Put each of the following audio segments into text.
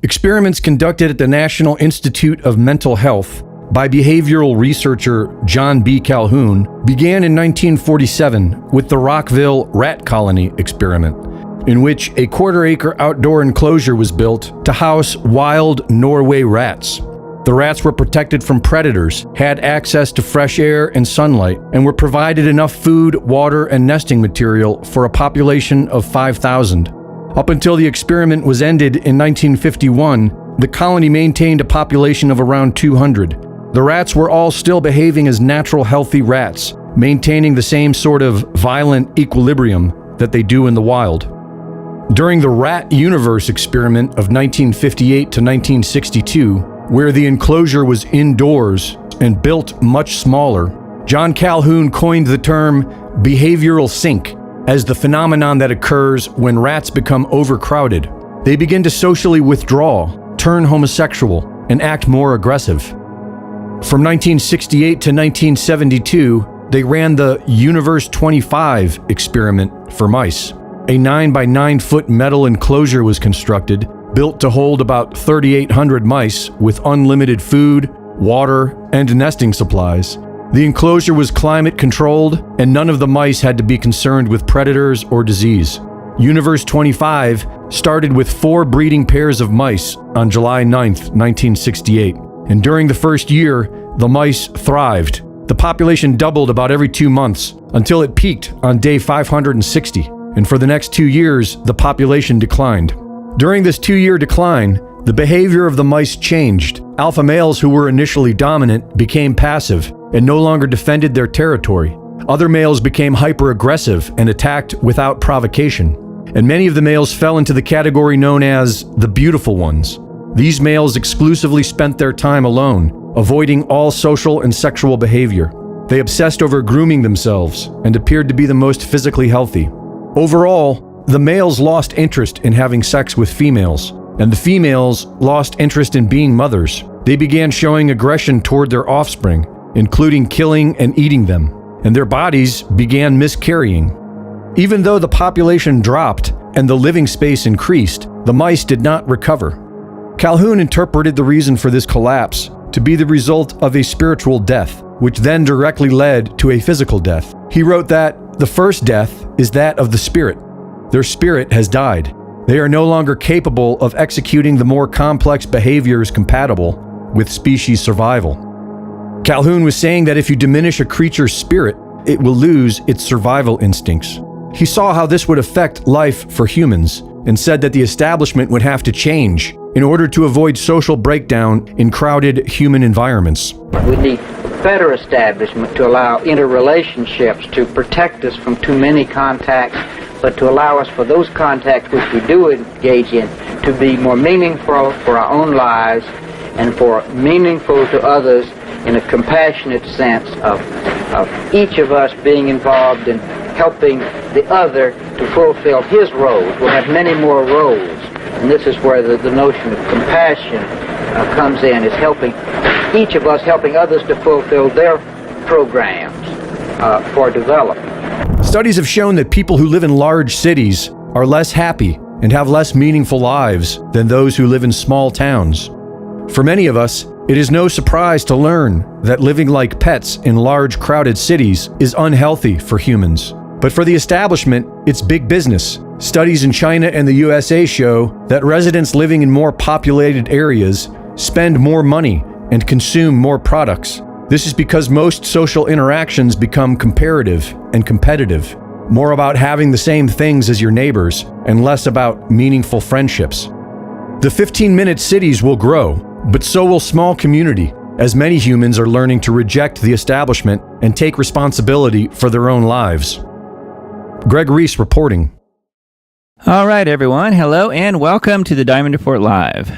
Experiments conducted at the National Institute of Mental Health by behavioral researcher John B. Calhoun began in 1947 with the Rockville Rat Colony experiment, in which a quarter-acre outdoor enclosure was built to house wild Norway rats. The rats were protected from predators, had access to fresh air and sunlight, and were provided enough food, water, and nesting material for a population of 5,000. Up until the experiment was ended in 1951, the colony maintained a population of around 200. The rats were all still behaving as natural, healthy rats, maintaining the same sort of violent equilibrium that they do in the wild. During the Rat Universe experiment of 1958 to 1962, where the enclosure was indoors and built much smaller, John Calhoun coined the term behavioral sink as the phenomenon that occurs when rats become overcrowded. They begin to socially withdraw, turn homosexual, and act more aggressive. From 1968 to 1972, they ran the Universe 25 experiment for mice. A 9 by 9 foot metal enclosure was constructed, built to hold about 3,800 mice with unlimited food, water, and nesting supplies. The enclosure was climate controlled, and none of the mice had to be concerned with predators or disease. Universe 25 started with 4 breeding pairs of mice on July 9, 1968. And during the first year, the mice thrived. The population doubled about every 2 months until it peaked on day 560. And for the next 2 years, the population declined. During this 2-year decline, the behavior of the mice changed. Alpha males who were initially dominant became passive and no longer defended their territory. Other males became hyper-aggressive and attacked without provocation. And many of the males fell into the category known as the beautiful ones. These males exclusively spent their time alone, avoiding all social and sexual behavior. They obsessed over grooming themselves and appeared to be the most physically healthy. Overall, the males lost interest in having sex with females, and the females lost interest in being mothers. They began showing aggression toward their offspring, including killing and eating them, and their bodies began miscarrying. Even though the population dropped and the living space increased, the mice did not recover. Calhoun interpreted the reason for this collapse to be the result of a spiritual death, which then directly led to a physical death. He wrote that the first death is that of the spirit. Their spirit has died. They are no longer capable of executing the more complex behaviors compatible with species survival. Calhoun was saying that if you diminish a creature's spirit, it will lose its survival instincts. He saw how this would affect life for humans and said that the establishment would have to change in order to avoid social breakdown in crowded human environments. We need better establishment to allow interrelationships to protect us from too many contacts, but to allow us for those contacts which we do engage in to be more meaningful for our own lives and for meaningful to others in a compassionate sense of each of us being involved in helping the other to fulfill his roles. We'll have many more roles, and this is where the notion of compassion comes in, is helping each of us, helping others to fulfill their programs for development. Studies have shown that people who live in large cities are less happy and have less meaningful lives than those who live in small towns. For many of us, it is no surprise to learn that living like pets in large, crowded cities is unhealthy for humans. But for the establishment, it's big business. Studies in China and the USA show that residents living in more populated areas spend more money and consume more products. This is because most social interactions become comparative and competitive, more about having the same things as your neighbors and less about meaningful friendships. The 15-minute cities will grow, but so will small community, as many humans are learning to reject the establishment and take responsibility for their own lives. Greg Reese reporting. All right, everyone. Hello and welcome to the Diamond Report Live.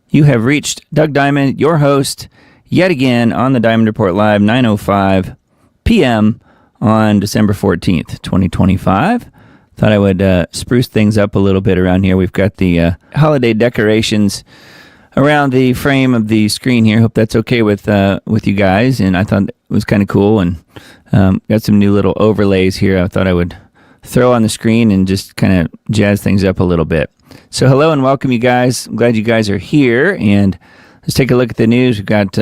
You have reached Doug Diamond, your host, yet again on the Diamond Report Live, 9:05 p.m. on December 14th, 2025. Thought I would spruce things up a little bit around here. We've got the holiday decorations around the frame of the screen here. Hope that's okay with you guys. And I thought it was kind of cool, and got some new little overlays here. I thought I would throw on the screen and just kind of jazz things up a little bit. So hello and welcome, you guys. I'm glad you guys are here, and let's take a look at the news. We've got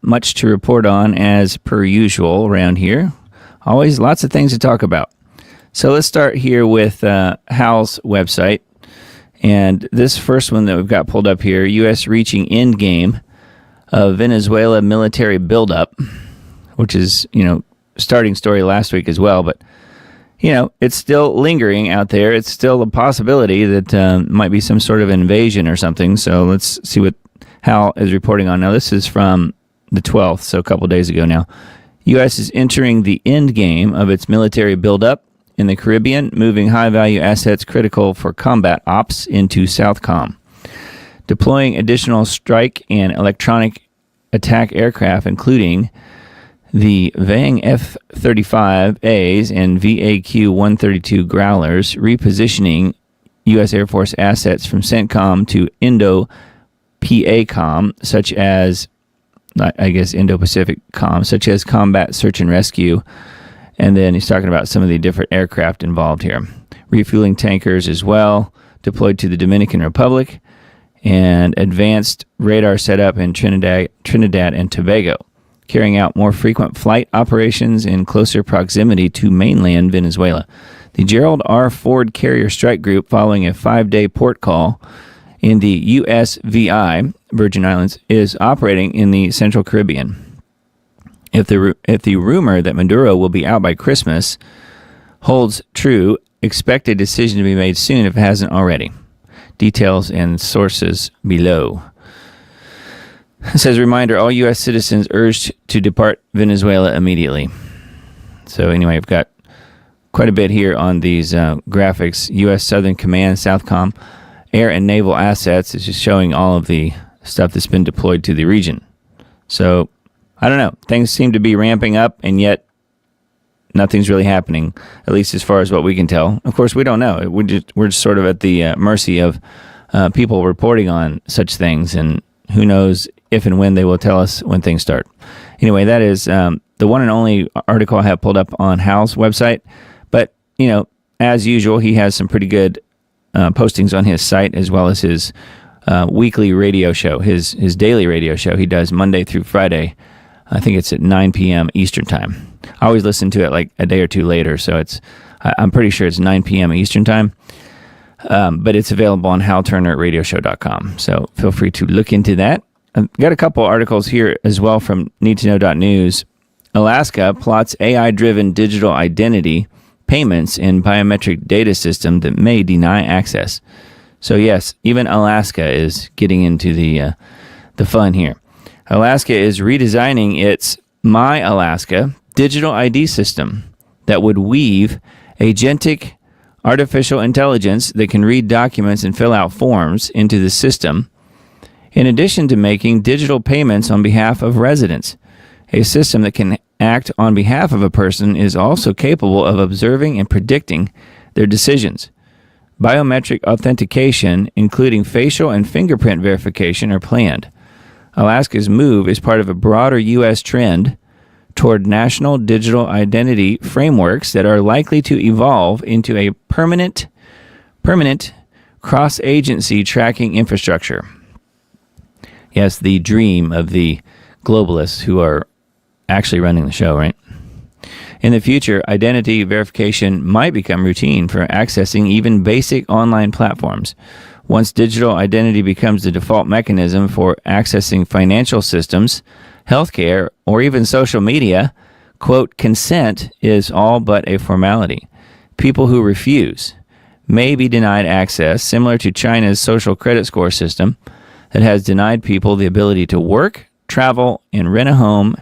much to report on as per usual around here. Always lots of things to talk about. So let's start here with Hal's website. And this first one that we've got pulled up here, U.S. reaching end game of Venezuela military buildup, which is, starting story last week as well. But, it's still lingering out there. It's still a possibility that might be some sort of invasion or something. So let's see what Hal is reporting on. Now, this is from the 12th, so a couple days ago now. U.S. is entering the end game of its military buildup in the Caribbean, moving high-value assets critical for combat ops into Southcom. Deploying additional strike and electronic attack aircraft, including the Vang F-35As and VAQ-132 Growlers, repositioning U.S. Air Force assets from CENTCOM to Indo-PACOM, such as, Indo-Pacific Com, such as Combat Search and Rescue. And then he's talking about some of the different aircraft involved here. Refueling tankers as well, deployed to the Dominican Republic, and advanced radar setup in Trinidad and Tobago, carrying out more frequent flight operations in closer proximity to mainland Venezuela. The Gerald R. Ford Carrier Strike Group, following a 5-day port call in the USVI, Virgin Islands, is operating in the Central Caribbean. If the rumor that Maduro will be out by Christmas holds true, expect a decision to be made soon if it hasn't already. Details and sources below. It says, reminder, all U.S. citizens urged to depart Venezuela immediately. So anyway, I've got quite a bit here on these graphics. U.S. Southern Command, Southcom, air and naval assets. It's just showing all of the stuff that's been deployed to the region. So I don't know. Things seem to be ramping up, and yet nothing's really happening, at least as far as what we can tell. Of course, we don't know. We're just sort of at the mercy of people reporting on such things, and who knows if and when they will tell us when things start. Anyway, that is the one and only article I have pulled up on Hal's website. But, as usual, he has some pretty good postings on his site, as well as his weekly radio show, his daily radio show he does Monday through Friday. I think it's at 9 p.m. Eastern time. I always listen to it like a day or two later, so I'm pretty sure it's 9 p.m. Eastern time. But it's available on halturnerradioshow.com, so feel free to look into that. I've got a couple articles here as well from needtoknow.news. Alaska plots AI-driven digital identity payments in biometric data system that may deny access. So yes, even Alaska is getting into the fun here. Alaska is redesigning its My Alaska digital ID system that would weave agentic artificial intelligence that can read documents and fill out forms into the system, in addition to making digital payments on behalf of residents. A system that can act on behalf of a person is also capable of observing and predicting their decisions. Biometric authentication, including facial and fingerprint verification, are planned. Alaska's move is part of a broader U.S. trend toward national digital identity frameworks that are likely to evolve into a permanent cross-agency tracking infrastructure. Yes, the dream of the globalists who are actually running the show, right? In the future, identity verification might become routine for accessing even basic online platforms. Once digital identity becomes the default mechanism for accessing financial systems, healthcare, or even social media, quote, consent is all but a formality. People who refuse may be denied access, similar to China's social credit score system that has denied people the ability to work, travel, and rent a home,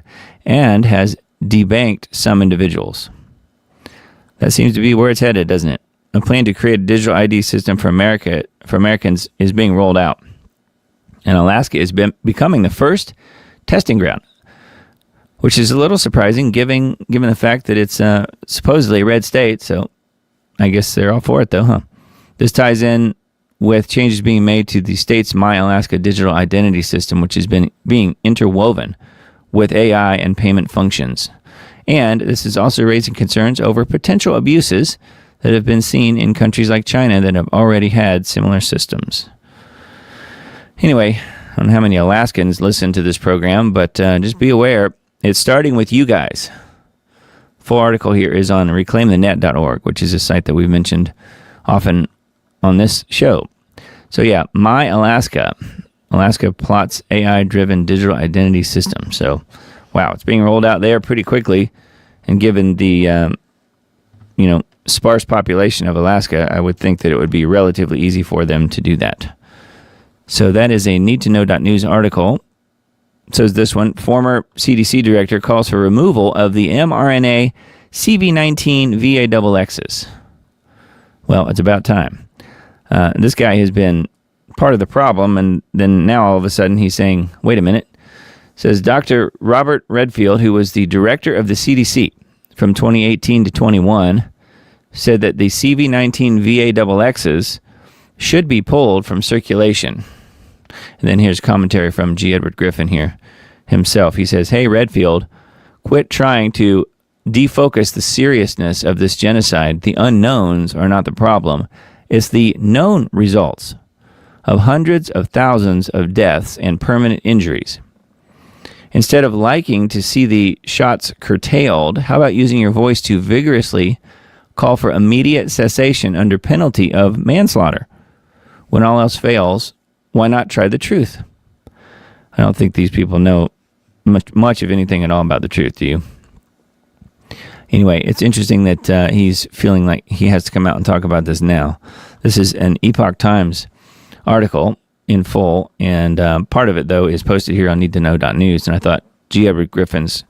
and has debanked some individuals. That seems to be where it's headed, doesn't it? A plan to create a digital ID system for Americans is being rolled out. And Alaska is becoming the first testing ground, which is a little surprising given the fact that it's supposedly a red state. So I guess they're all for it, though, huh? This ties in with changes being made to the state's My Alaska digital identity system, which has been being interwoven with AI and payment functions. And this is also raising concerns over potential abuses, that have been seen in countries like China that have already had similar systems. Anyway, I don't know how many Alaskans listen to this program, but just be aware, it's starting with you guys. Full article here is on reclaimthenet.org, which is a site that we've mentioned often on this show. So yeah, My Alaska plots AI-driven digital identity system. So, wow, it's being rolled out there pretty quickly. And given the, sparse population of Alaska, I would think that it would be relatively easy for them to do that. So that is a need-to-know.news article. It says this one, former CDC director calls for removal of the mRNA CV19 VAXXs. Well, it's about time. This guy has been part of the problem, and then now all of a sudden he's saying, wait a minute. Says Dr. Robert Redfield, who was the director of the CDC from 2018 to 21, said that the CV19 VAXXs should be pulled from circulation. And then here's commentary from G. Edward Griffin here himself. He says, hey, Redfield, quit trying to defocus the seriousness of this genocide. The unknowns are not the problem. It's the known results of hundreds of thousands of deaths and permanent injuries. Instead of liking to see the shots curtailed, how about using your voice to vigorously call for immediate cessation under penalty of manslaughter? When all else fails, why not try the truth? I don't think these people know much of anything at all about the truth, do you? Anyway, it's interesting that he's feeling like he has to come out and talk about this now. This is an Epoch Times article in full, and part of it, though, is posted here on needtoknow.news, and I thought G. Edward Griffin's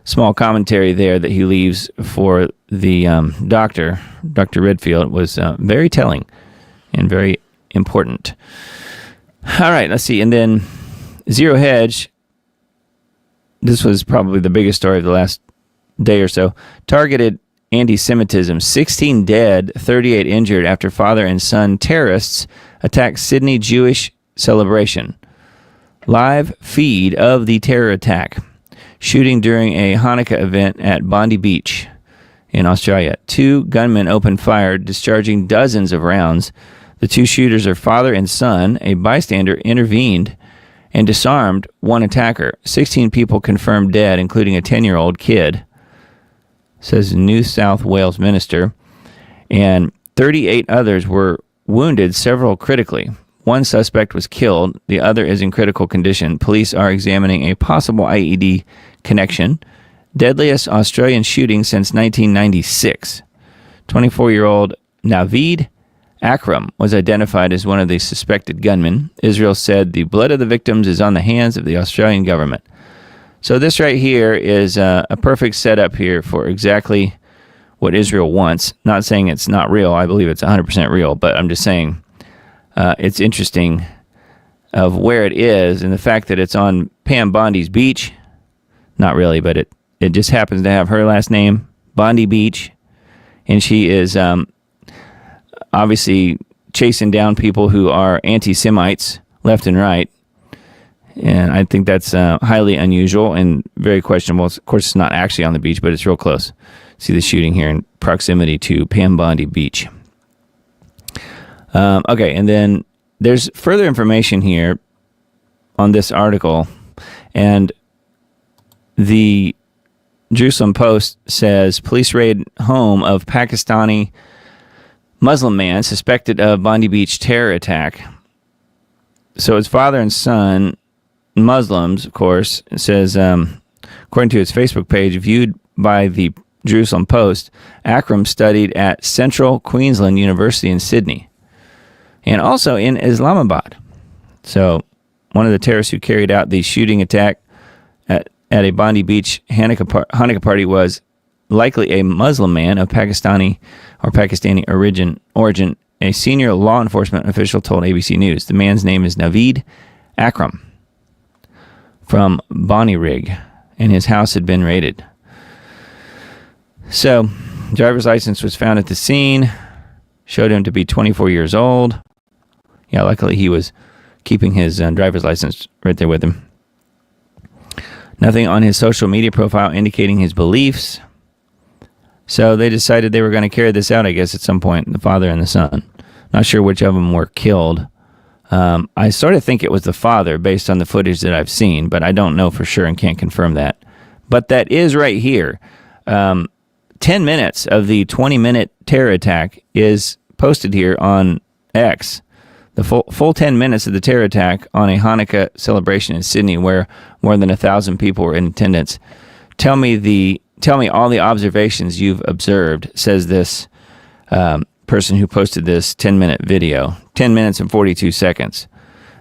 small commentary there that he leaves for the Dr. Redfield was very telling and very important. All right, let's see. And then Zero Hedge, this was probably the biggest story of the last day or so, targeted anti-Semitism, 16 dead, 38 injured after father and son terrorists attacked Sydney Jewish celebration. Live feed of the terror attack. Shooting during a Hanukkah event at Bondi Beach in Australia. 2 gunmen opened fire, discharging dozens of rounds. The 2 shooters are father and son. A bystander intervened and disarmed one attacker. 16 people confirmed dead, including a 10-year-old kid, says New South Wales minister. And 38 others were wounded, several critically. One suspect was killed. The other is in critical condition. Police are examining a possible IED connection. Deadliest Australian shooting since 1996. 24-year-old Naveed Akram was identified as one of the suspected gunmen. Israel said the blood of the victims is on the hands of the Australian government. So this right here is a perfect setup here for exactly what Israel wants. Not saying it's not real. I believe it's 100% real, but I'm just saying it's interesting of where it is and the fact that it's on Pam Bondi's beach. Not really, but it just happens to have her last name, Bondi Beach, and she is obviously chasing down people who are anti-Semites left and right. And I think that's highly unusual and very questionable. Of course, it's not actually on the beach, but it's real close. See the shooting here in proximity to Pam Bondi Beach. Okay, and then there's further information here on this article. And the Jerusalem Post says, police raid home of Pakistani Muslim man suspected of Bondi Beach terror attack. So it's father and son, Muslims, of course. It says, according to its Facebook page, viewed by the Jerusalem Post, Akram studied at Central Queensland University in Sydney and also in Islamabad. So one of the terrorists who carried out the shooting attack at a Bondi Beach Hanukkah party was likely a Muslim man of Pakistani origin, a senior law enforcement official told ABC News. The man's name is Naveed Akram from Bonnyrigg, and his house had been raided. So, driver's license was found at the scene, showed him to be 24 years old. Yeah, luckily he was keeping his driver's license right there with him. Nothing on his social media profile indicating his beliefs. So they decided they were going to carry this out, I guess, at some point, the father and the son. Not sure which of them were killed. I sort of think it was the father based on the footage that I've seen, but I don't know for sure and can't confirm that. But that is right here. 10 minutes of the 20-minute terror attack is posted here on X. The full 10 minutes of the terror attack on a Hanukkah celebration in Sydney where more than 1,000 people were in attendance. Tell me all the observations you've observed, says this person who posted this 10-minute video. 10 minutes and 42 seconds.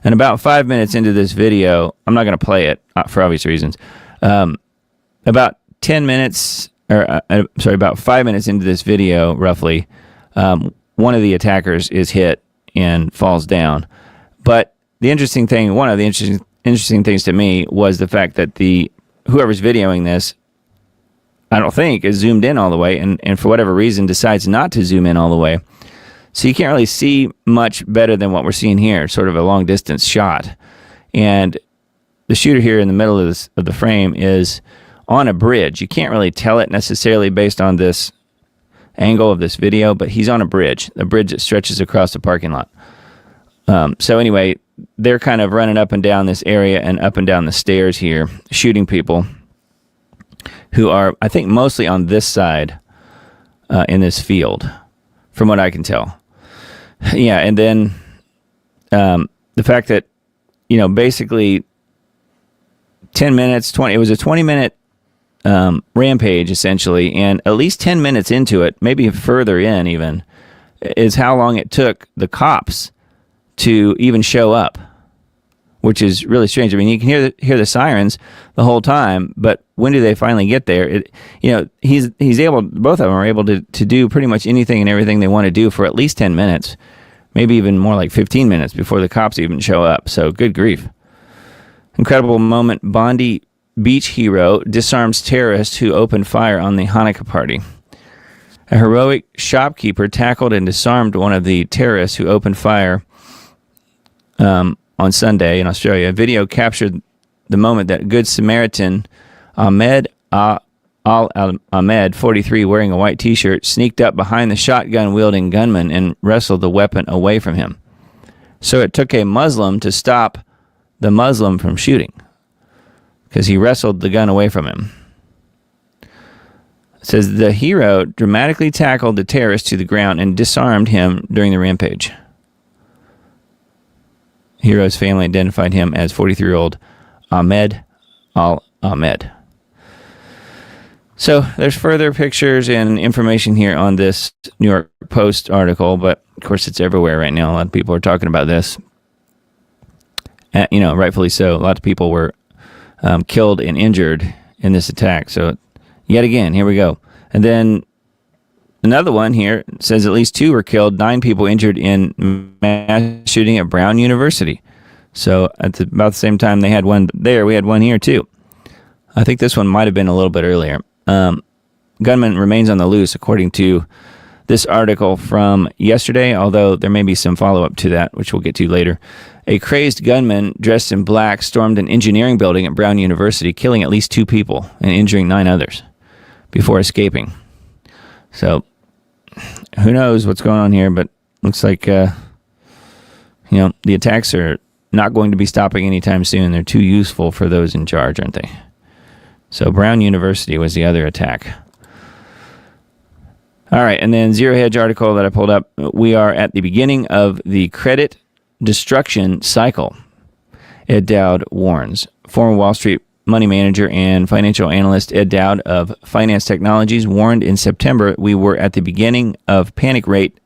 And about 5 minutes into this video, I'm not going to play it for obvious reasons. About 5 minutes into this video, roughly, one of the attackers is hit and falls down. But one of the interesting things to me was the fact that whoever's videoing this, I don't think, is zoomed in all the way, and for whatever reason decides not to zoom in all the way. So you can't really see much better than what we're seeing here, sort of a long distance shot. And the shooter here in the middle of the frame is on a bridge. You can't really tell it necessarily based on this angle of this video, but he's on a bridge that stretches across the parking lot. So anyway, they're kind of running up and down this area and up and down the stairs here, shooting people who are, I think, mostly on this side in this field, from what I can tell. Yeah, and then the fact that, basically 10 minutes, it was a 20-minute rampage, essentially, and at least 10 minutes into it, maybe further in even, is how long it took the cops to even show up, which is really strange. I mean, you can hear the sirens the whole time, but when do they finally get there? He's able, both of them are able to do pretty much anything and everything they want to do for at least 10 minutes, maybe even more like 15 minutes before the cops even show up. So good grief. Incredible moment. Bondi beach hero disarms terrorist who opened fire on the Hanukkah party. A heroic shopkeeper tackled and disarmed one of the terrorists who opened fire on Sunday in Australia. A video captured the moment that Good Samaritan Ahmed Al-Ahmed, 43, wearing a white t-shirt, sneaked up behind the shotgun-wielding gunman and wrestled the weapon away from him. So it took a Muslim to stop the Muslim from shooting, because he wrestled the gun away from him. It says the hero dramatically tackled the terrorist to the ground and disarmed him during the rampage. Hero's family identified him as 43-year-old Ahmed Al-Ahmed. So there's further pictures and information here on this New York Post article, but of course it's everywhere right now. A lot of people are talking about this. Rightfully so. A lot of people were killed and injured in this attack. So yet again, here we go. And then another one here says at least 2 were killed, 9 people injured in mass shooting at Brown University. So at about the same time they had one there, we had one here too. I think this one might have been a little bit earlier. Gunman remains on the loose, according to this article from yesterday, although there may be some follow-up to that, which we'll get to later. A crazed gunman dressed in black stormed an engineering building at Brown University, killing at least 2 people and injuring 9 others before escaping. So who knows what's going on here, but looks like, the attacks are not going to be stopping anytime soon. They're too useful for those in charge, aren't they? So Brown University was the other attack. All right, and then Zero Hedge article that I pulled up. We are at the beginning of the credit destruction cycle, Ed Dowd warns. Former Wall Street money manager and financial analyst Ed Dowd of Finance Technologies warned in September we were at the beginning of panic rate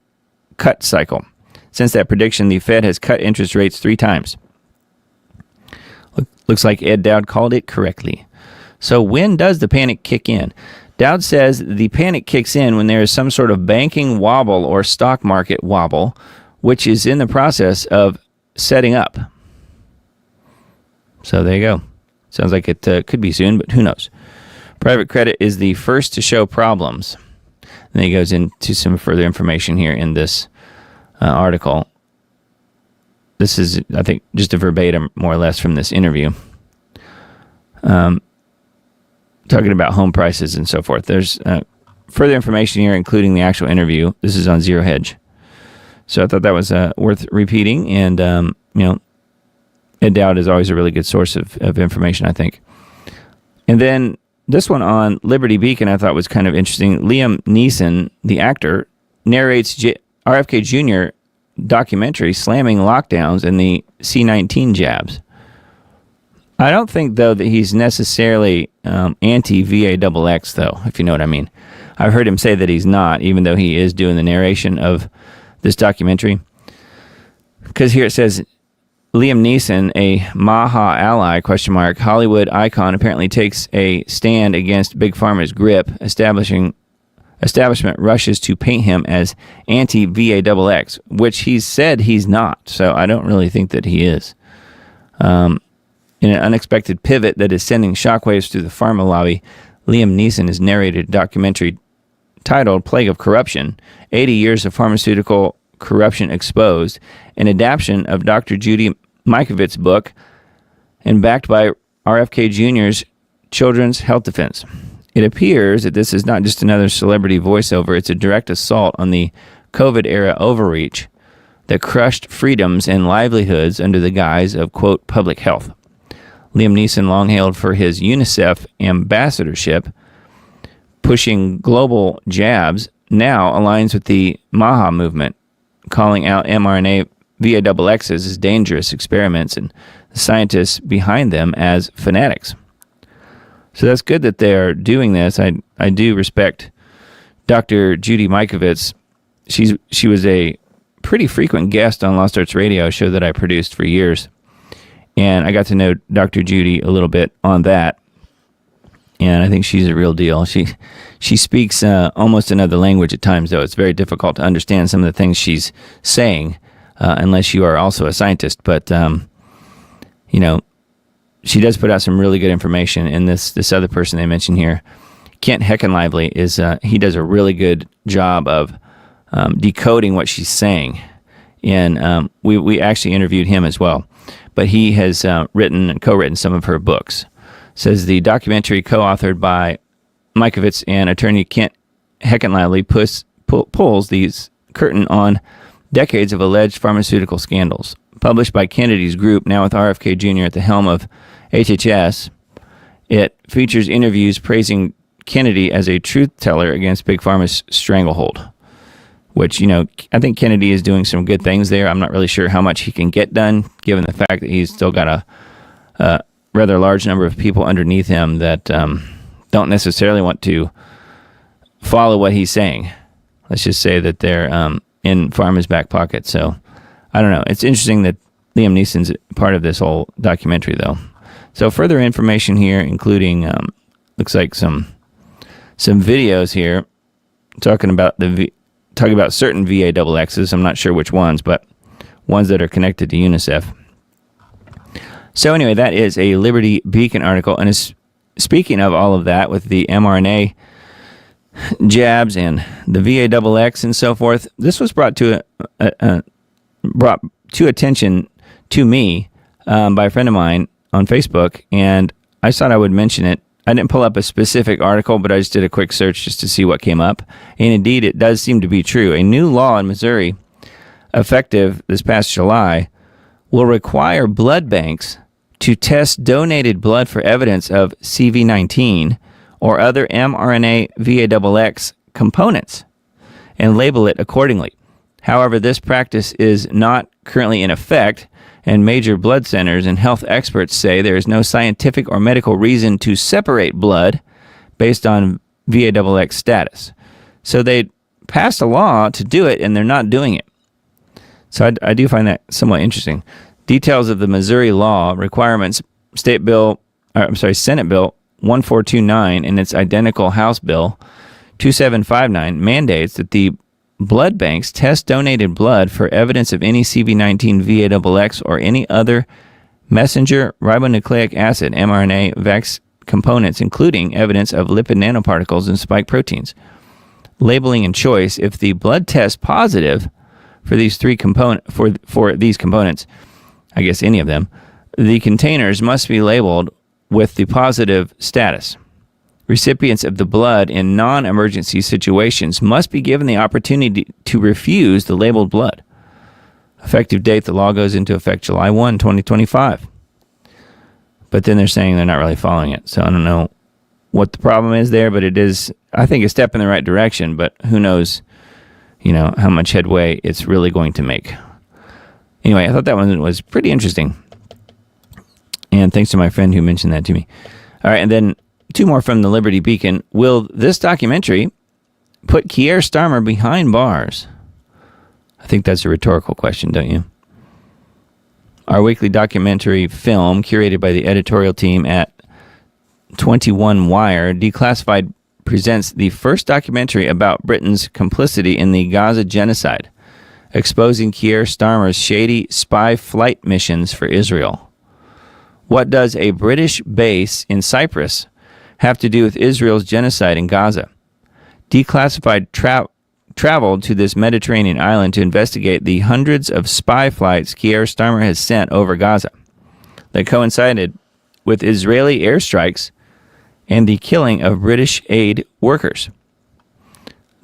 cut cycle. Since that prediction, the Fed has cut interest rates 3 times. Looks like Ed Dowd called it correctly. So when does the panic kick in? Dowd says the panic kicks in when there is some sort of banking wobble or stock market wobble, which is in the process of setting up. So there you go. Sounds like it could be soon, but who knows? Private credit is the first to show problems. And then he goes into some further information here in this article. This is, I think, just a verbatim, more or less, from this interview. Talking about home prices and so forth. There's further information here, including the actual interview. This is on Zero Hedge. So I thought that was worth repeating. And, Ed Dowd is always a really good source of information, I think. And then this one on Liberty Beacon I thought was kind of interesting. Liam Neeson, the actor, narrates RFK Jr. documentary slamming lockdowns and the C-19 jabs. I don't think, though, that he's necessarily anti-VAXX, though, if you know what I mean. I've heard him say that he's not, even though he is doing the narration of this documentary. Because here it says, Liam Neeson, a Maha ally, Hollywood icon, apparently takes a stand against Big Pharma's grip. Establishment rushes to paint him as anti-VAXX, which he's said he's not. So I don't really think that he is. In an unexpected pivot that is sending shockwaves through the pharma lobby, Liam Neeson has narrated a documentary titled Plague of Corruption, 80 Years of Pharmaceutical Corruption Exposed, an adaptation of Dr. Judy Mikovits' book and backed by RFK Jr.'s Children's Health Defense. It appears that this is not just another celebrity voiceover, it's a direct assault on the COVID-era overreach that crushed freedoms and livelihoods under the guise of, quote, public health. Liam Neeson, long hailed for his UNICEF ambassadorship, pushing global jabs, now aligns with the MAHA movement, calling out mRNA VAXXs as dangerous experiments and the scientists behind them as fanatics. So that's good that they're doing this. I do respect Dr. Judy Mikovits. She was a pretty frequent guest on Lost Arts Radio, a show that I produced for years. And I got to know Dr. Judy a little bit on that. And I think she's a real deal. She speaks almost another language at times, though. It's very difficult to understand some of the things she's saying unless you are also a scientist. But, she does put out some really good information. And this other person they mentioned here, Kent Heckenlively, he does a really good job of decoding what she's saying. And we actually interviewed him as well. But he has written and co-written some of her books. Says the documentary co-authored by Mikovits and attorney Kent Heckenlively pulls the curtain on decades of alleged pharmaceutical scandals. Published by Kennedy's group, now with RFK Jr. at the helm of HHS, it features interviews praising Kennedy as a truth teller against Big Pharma's stranglehold. Which, I think Kennedy is doing some good things there. I'm not really sure how much he can get done, given the fact that he's still got a rather large number of people underneath him that don't necessarily want to follow what he's saying. Let's just say that they're in pharma's back pocket. So, I don't know. It's interesting that Liam Neeson's part of this whole documentary, though. So, further information here, including, looks like some videos here talking about certain VAXXs. I'm not sure which ones, but ones that are connected to UNICEF. So anyway, that is a Liberty Beacon article. And speaking of all of that, with the mRNA jabs and the VAXX and so forth, this was brought to attention to me by a friend of mine on Facebook, and I thought I would mention it. I didn't pull up a specific article, but I just did a quick search just to see what came up. And indeed, it does seem to be true. A new law in Missouri, effective this past July, will require blood banks to test donated blood for evidence of CV19 or other mRNA VAXX components and label it accordingly. However, this practice is not currently in effect, and major blood centers and health experts say there is no scientific or medical reason to separate blood based on VAXX status. So they passed a law to do it, and they're not doing it. So I do find that somewhat interesting. Details of the Missouri law requirements, Senate Bill 1429 and its identical House Bill 2759 mandates that the blood banks test donated blood for evidence of any CV19 VAXX or any other messenger ribonucleic acid mRNA vax components, including evidence of lipid nanoparticles and spike proteins. Labeling and choice: if the blood tests positive for these for these components, I guess any of them, the containers must be labeled with the positive status. Recipients of the blood in non-emergency situations must be given the opportunity to refuse the labeled blood. Effective date, the law goes into effect July 1, 2025. But then they're saying they're not really following it. So I don't know what the problem is there, but it is, I think, a step in the right direction. But who knows, how much headway it's really going to make. Anyway, I thought that one was pretty interesting. And thanks to my friend who mentioned that to me. All right, and then two more from the Liberty Beacon. Will this documentary put Keir Starmer behind bars? I think that's a rhetorical question, don't you? Our weekly documentary film, curated by the editorial team at 21 Wire, Declassified, presents the first documentary about Britain's complicity in the Gaza genocide, exposing Keir Starmer's shady spy flight missions for Israel. What does a British base in Cyprus have to do with Israel's genocide in Gaza? Declassified traveled to this Mediterranean island to investigate the hundreds of spy flights Keir Starmer has sent over Gaza that coincided with Israeli airstrikes and the killing of British aid workers.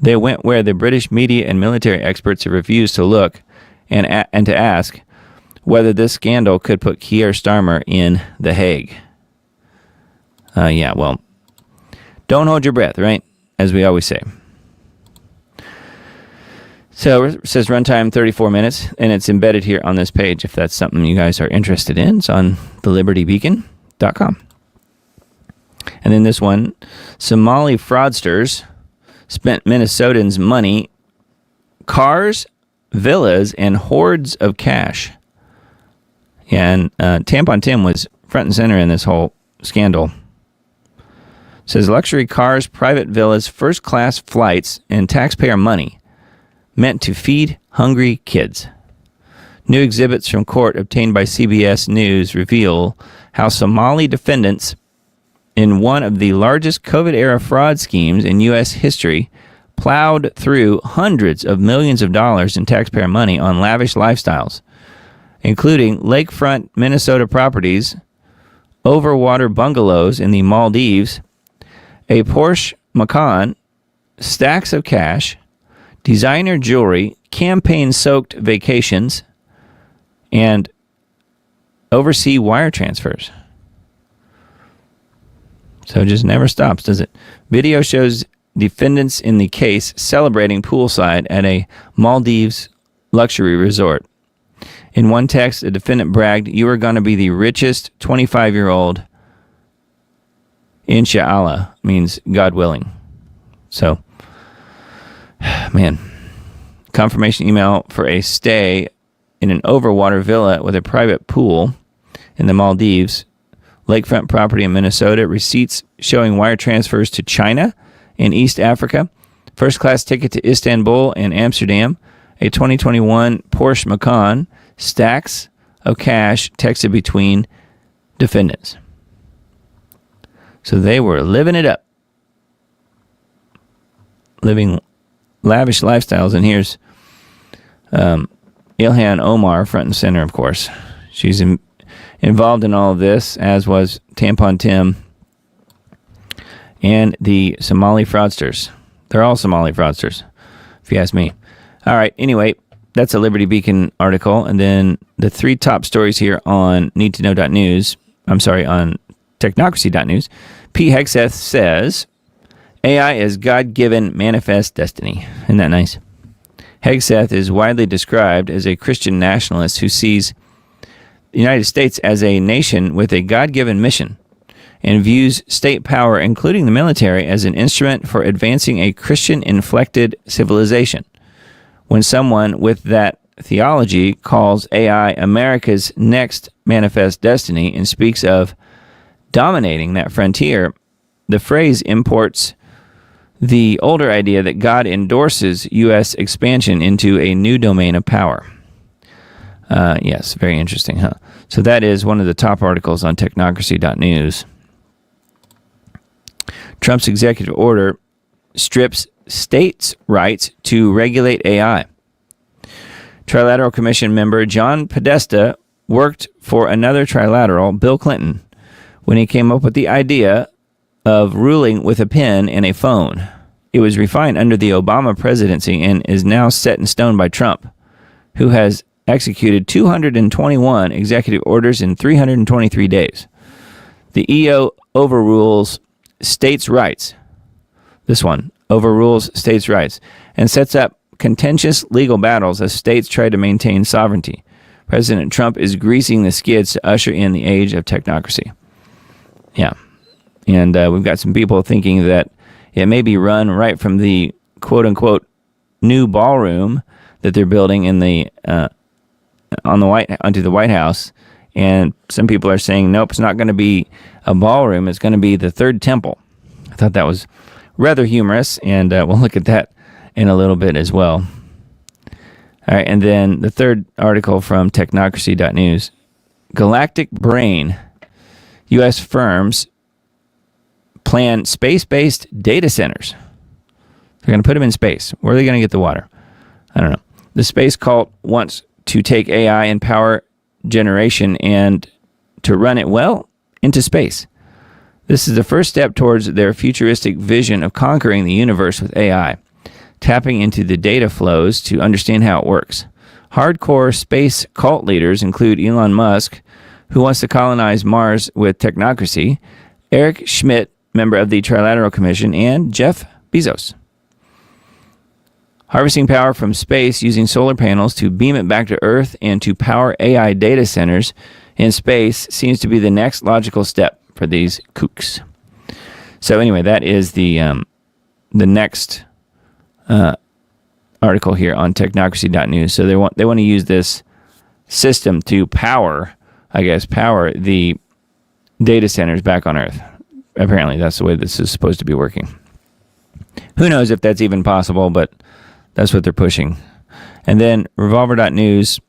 They went where the British media and military experts have refused to look and to ask whether this scandal could put Keir Starmer in The Hague. Well, don't hold your breath, right? As we always say. So it says runtime 34 minutes, and it's embedded here on this page if that's something you guys are interested in. It's on thelibertybeacon.com. And then this one, Somali fraudsters spent Minnesotans' money, cars, villas, and hordes of cash. Yeah, and Tampon Tim was front and center in this whole scandal. It says luxury cars, private villas, first-class flights, and taxpayer money meant to feed hungry kids. New exhibits from court obtained by CBS News reveal how Somali defendants in one of the largest COVID-era fraud schemes in U.S. history plowed through hundreds of millions of dollars in taxpayer money on lavish lifestyles, including lakefront Minnesota properties, overwater bungalows in the Maldives, a Porsche Macan, stacks of cash, designer jewelry, campaign-soaked vacations, and overseas wire transfers. So it just never stops, does it? Video shows defendants in the case celebrating poolside at a Maldives luxury resort. In one text, a defendant bragged, "You are going to be the richest 25-year-old, inshallah," means God willing. So, man, confirmation email for a stay in an overwater villa with a private pool in the Maldives, lakefront property in Minnesota, receipts showing wire transfers to China and East Africa, first-class ticket to Istanbul and Amsterdam, a 2021 Porsche Macan, stacks of cash texted between defendants. So they were living it up, living lavish lifestyles. And here's Ilhan Omar, front and center, of course. She's involved in all of this, as was Tampon Tim and the Somali fraudsters. They're all Somali fraudsters, if you ask me. All right, anyway, that's a Liberty Beacon article. And then the three top stories here on needtoknow.news, on technocracy.news. P. Hegseth says, AI is God-given manifest destiny. Isn't that nice? Hegseth is widely described as a Christian nationalist who sees the United States as a nation with a God-given mission and views state power, including the military, as an instrument for advancing a Christian-inflected civilization. When someone with that theology calls AI America's next manifest destiny and speaks of dominating that frontier, the phrase imports the older idea that God endorses U.S. expansion into a new domain of power. Yes, very interesting, huh? So that is one of the top articles on technocracy.news. Trump's executive order strips states' rights to regulate AI. Trilateral Commission member John Podesta worked for another trilateral, Bill Clinton, when he came up with the idea of ruling with a pen and a phone. It was refined under the Obama presidency and is now set in stone by Trump, who has executed 221 executive orders in 323 days. The EO overrules states' rights. This one overrules states' rights and sets up contentious legal battles as states try to maintain sovereignty. President Trump is greasing the skids to usher in the age of technocracy. Yeah. And we've got some people thinking that it may be run right from the quote-unquote new ballroom that they're building in the onto the White House. And some people are saying, nope, it's not going to be a ballroom. It's going to be the third temple. I thought that was rather humorous, and we'll look at that in a little bit as well. All right, and then the third article from technocracy.news. Galactic Brain. U.S. firms plan space-based data centers. They're going to put them in space. Where are they going to get the water? I don't know. The space cult wants to take AI and power generation and to run it well into space. This is the first step towards their futuristic vision of conquering the universe with AI, tapping into the data flows to understand how it works. Hardcore space cult leaders include Elon Musk, who wants to colonize Mars with technocracy, Eric Schmidt, member of the Trilateral Commission, and Jeff Bezos. Harvesting power from space using solar panels to beam it back to Earth and to power AI data centers in space seems to be the next logical step for these kooks. So anyway, that is the next article here on technocracy.news. So they want to use this system to power the data centers back on Earth. Apparently, that's the way this is supposed to be working. Who knows if that's even possible, but that's what they're pushing. And then Revolver.news.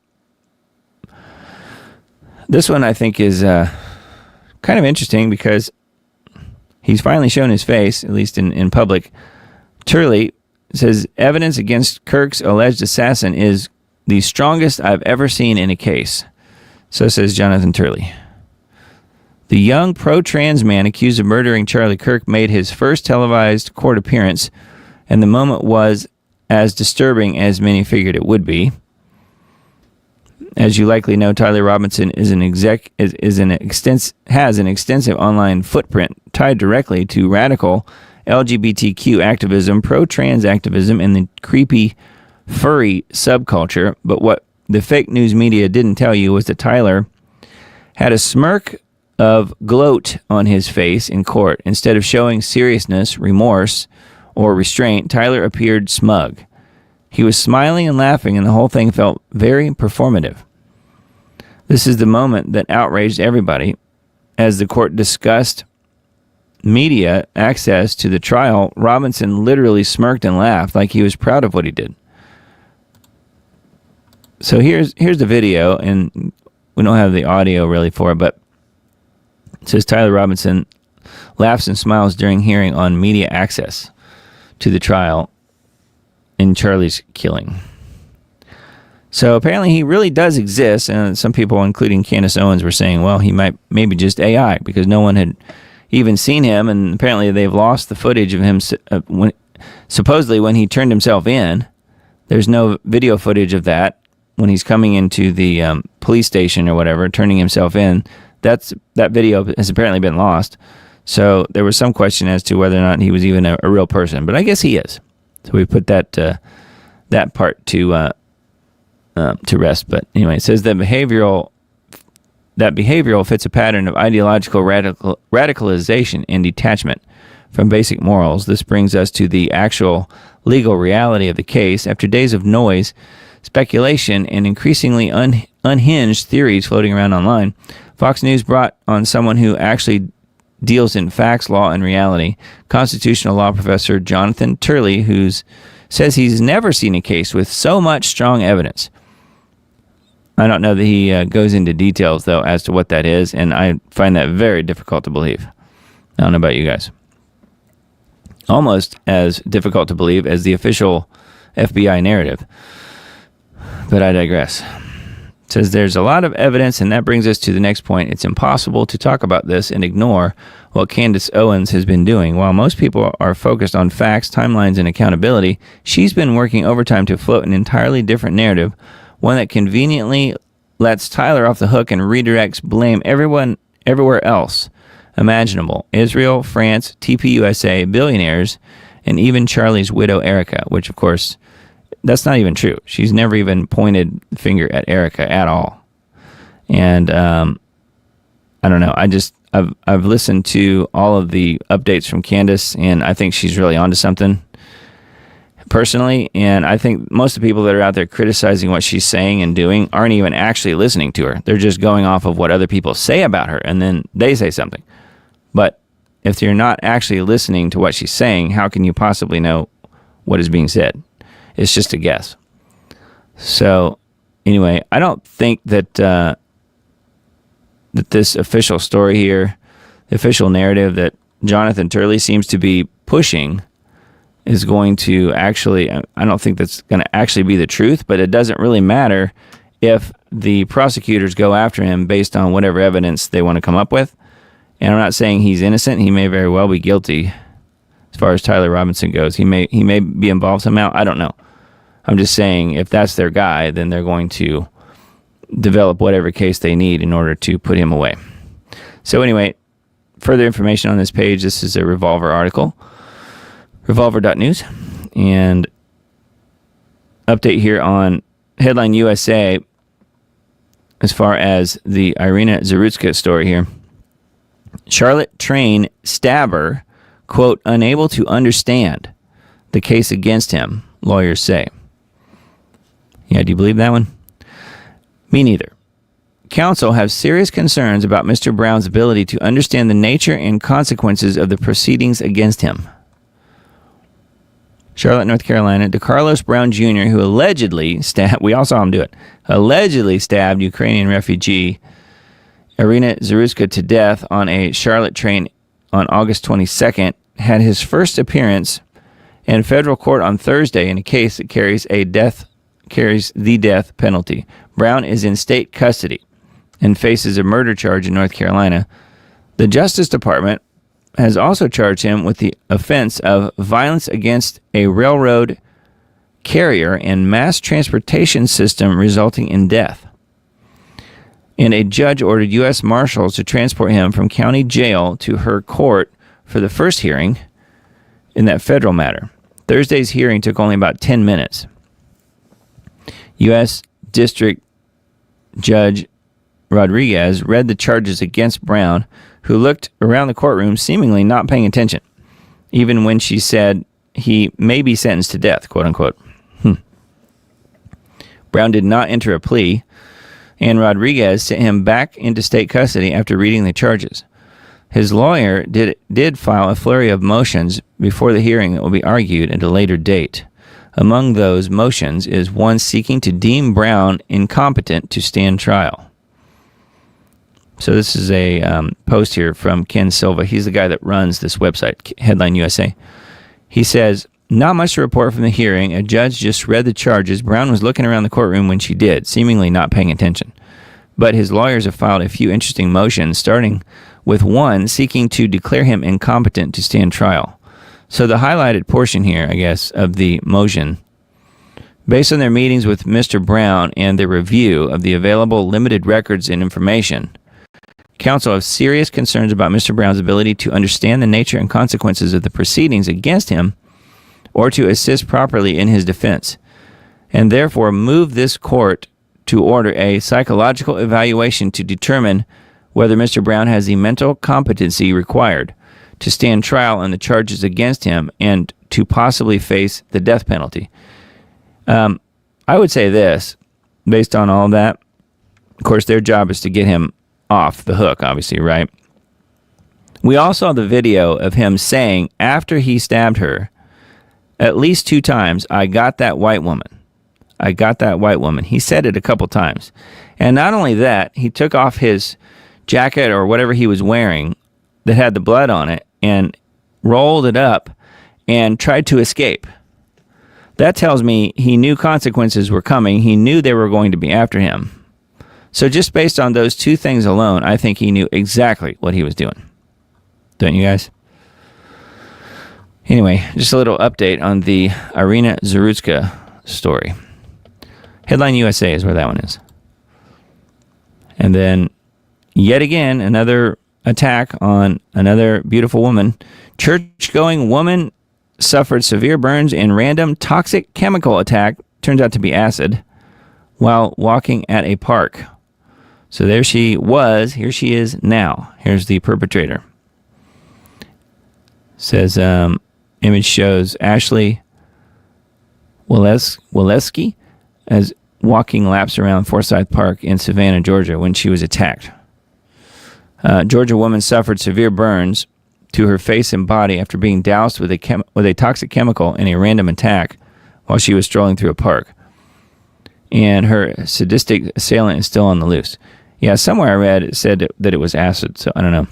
This one I think is kind of interesting because he's finally shown his face, at least in public. Turley says evidence against Kirk's alleged assassin is the strongest I've ever seen in a case. So says Jonathan Turley. The young pro-trans man accused of murdering Charlie Kirk made his first televised court appearance, and the moment was as disturbing as many figured it would be. As you likely know, Tyler Robinson has an extensive online footprint tied directly to radical LGBTQ activism, pro-trans activism, and the creepy, furry subculture. But what the fake news media didn't tell you was that Tyler had a smirk of gloat on his face in court. Instead of showing seriousness, remorse, or restraint, Tyler appeared smug. He was smiling and laughing, and the whole thing felt very performative. This is the moment that outraged everybody. As the court discussed media access to the trial, Robinson literally smirked and laughed like he was proud of what he did. So here's the video, and we don't have the audio really for it, but it says Tyler Robinson laughs and smiles during hearing on media access to the trial in Charlie's killing. So apparently he really does exist, and some people, including Candace Owens, were saying, well, he might maybe just AI because no one had even seen him, and apparently they've lost the footage of him supposedly when he turned himself in. There's no video footage of that when he's coming into the police station or whatever, turning himself in. That video has apparently been lost. So there was some question as to whether or not he was even a real person, but I guess he is. So we put that part to rest. But anyway, it says that behavioral fits a pattern of ideological radicalization and detachment from basic morals. This brings us to the actual legal reality of the case. After days of noise, speculation, and increasingly unhinged theories floating around online, Fox News brought on someone who actually deals in facts, law, and reality, constitutional law professor Jonathan Turley, who says he's never seen a case with so much strong evidence. I don't know that he goes into details, though, as to what that is, and I find that very difficult to believe. I don't know about you guys. Almost as difficult to believe as the official FBI narrative. But I digress. It says there's a lot of evidence, and that brings us to the next point. It's impossible to talk about this and ignore what Candace Owens has been doing. While most people are focused on facts, timelines, and accountability, she's been working overtime to float an entirely different narrative, one that conveniently lets Tyler off the hook and redirects blame everywhere else imaginable. Israel, France, TPUSA, billionaires, and even Charlie's widow, Erica, which, of course, that's not even true. She's never even pointed the finger at Erica at all. And I don't know. I've listened to all of the updates from Candace, and I think she's really onto something personally. And I think most of the people that are out there criticizing what she's saying and doing aren't even actually listening to her. They're just going off of what other people say about her, and then they say something. But if you're not actually listening to what she's saying, how can you possibly know what is being said? It's just a guess. So, anyway, I don't think that that this official story here, the official narrative that Jonathan Turley seems to be pushing, is going to actually, I don't think that's going to actually be the truth, but it doesn't really matter if the prosecutors go after him based on whatever evidence they want to come up with. And I'm not saying he's innocent. He may very well be guilty as far as Tyler Robinson goes. He may be involved somehow. I don't know. I'm just saying if that's their guy, then they're going to develop whatever case they need in order to put him away. So anyway, further information on this page. This is a Revolver article, revolver.news. And update here on Headline USA as far as the Irina Zarutska story here. Charlotte train stabber, quote, unable to understand the case against him, lawyers say. Yeah, do you believe that one? Me neither. Counsel have serious concerns about Mr. Brown's ability to understand the nature and consequences of the proceedings against him. Charlotte, North Carolina, DeCarlos Brown Jr., who allegedly stabbed, we all saw him do it, allegedly stabbed Ukrainian refugee Irina Zarutska to death on a Charlotte train on August 22nd, had his first appearance in federal court on Thursday in a case that carries the death penalty. Brown is in state custody and faces a murder charge in North Carolina. The Justice Department has also charged him with the offense of violence against a railroad carrier and mass transportation system resulting in death. And a judge ordered U.S. Marshals to transport him from county jail to her court for the first hearing in that federal matter. Thursday's hearing took only about 10 minutes. U.S. District Judge Rodriguez read the charges against Brown, who looked around the courtroom seemingly not paying attention, even when she said he may be sentenced to death, quote unquote. Brown did not enter a plea, and Rodriguez sent him back into state custody after reading the charges. His lawyer did file a flurry of motions before the hearing that will be argued at a later date. Among those motions is one seeking to deem Brown incompetent to stand trial. So this is a post here from Ken Silva. He's the guy that runs this website, Headline USA. He says, not much to report from the hearing. A judge just read the charges. Brown was looking around the courtroom when she did, seemingly not paying attention. But his lawyers have filed a few interesting motions, starting with one seeking to declare him incompetent to stand trial. So the highlighted portion here, I guess, of the motion, based on their meetings with Mr. Brown and their review of the available limited records and information, counsel have serious concerns about Mr. Brown's ability to understand the nature and consequences of the proceedings against him or to assist properly in his defense, and therefore move this court to order a psychological evaluation to determine whether Mr. Brown has the mental competency required to stand trial on the charges against him and to possibly face the death penalty. I would say this, based on all that, of course, their job is to get him off the hook, obviously, right? We all saw the video of him saying, after he stabbed her, at least 2 times, I got that white woman. I got that white woman. He said it a couple times. And not only that, he took off his jacket or whatever he was wearing that had the blood on it and rolled it up and tried to escape. That tells me he knew consequences were coming. He knew they were going to be after him. So just based on those two things alone, I think he knew exactly what he was doing. Don't you guys? Anyway, just a little update on the Irina Zarutska story. Headline USA is where that one is. And then, yet again, another attack on another beautiful woman. Church-going woman suffered severe burns in random toxic chemical attack, turns out to be acid, while walking at a park. So there she was. Here she is now. Here's the perpetrator. Says, image shows Ashley Waleski as walking laps around Forsyth Park in Savannah, Georgia, when she was attacked. Georgia woman suffered severe burns to her face and body after being doused with a toxic chemical in a random attack while she was strolling through a park. And her sadistic assailant is still on the loose. Yeah, somewhere I read it said that it was acid, so I don't know.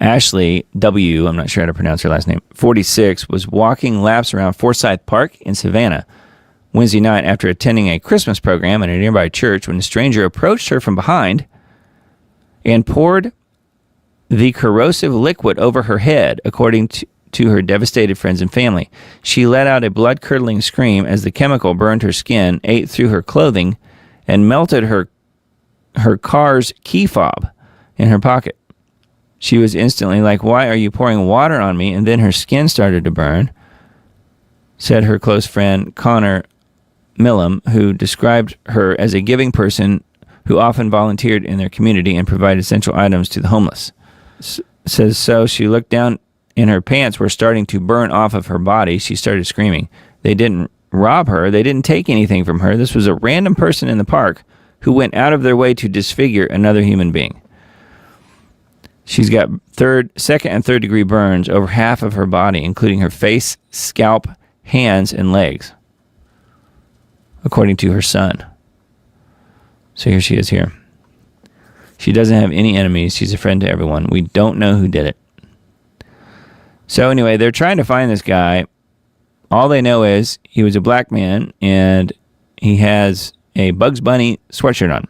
Ashley W., I'm not sure how to pronounce her last name, 46, was walking laps around Forsyth Park in Savannah Wednesday night after attending a Christmas program at a nearby church when a stranger approached her from behind and poured the corrosive liquid over her head, according to her devastated friends and family. She let out a blood-curdling scream as the chemical burned her skin, ate through her clothing, and melted her car's key fob in her pocket. She was instantly like, "Why are you pouring water on me?" And then her skin started to burn, said her close friend Connor Millam, who described her as a giving person who often volunteered in their community and provided essential items to the homeless. Says, so she looked down and her pants were starting to burn off of her body. She started screaming. They didn't rob her. They didn't take anything from her. This was a random person in the park who went out of their way to disfigure another human being. She's got second and third degree burns over half of her body, including her face, scalp, hands, and legs, according to her son. So here she is here. She doesn't have any enemies. She's a friend to everyone. We don't know who did it. So anyway, they're trying to find this guy. All they know is he was a black man and he has a Bugs Bunny sweatshirt on.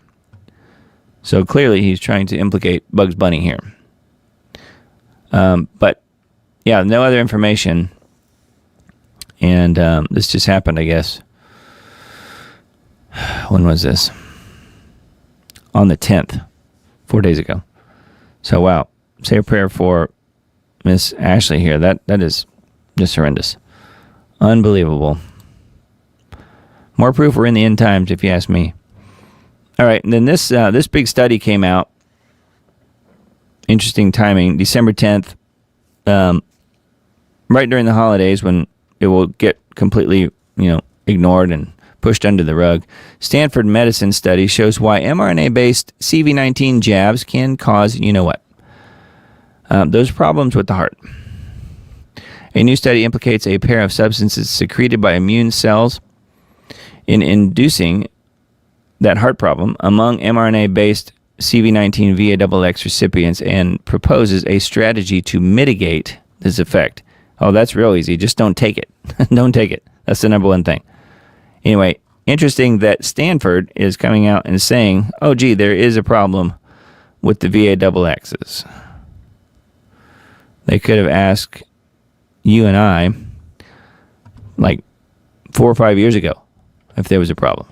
So clearly he's trying to implicate Bugs Bunny here. But yeah, no other information. And this just happened, I guess. When was this? On the 10th, 4 days ago. So wow, say a prayer for Miss Ashley here. That is just horrendous. Unbelievable. More proof we're in the end times, if you ask me. All right, and then this big study came out. Interesting timing. December 10th, right during the holidays when it will get completely, ignored and pushed under the rug. Stanford medicine study shows why mRNA-based CV-19 jabs can cause, those problems with the heart. A new study implicates a pair of substances secreted by immune cells in inducing that heart problem among mRNA-based CV-19 VAXX recipients and proposes a strategy to mitigate this effect. Oh, that's real easy. Just don't take it. Don't take it. That's the number one thing. Anyway, interesting that Stanford is coming out and saying, oh, gee, there is a problem with the VAXXs. They could have asked you and I like 4 or 5 years ago if there was a problem.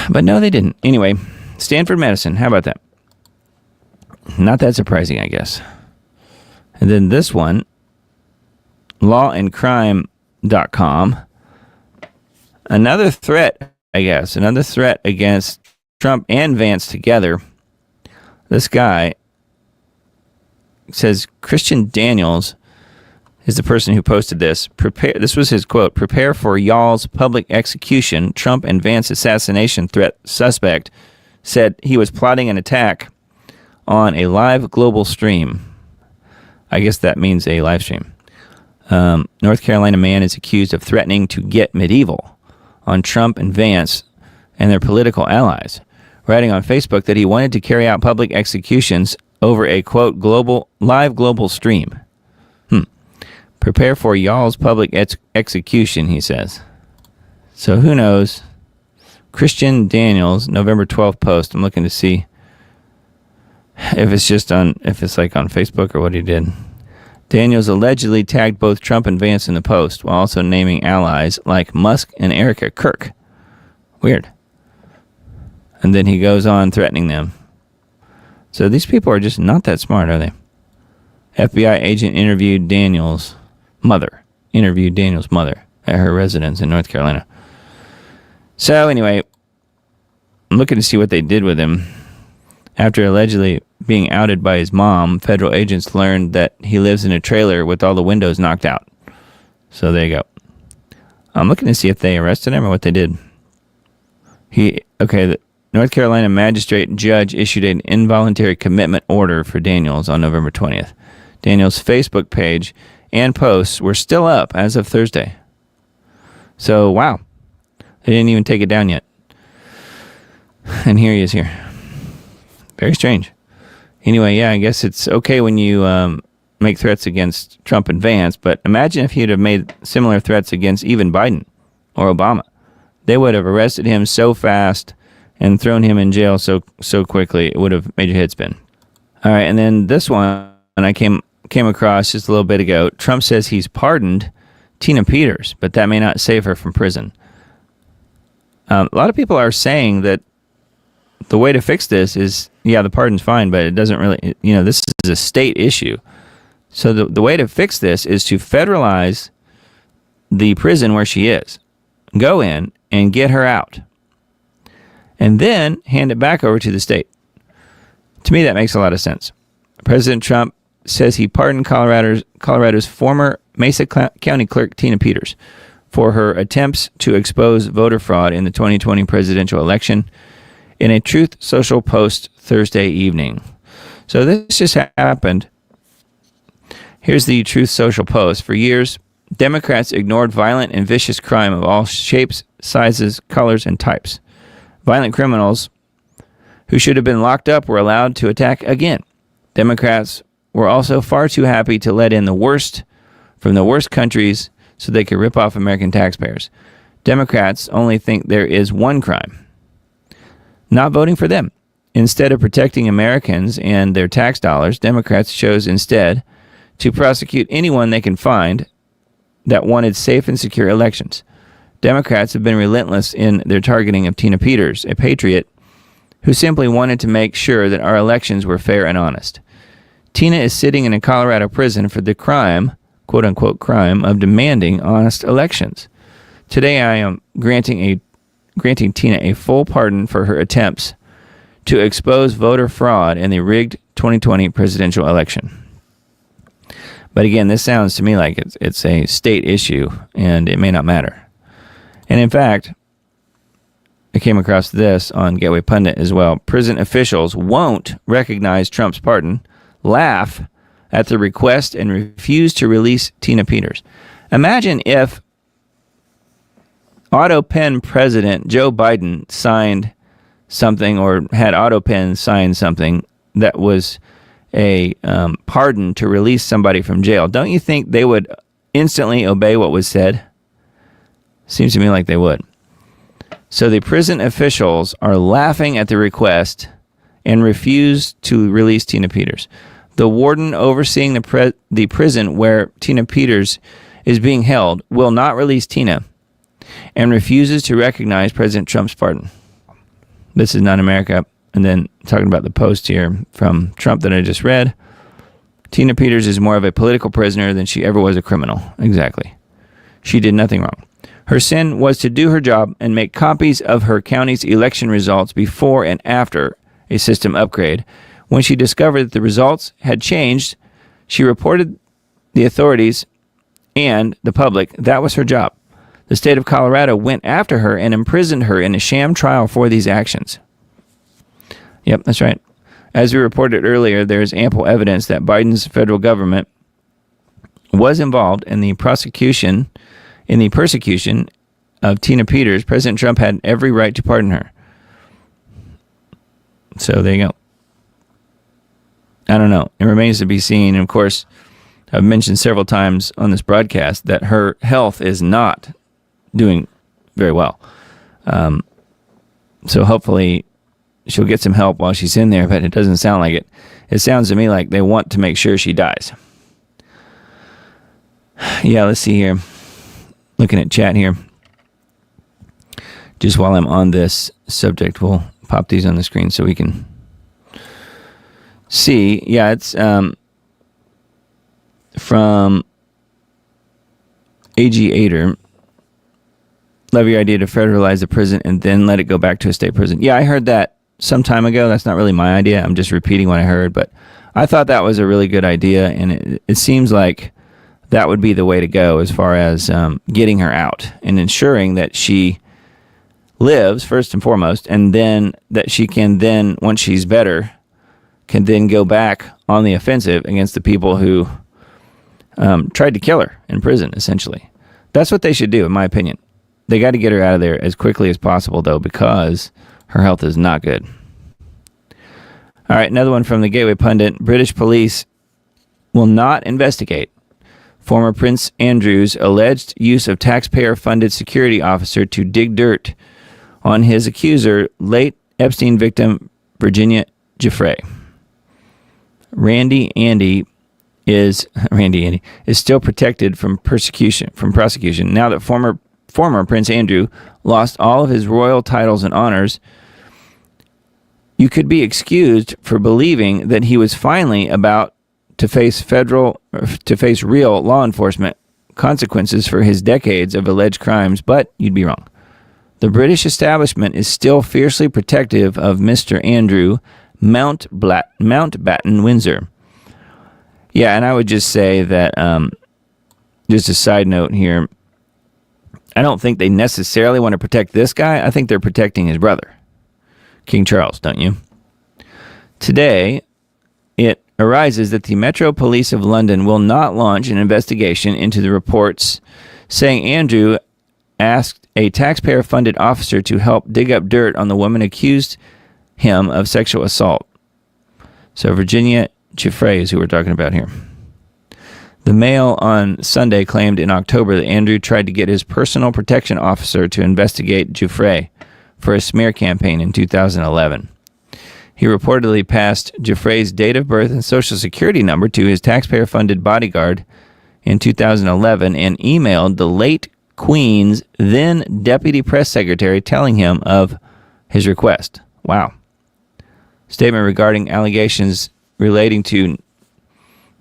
But no, they didn't. Anyway, Stanford Medicine, how about that? Not that surprising, I guess. And then this one, lawandcrime.com. Another threat, I guess. Another threat against Trump and Vance together. This guy says Christian Daniels is the person who posted this. This was his quote. Prepare for y'all's public execution. Trump and Vance assassination threat suspect said he was plotting an attack on a live global stream. I guess that means a live stream. North Carolina man is accused of threatening to get medieval on Trump and Vance and their political allies, writing on Facebook that he wanted to carry out public executions over a, quote, live global stream. Prepare for y'all's public execution, he says. So who knows Christian Daniels, November 12th post. I'm looking to see if it's like on Facebook or what he did. Daniels allegedly tagged both Trump and Vance in the post while also naming allies like Musk and Erica Kirk. Weird. And then he goes on threatening them. So these people are just not that smart, are they? FBI agent interviewed Daniels' mother at her residence in North Carolina. So anyway, I'm looking to see what they did with him. After allegedly being outed by his mom, federal agents learned that he lives in a trailer with all the windows knocked out. So there you go. I'm looking to see if they arrested him or what they did. The North Carolina magistrate judge issued an involuntary commitment order for Daniels on November 20th. Daniels' Facebook page and posts were still up as of Thursday. So, wow. They didn't even take it down yet. And here he is here. Very strange. Anyway, yeah, I guess it's okay when you make threats against Trump and Vance, but imagine if he'd have made similar threats against even Biden or Obama. They would have arrested him so fast and thrown him in jail so quickly, it would have made your head spin. All right, and then this one I came across just a little bit ago. Trump says he's pardoned Tina Peters, but that may not save her from prison. A lot of people are saying that the way to fix this is, the pardon's fine, but it doesn't really, this is a state issue. So the way to fix this is to federalize the prison where she is. Go in and get her out. And then hand it back over to the state. To me, that makes a lot of sense. President Trump says he pardoned Colorado's former Mesa County Clerk Tina Peters for her attempts to expose voter fraud in the 2020 presidential election in a Truth Social post Thursday evening. So this just happened. Here's the Truth Social post. For years, Democrats ignored violent and vicious crime of all shapes, sizes, colors, and types. Violent criminals who should have been locked up were allowed to attack again. Democrats were also far too happy to let in the worst from the worst countries so they could rip off American taxpayers. Democrats only think there is one crime: not voting for them. Instead of protecting Americans and their tax dollars, Democrats chose instead to prosecute anyone they can find that wanted safe and secure elections. Democrats have been relentless in their targeting of Tina Peters, a patriot who simply wanted to make sure that our elections were fair and honest. Tina is sitting in a Colorado prison for the crime, quote-unquote crime, of demanding honest elections. Today I am granting Tina a full pardon for her attempts to expose voter fraud in the rigged 2020 presidential election. But again, this sounds to me like it's a state issue, and it may not matter. And in fact, I came across this on Gateway Pundit as well. Prison officials won't recognize Trump's pardon, laugh at the request, and refuse to release Tina Peters. Imagine if AutoPen President Joe Biden signed something, or had AutoPen sign something that was a pardon to release somebody from jail. Don't you think they would instantly obey what was said? Seems to me like they would. So the prison officials are laughing at the request and refuse to release Tina Peters. The warden overseeing the prison where Tina Peters is being held will not release Tina and refuses to recognize President Trump's pardon. This is not America. And then talking about the post here from Trump that I just read. Tina Peters is more of a political prisoner than she ever was a criminal. Exactly. She did nothing wrong. Her sin was to do her job and make copies of her county's election results before and after a system upgrade. When she discovered that the results had changed, she reported the authorities and the public. That was her job. The state of Colorado went after her and imprisoned her in a sham trial for these actions. Yep, that's right. As we reported earlier, there is ample evidence that Biden's federal government was involved in the persecution of Tina Peters. President Trump had every right to pardon her. So there you go. I don't know. It remains to be seen. And of course, I've mentioned several times on this broadcast that her health is not doing very well. So hopefully she'll get some help while she's in there, but it doesn't sound like it. It sounds to me like they want to make sure she dies. Yeah, let's see here. Looking at chat here. Just while I'm on this subject, we'll pop these on the screen so we can see. Yeah, it's from A.G. Ader. Love your idea to federalize the prison and then let it go back to a state prison. Yeah, I heard that some time ago. That's not really my idea. I'm just repeating what I heard, but I thought that was a really good idea, and it seems like that would be the way to go as far as getting her out and ensuring that she lives first and foremost, and then that she can then, once she's better, can then go back on the offensive against the people who tried to kill her in prison, essentially. That's what they should do, in my opinion. They got to get her out of there as quickly as possible, though, because her health is not good. All right, another one from the Gateway Pundit. British police will not investigate former Prince Andrew's alleged use of taxpayer-funded security officer to dig dirt on his accuser, late Epstein victim Virginia Giuffre. Randy Andy is still protected from prosecution now that former Prince Andrew lost all of his royal titles and honors. You could be excused for believing that he was finally about to face real law enforcement consequences for his decades of alleged crimes, but you'd be wrong. The British establishment is still fiercely protective of Mr. Andrew Mountbatten Windsor. Yeah, and I would just say that, just a side note here, I don't think they necessarily want to protect this guy. I think they're protecting his brother, King Charles, don't you? Today, it arises that the Metro Police of London will not launch an investigation into the reports saying Andrew asked a taxpayer-funded officer to help dig up dirt on the woman accused him of sexual assault. So Virginia Giuffre is who we're talking about here. The Mail on Sunday claimed in October that Andrew tried to get his personal protection officer to investigate Giuffre for a smear campaign in 2011. He reportedly passed Giuffre's date of birth and social security number to his taxpayer-funded bodyguard in 2011 and emailed the late Queen's then deputy press secretary telling him of his request. Wow. Statement regarding allegations relating to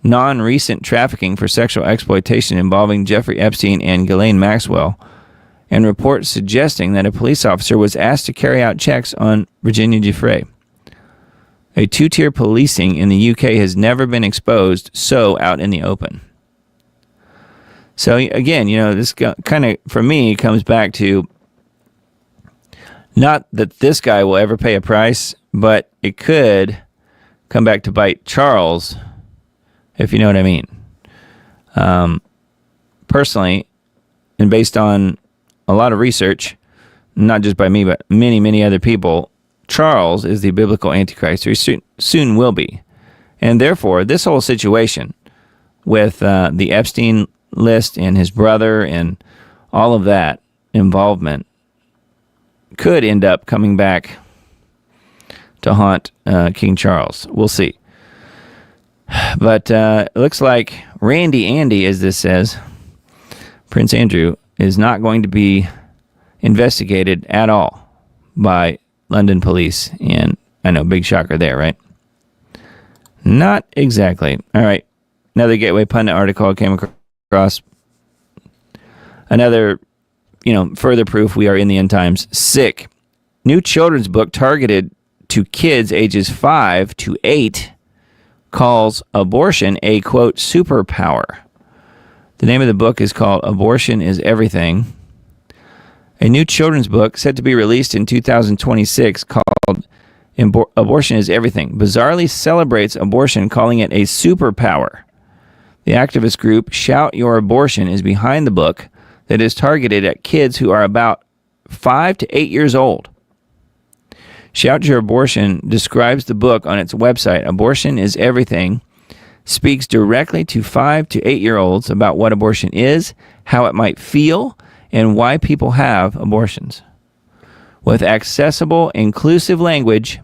non-recent trafficking for sexual exploitation involving Jeffrey Epstein and Ghislaine Maxwell, and reports suggesting that a police officer was asked to carry out checks on Virginia Giuffre. A two-tier policing in the UK has never been exposed so out in the open. So again, this kind of, for me, comes back to not that this guy will ever pay a price, but it could come back to bite Charles, if you know what I mean. Personally, and based on a lot of research, not just by me, but many, many other people, Charles is the biblical Antichrist, or he soon will be. And therefore, this whole situation with the Epstein list and his brother and all of that involvement could end up coming back to haunt King Charles. We'll see. But it looks like Randy Andy, as this says, Prince Andrew, is not going to be investigated at all by London police. And I know, big shocker there, right? Not exactly. All right. Another Gateway Pundit article I came across. Another, further proof we are in the end times. Sick. New children's book targeted to kids ages 5 to 8 calls abortion a, quote, superpower. The name of the book is called Abortion is Everything. A new children's book set to be released in 2026 called Abortion is Everything bizarrely celebrates abortion, calling it a superpower. The activist group Shout Your Abortion is behind the book that is targeted at kids who are about 5 to 8 years old. Shout Your Abortion describes the book on its website. Abortion is Everything speaks directly to 5 to 8-year-olds about what abortion is, how it might feel, and why people have abortions. with accessible, inclusive language.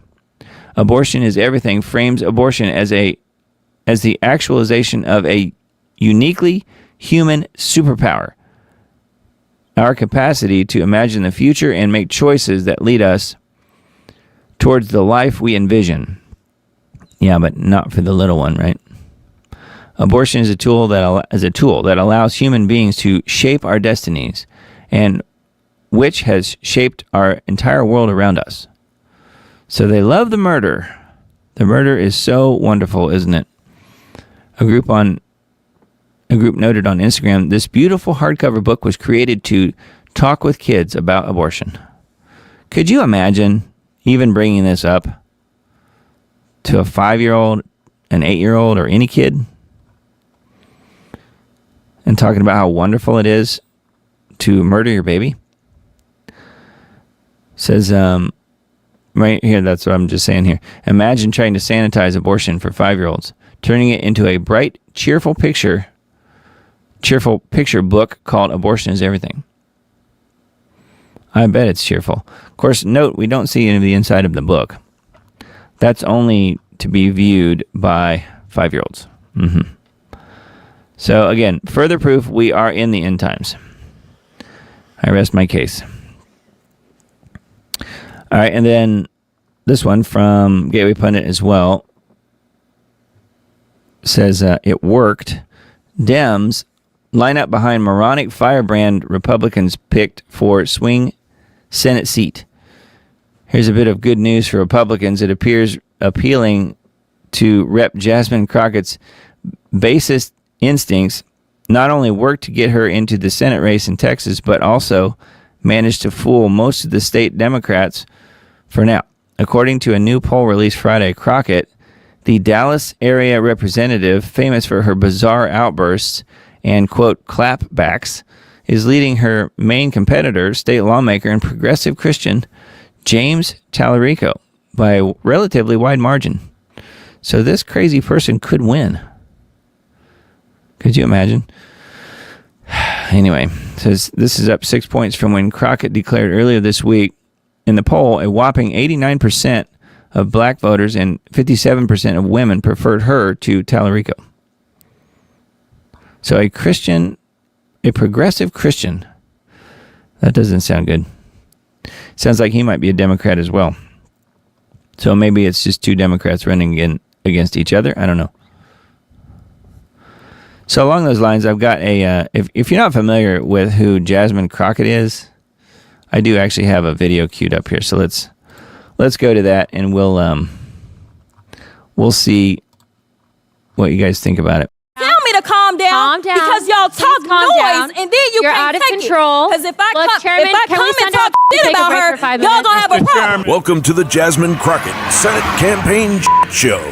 Abortion is everything frames abortion as the actualization of a uniquely human superpower. Our capacity to imagine the future and make choices that lead us towards the life we envision. Yeah, but not for the little one, right? Abortion is a tool that allows human beings to shape our destinies, and which has shaped our entire world around us. So they love the murder. The murder is so wonderful, isn't it? A group noted on Instagram, this beautiful hardcover book was created to talk with kids about abortion. Could you imagine even bringing this up to a 5-year-old, an 8-year-old, or any kid? And talking about how wonderful it is to murder your baby? Says, right here, that's what I'm just saying here. Imagine trying to sanitize abortion for 5-year-olds, turning it into a bright, cheerful picture book called Abortion is Everything. I bet it's cheerful. Of course, note, we don't see any of the inside of the book. That's only to be viewed by 5-year-olds. Mm-hmm. So again, further proof we are in the end times. I rest my case. All right, and then this one from Gateway Pundit as well says, it worked. Dems line up behind moronic firebrand Republicans picked for swing Senate seat. Here's a bit of good news for Republicans. It appears appealing to Rep. Jasmine Crockett's basest instincts not only worked to get her into the Senate race in Texas, but also managed to fool most of the state Democrats for now. According to a new poll released Friday, Crockett, the Dallas area representative, famous for her bizarre outbursts and, quote, clapbacks, is leading her main competitor, state lawmaker and progressive Christian, James Tallarico, by a relatively wide margin. So this crazy person could win. Could you imagine? Anyway, says this is up 6 points from when Crockett declared earlier this week in the poll a whopping 89% of black voters and 57% of women preferred her to Tallarico. So a progressive Christian. That doesn't sound good. Sounds like he might be a Democrat as well. So maybe it's just two Democrats running against each other. I don't know. So along those lines, I've got if you're not familiar with who Jasmine Crockett is, I do actually have a video queued up here. So let's go to that, and we'll see what you guys think about it. Tell me to calm down, because y'all talk noise, and then you're can't out of take control. Because if I Look, come Chairman, and talk shit about her, y'all gonna have a problem. Welcome to the Jasmine Crockett Senate Campaign Show.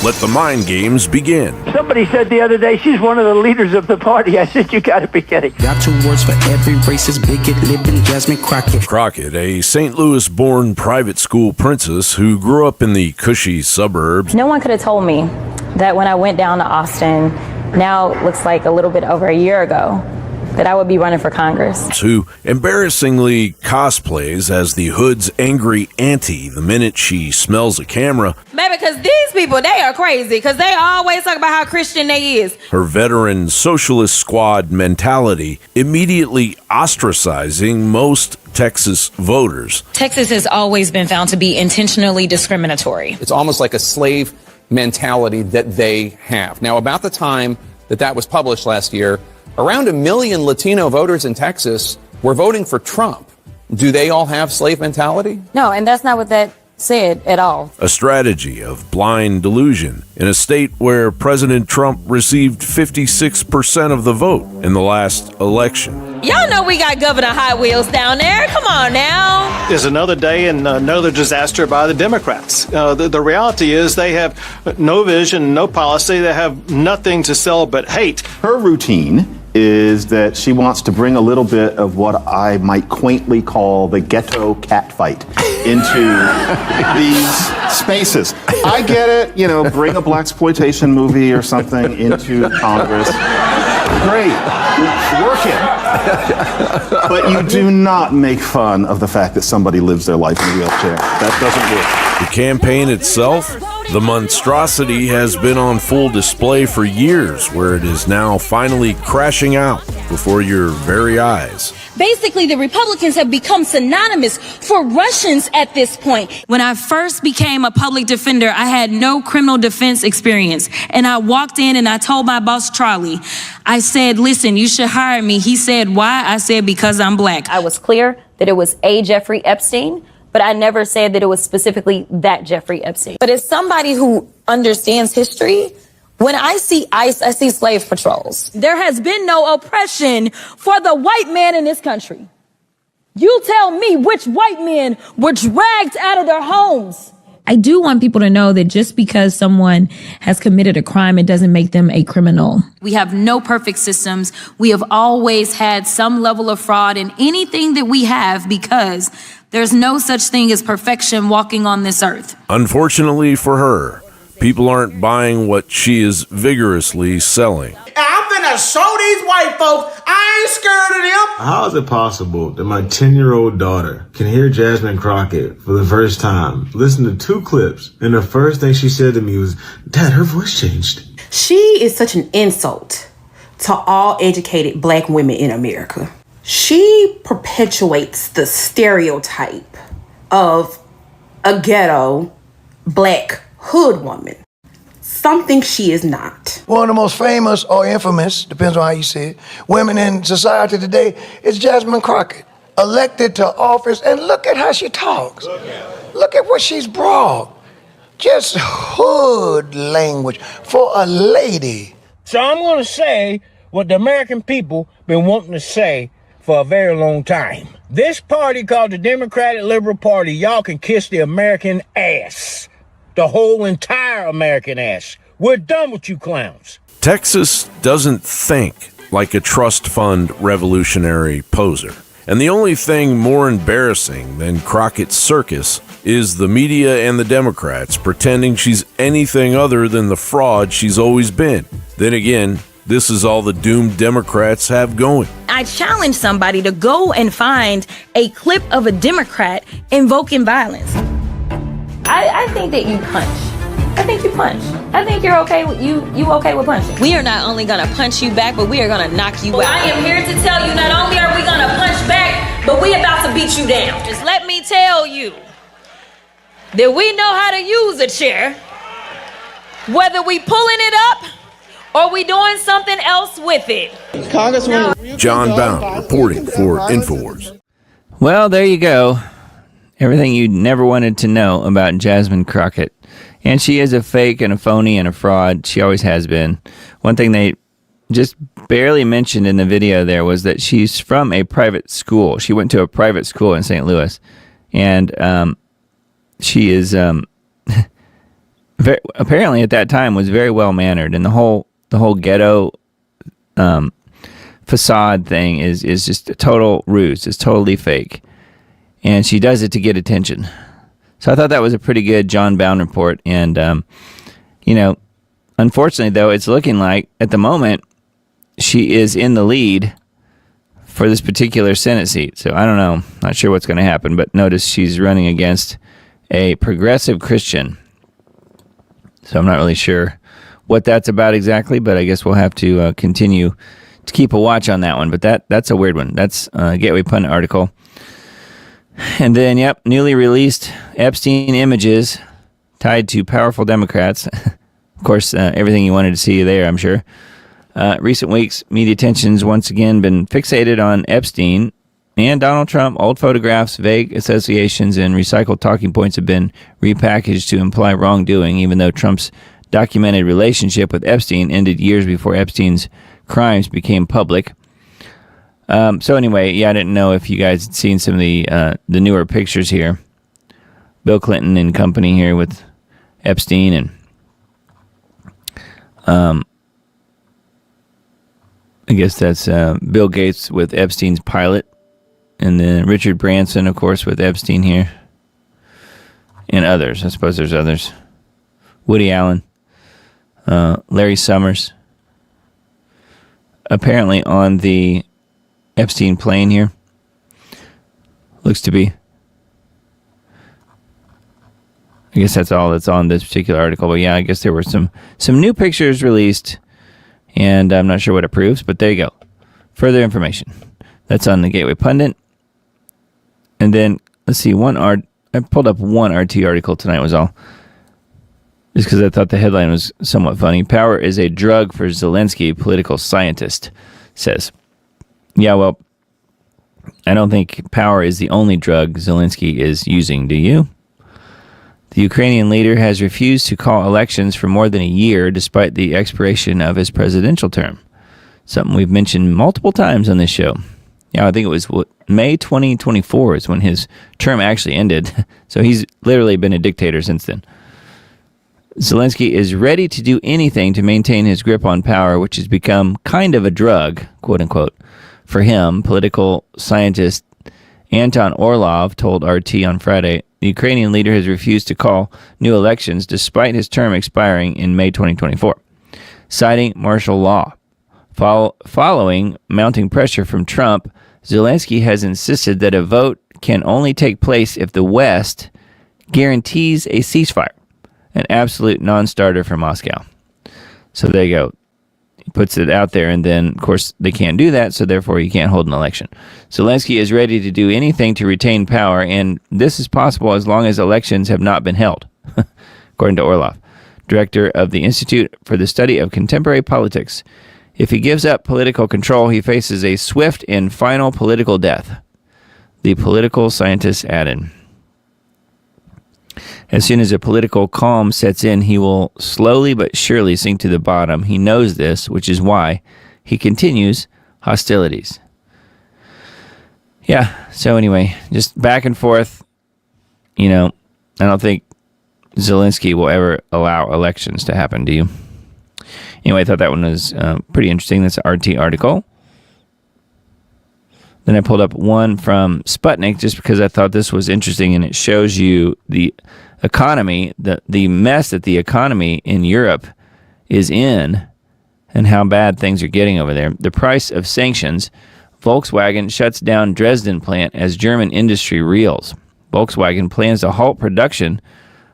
Let the mind games begin. Somebody said the other day she's one of the leaders of the party. I said, you gotta be kidding. Got 2 words for every racist bigot living, Jasmine Crockett. Crockett, a St. Louis-born private school princess who grew up in the cushy suburbs. No one could have told me that when I went down to Austin, now it looks like a little bit over a year ago, that I would be running for Congress. Who embarrassingly cosplays as the hood's angry auntie the minute she smells a camera. Maybe because these people, they are crazy, because they always talk about how Christian they is. Her veteran socialist squad mentality immediately ostracizing most Texas voters. Texas has always been found to be intentionally discriminatory. It's almost like a slave mentality that they have. Now, about the time that was published last year, around 1 million Latino voters in Texas were voting for Trump. Do they all have slave mentality? No, and that's not what that said at all. A strategy of blind delusion in a state where President Trump received 56% of the vote in the last election. Y'all know we got Governor Hot Wheels down there. Come on now. Is another day and another disaster by the Democrats. The reality is they have no vision, no policy. They have nothing to sell but hate. Her routine is that she wants to bring a little bit of what I might quaintly call the ghetto cat fight into these spaces. I get it, bring a blaxploitation movie or something into Congress. great. Work it. But you do not make fun of the fact that somebody lives their life in a wheelchair. That doesn't work. The campaign itself, the monstrosity has been on full display for years, where it is now finally crashing out before your very eyes. Basically, the Republicans have become synonymous for Russians at this point. When I first became a public defender, I had no criminal defense experience. And I walked in and I told my boss, Charlie, I said, listen, you should hire me. He said, why? I said, because I'm black. I was clear that it was a Jeffrey Epstein, but I never said that it was specifically that Jeffrey Epstein. But as somebody who understands history, when I see ICE, I see slave patrols. There has been no oppression for the white man in this country. You tell me which white men were dragged out of their homes. I do want people to know that just because someone has committed a crime, it doesn't make them a criminal. We have no perfect systems. We have always had some level of fraud in anything that we have because there's no such thing as perfection walking on this earth. Unfortunately for her, people aren't buying what she is vigorously selling. I'm finna show these white folks I ain't scared of them. How is it possible that my 10-year-old daughter can hear Jasmine Crockett for the first time, listen to 2 clips, and the first thing she said to me was, Dad, her voice changed. She is such an insult to all educated black women in America. She perpetuates the stereotype of a ghetto black hood woman. Something she is not. One of the most famous or infamous, depends on how you see it, women in society today is Jasmine Crockett. Elected to office, and look at how she talks. Look at what she's brought. Just hood language for a lady. So I'm gonna say what the American people been wanting to say for a very long time. This party called the Democratic Liberal Party, y'all can kiss the American ass. The whole entire American ass. We're done with you clowns. Texas doesn't think like a trust fund revolutionary poser. And the only thing more embarrassing than Crockett's circus is the media and the Democrats pretending she's anything other than the fraud she's always been. Then again, this is all the doomed Democrats have going. I challenge somebody to go and find a clip of a Democrat invoking violence. I think that you punch. I think you punch. I think you're okay with you okay with punching. We are not only gonna punch you back, but we are gonna knock you out. I am here to tell you, not only are we gonna punch back, but we about to beat you down. Just let me tell you that we know how to use a chair, whether we pulling it up or we doing something else with it. Congressman John Bound reporting for InfoWars. Well, there you go. Everything you never wanted to know about Jasmine Crockett. And she is a fake and a phony and a fraud. She always has been. One thing they just barely mentioned in the video there was that she's from a private school. She went to a private school in St. Louis. And she is apparently at that time was very well-mannered. And the whole ghetto facade thing is just a total ruse. It's totally fake. And she does it to get attention. So I thought that was a pretty good John Bound report. And, unfortunately, though, it's looking like, at the moment, she is in the lead for this particular Senate seat. So I don't know. Not sure what's going to happen. But notice she's running against a progressive Christian. So I'm not really sure what that's about exactly. But I guess we'll have to continue to keep a watch on that one. But that's a weird one. That's a Gateway Pundit article. And then, newly released Epstein images tied to powerful Democrats. Of course, everything you wanted to see there, I'm sure. Recent weeks, media attention's once again been fixated on Epstein and Donald Trump. Old photographs, vague associations, and recycled talking points have been repackaged to imply wrongdoing, even though Trump's documented relationship with Epstein ended years before Epstein's crimes became public. So anyway, I didn't know if you guys had seen some of the newer pictures here. Bill Clinton and company here with Epstein, and I guess that's Bill Gates with Epstein's pilot, and then Richard Branson, of course, with Epstein here, and others. I suppose there's others. Woody Allen, Larry Summers. apparently on the Epstein plane here. Looks to be. I guess that's all that's on this particular article. But yeah, I guess there were some new pictures released, and I'm not sure what it proves, but there you go. Further information. That's on the Gateway Pundit. And then, let's see, I pulled up one RT article tonight was all. Just because I thought the headline was somewhat funny. Power is a drug for Zelensky, political scientist says. Yeah, well, I don't think power is the only drug Zelensky is using, do you? The Ukrainian leader has refused to call elections for more than a year despite the expiration of his presidential term. Something we've mentioned multiple times on this show. Yeah, I think it was May 2024 is when his term actually ended. So he's literally been a dictator since then. Zelensky is ready to do anything to maintain his grip on power, which has become kind of a drug, quote unquote, for him. Political scientist Anton Orlov told RT on Friday the Ukrainian leader has refused to call new elections despite his term expiring in May 2024, citing martial law. Following mounting pressure from Trump, Zelensky has insisted that a vote can only take place if the West guarantees a ceasefire, an absolute non-starter for Moscow. So there you go. He puts it out there, and then, of course, they can't do that, so therefore you can't hold an election. Zelensky is ready to do anything to retain power, and this is possible as long as elections have not been held, according to Orlov, director of the Institute for the Study of Contemporary Politics. If he gives up political control, he faces a swift and final political death, the political scientist added. As soon as a political calm sets in, he will slowly but surely sink to the bottom. He knows this, which is why he continues hostilities. Yeah, so anyway, just back and forth. You know, I don't think Zelensky will ever allow elections to happen, do you? Anyway, I thought that one was pretty interesting. That's an RT article. Then I pulled up one from Sputnik just because I thought this was interesting, and it shows you the economy, the mess that the economy in Europe is in and how bad things are getting over there. The price of sanctions. Volkswagen shuts down Dresden plant as German industry reels. Volkswagen plans to halt production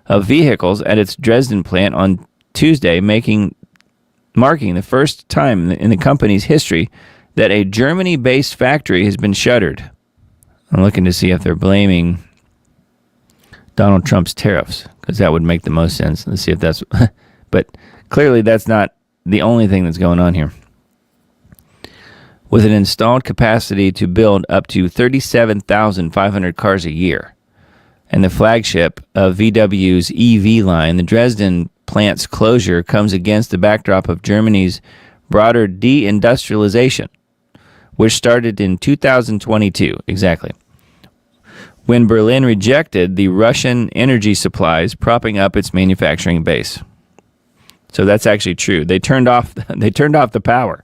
of vehicles at its Dresden plant on Tuesday, marking the first time in the company's history that a Germany-based factory has been shuttered. I'm looking to see if they're blaming Donald Trump's tariffs, because that would make the most sense. Let's see if that's... But clearly that's not the only thing that's going on here. With an installed capacity to build up to 37,500 cars a year, and the flagship of VW's EV line, the Dresden plant's closure comes against the backdrop of Germany's broader deindustrialization, which started in 2022, exactly, when Berlin rejected the Russian energy supplies propping up its manufacturing base. So that's actually true. They turned off the power.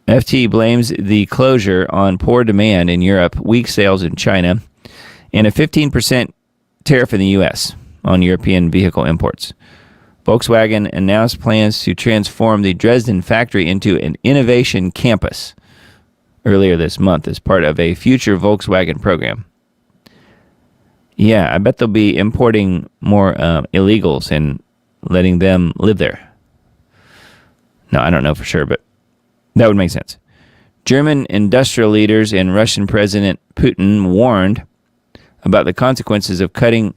FT blames the closure on poor demand in Europe, weak sales in China, and a 15% tariff in the U.S. on European vehicle imports. Volkswagen announced plans to transform the Dresden factory into an innovation campus earlier this month as part of a future Volkswagen program. Yeah, I bet they'll be importing more illegals and letting them live there. No, I don't know for sure, but that would make sense. German industrial leaders and Russian President Putin warned about the consequences of cutting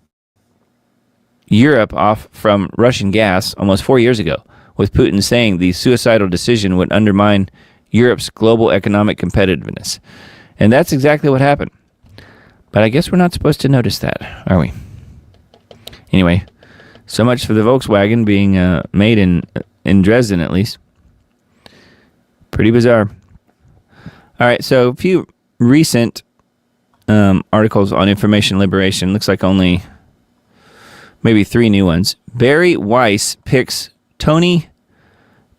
Europe off from Russian gas almost 4 years ago, with Putin saying the suicidal decision would undermine Europe's global economic competitiveness. And that's exactly what happened. But I guess we're not supposed to notice that, are we? Anyway, so much for the Volkswagen being made in Dresden, at least. Pretty bizarre. All right, so a few recent articles on information liberation. Looks like only maybe 3 new ones. Barry Weiss picks Tony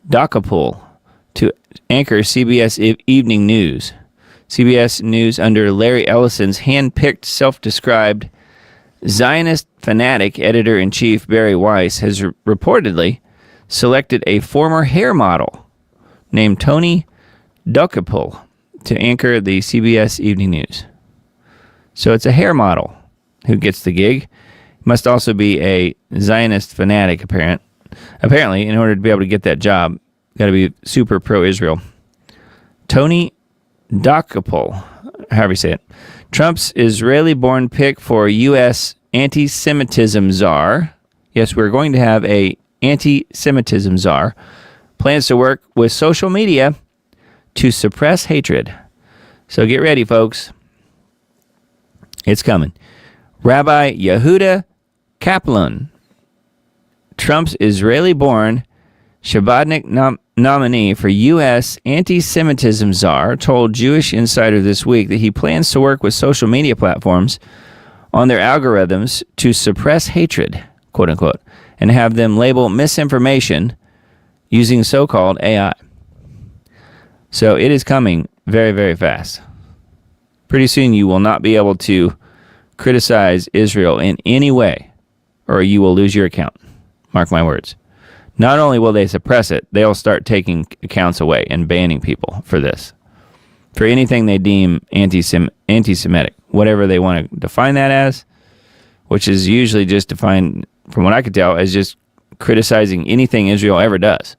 Dokoupil to anchor CBS Evening News. CBS News under Larry Ellison's hand-picked self-described Zionist fanatic editor-in-chief Barry Weiss has reportedly selected a former hair model named Tony Dokoupil to anchor the CBS Evening News. So it's a hair model who gets the gig. Must also be a Zionist fanatic, apparently, in order to be able to get that job. Got to be super pro-Israel. Tony Dokoupil, however you say it. Trump's Israeli-born pick for U.S. anti-Semitism czar. Yes, we're going to have a anti-Semitism czar. Plans to work with social media to suppress hatred. So get ready, folks. It's coming. Rabbi Yehuda Kaplan, Trump's Israeli-born Shabbatnik nominee for U.S. anti-Semitism czar, told Jewish Insider this week that he plans to work with social media platforms on their algorithms to suppress hatred, quote unquote, and have them label misinformation using so-called AI. So it is coming very, very fast. Pretty soon you will not be able to criticize Israel in any way, or you will lose your account. Mark my words. Not only will they suppress it, they'll start taking accounts away and banning people for this. For anything they deem anti-Semitic, whatever they want to define that as, which is usually just defined, from what I could tell, as just criticizing anything Israel ever does.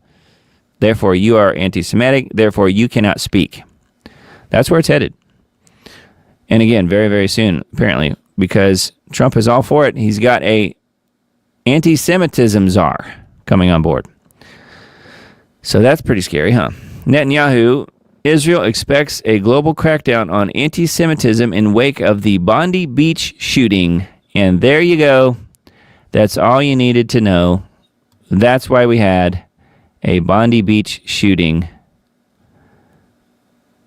Therefore, you are anti-Semitic, therefore you cannot speak. That's where it's headed. And again, very, very soon, apparently, because Trump is all for it. He's got a anti-Semitism czar coming on board. So that's pretty scary, huh? Netanyahu, Israel expects a global crackdown on anti-Semitism in wake of the Bondi beach shooting. And there you go. That's all you needed to know. That's why we had a Bondi beach shooting.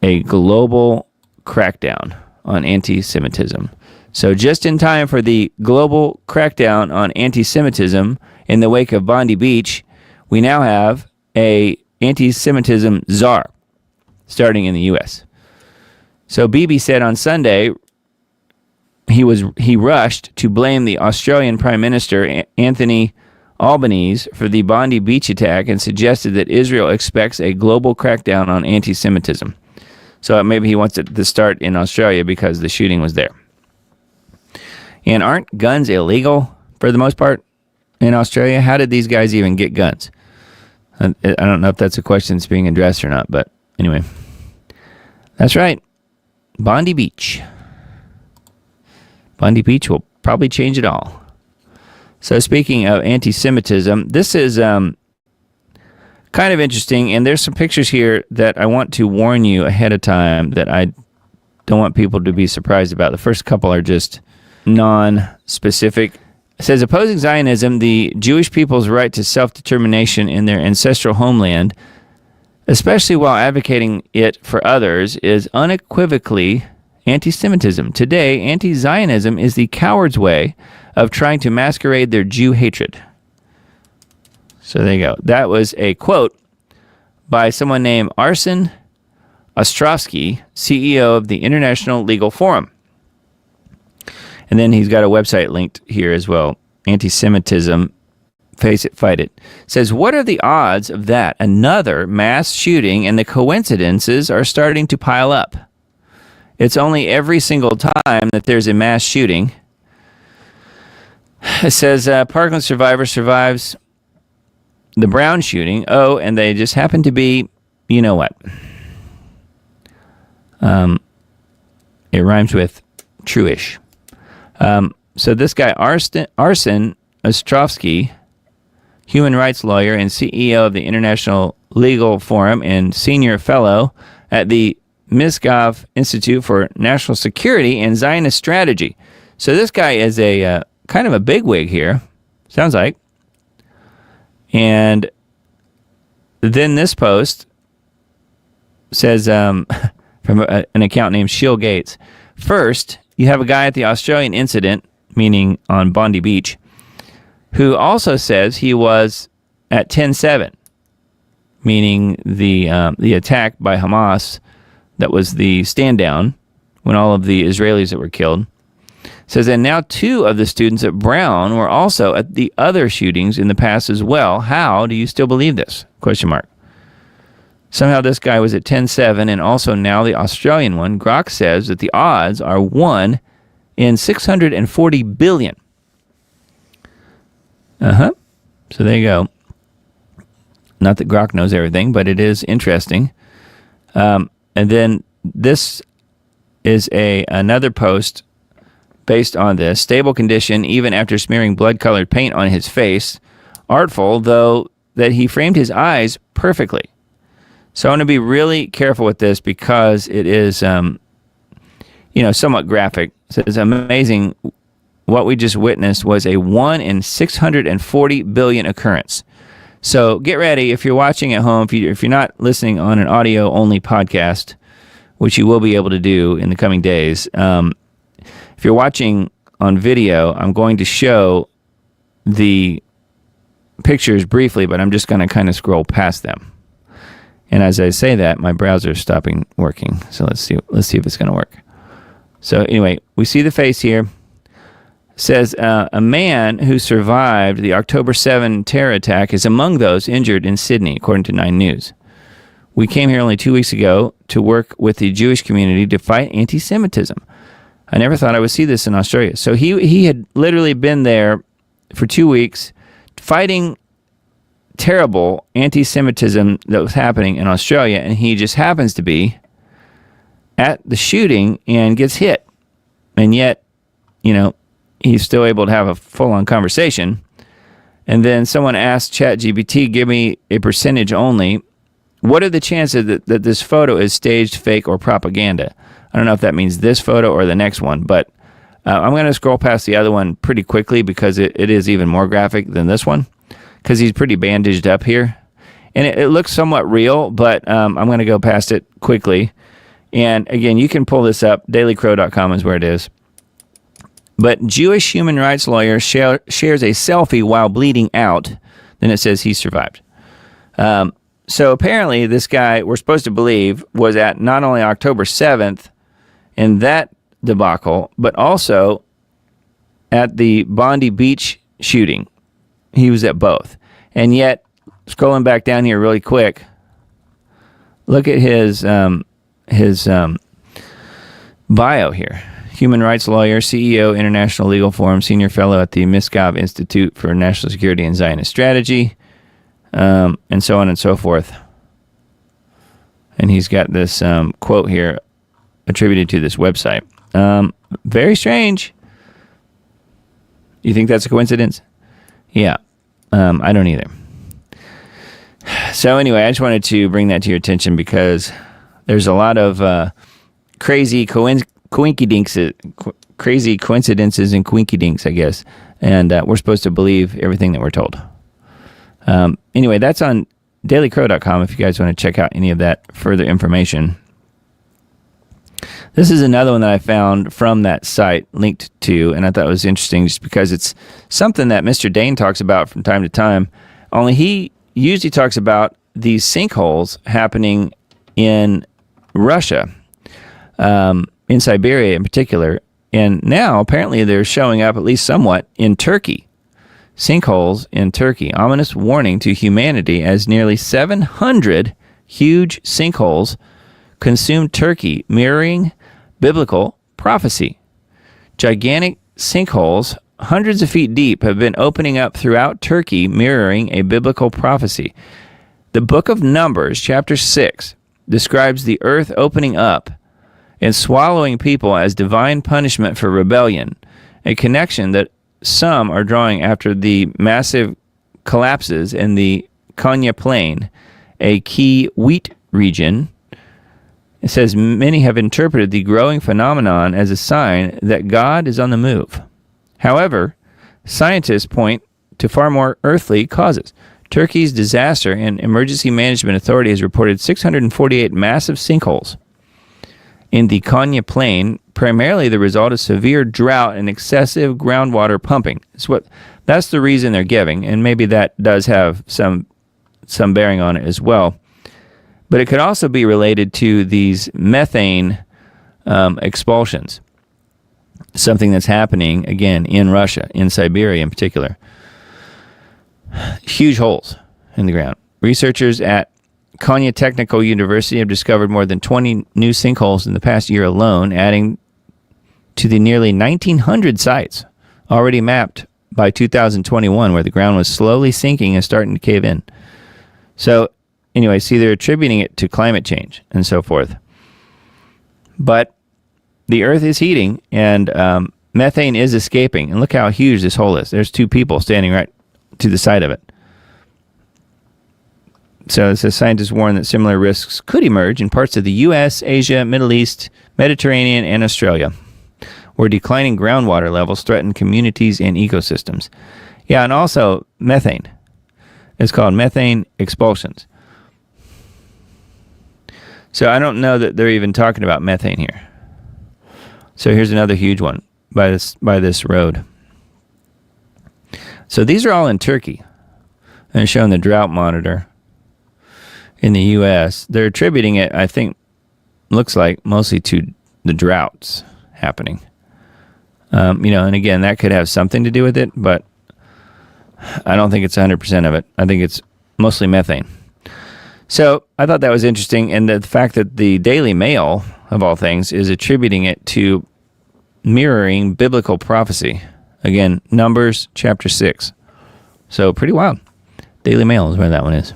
A global crackdown on anti-Semitism. So just in time for the global crackdown on anti-Semitism in the wake of Bondi Beach, we now have a anti-Semitism czar starting in the U.S. So Bibi said on Sunday he rushed to blame the Australian Prime Minister Anthony Albanese for the Bondi Beach attack and suggested that Israel expects a global crackdown on anti-Semitism. So maybe he wants it to start in Australia because the shooting was there. And aren't guns illegal for the most part in Australia? How did these guys even get guns? I don't know if that's a question that's being addressed or not, but anyway. That's right. Bondi Beach. Bondi Beach will probably change it all. So speaking of anti-Semitism, this is kind of interesting, and there's some pictures here that I want to warn you ahead of time that I don't want people to be surprised about. The first couple are just non-specific. It says, opposing Zionism, the Jewish people's right to self-determination in their ancestral homeland, especially while advocating it for others, is unequivocally anti-Semitism. Today, anti-Zionism is the coward's way of trying to masquerade their Jew hatred. So there you go. That was a quote by someone named Arsen Ostrovsky, CEO of the International Legal Forum. And then he's got a website linked here as well. Anti-Semitism, face it, fight it. Says, what are the odds of that? Another mass shooting, and the coincidences are starting to pile up. It's only every single time that there's a mass shooting. It says, Parkland survivor survives the Brown shooting. Oh, and they just happen to be, you know what? It rhymes with true-ish. So this guy, Arsen Ostrovsky, human rights lawyer and CEO of the International Legal Forum and senior fellow at the Miskov Institute for National Security and Zionist Strategy. So this guy is a kind of a bigwig here, sounds like. And then this post says, from an account named Shield Gates, first, you have a guy at the Australian incident, meaning on Bondi Beach, who also says he was at 10/7, meaning the attack by Hamas that was the stand down when all of the Israelis that were killed. Says, and now 2 of the students at Brown were also at the other shootings in the past as well. How do you still believe this? Question mark. Somehow this guy was at 10.7, and also now the Australian one. Grok says that the odds are 1 in 640 billion. So there you go. Not that Grok knows everything, but it is interesting. And then this is another post based on this. Stable condition even after smearing blood-colored paint on his face. Artful, though, that he framed his eyes perfectly. So I want to be really careful with this because it is, somewhat graphic. So it's amazing. What we just witnessed was a 1 in 640 billion occurrence. So get ready if you're watching at home. If you're not listening on an audio-only podcast, which you will be able to do in the coming days. If you're watching on video, I'm going to show the pictures briefly, but I'm just going to kind of scroll past them. And as I say that, my browser is stopping working. So let's see if it's going to work. So anyway, we see the face here. It says a man who survived the October 7 terror attack is among those injured in Sydney, according to 9 News. We came here only 2 weeks ago to work with the Jewish community to fight anti-Semitism. I never thought I would see this in Australia. So he had literally been there for 2 weeks fighting terrible anti-Semitism that was happening in Australia, and he just happens to be at the shooting and gets hit. And yet, he's still able to have a full-on conversation. And then someone asked ChatGPT, give me a percentage only. What are the chances that this photo is staged, fake, or propaganda? I don't know if that means this photo or the next one, but I'm going to scroll past the other one pretty quickly because it is even more graphic than this one because he's pretty bandaged up here. And it looks somewhat real, but I'm going to go past it quickly. And again, you can pull this up. dailycrow.com is where it is. But Jewish human rights lawyer shares a selfie while bleeding out. Then it says he survived. So apparently this guy, we're supposed to believe, was at not only October 7th in that debacle, but also at the Bondi beach shooting. He was at both. And yet, scrolling back down here really quick, look at his bio here. Human rights lawyer, CEO, International Legal Forum, senior fellow at the Miscov Institute for National Security and Zionist Strategy, and so on and so forth. And he's got this quote here attributed to this website. Very strange. You think that's a coincidence? Yeah. I don't either. So anyway, I just wanted to bring that to your attention because there's a lot of crazy coincidences and quinky-dinks, I guess. And we're supposed to believe everything that we're told. Anyway, that's on dailycrow.com if you guys want to check out any of that further information. This is another one that I found from that site linked to, and I thought it was interesting just because it's something that Mr. Dane talks about from time to time, only he usually talks about these sinkholes happening in Russia, in Siberia in particular, and now apparently they're showing up at least somewhat in Turkey. Sinkholes in Turkey. Ominous warning to humanity as nearly 700 huge sinkholes consumed Turkey, mirroring biblical prophecy. Gigantic sinkholes, hundreds of feet deep, have been opening up throughout Turkey, mirroring a biblical prophecy. The book of Numbers, chapter 6, describes the earth opening up and swallowing people as divine punishment for rebellion, a connection that some are drawing after the massive collapses in the Konya Plain, a key wheat region. It says many have interpreted the growing phenomenon as a sign that God is on the move. However, scientists point to far more earthly causes. Turkey's Disaster and Emergency Management Authority has reported 648 massive sinkholes in the Konya Plain, primarily the result of severe drought and excessive groundwater pumping. That's the reason they're giving, and maybe that does have some bearing on it as well. But it could also be related to these methane expulsions, something that's happening, again, in Russia, in Siberia in particular. Huge holes in the ground. Researchers at Konya Technical University have discovered more than 20 new sinkholes in the past year alone, adding to the nearly 1,900 sites already mapped by 2021, where the ground was slowly sinking and starting to cave in. So, anyway, see, they're attributing it to climate change and so forth. But the Earth is heating, and methane is escaping. And look how huge this hole is. There's two people standing right to the side of it. So it says scientists warn that similar risks could emerge in parts of the U.S., Asia, Middle East, Mediterranean, and Australia, where declining groundwater levels threaten communities and ecosystems. Yeah, and also methane. It's called methane expulsions. So I don't know that they're even talking about methane here. So here's another huge one by this road. So these are all in Turkey. And showing the drought monitor in the U.S. They're attributing it, I think, looks like mostly to the droughts happening. And again, that could have something to do with it, but I don't think it's 100% of it. I think it's mostly methane. So I thought that was interesting, and the fact that the Daily Mail, of all things, is attributing it to mirroring biblical prophecy. Again, Numbers chapter 6. So pretty wild. Daily Mail is where that one is.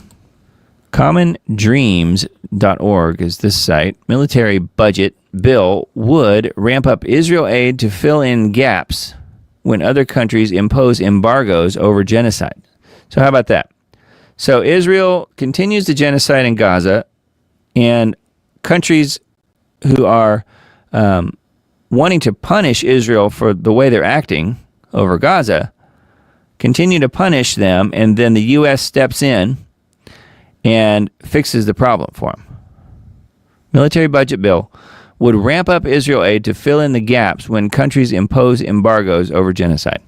CommonDreams.org is this site. Military budget bill would ramp up Israel aid to fill in gaps when other countries impose embargoes over genocide. So how about that? So Israel continues the genocide in Gaza, and countries who are wanting to punish Israel for the way they're acting over Gaza continue to punish them, and then the U.S. steps in and fixes the problem for them. Military budget bill would ramp up Israel aid to fill in the gaps when countries impose embargoes over genocide.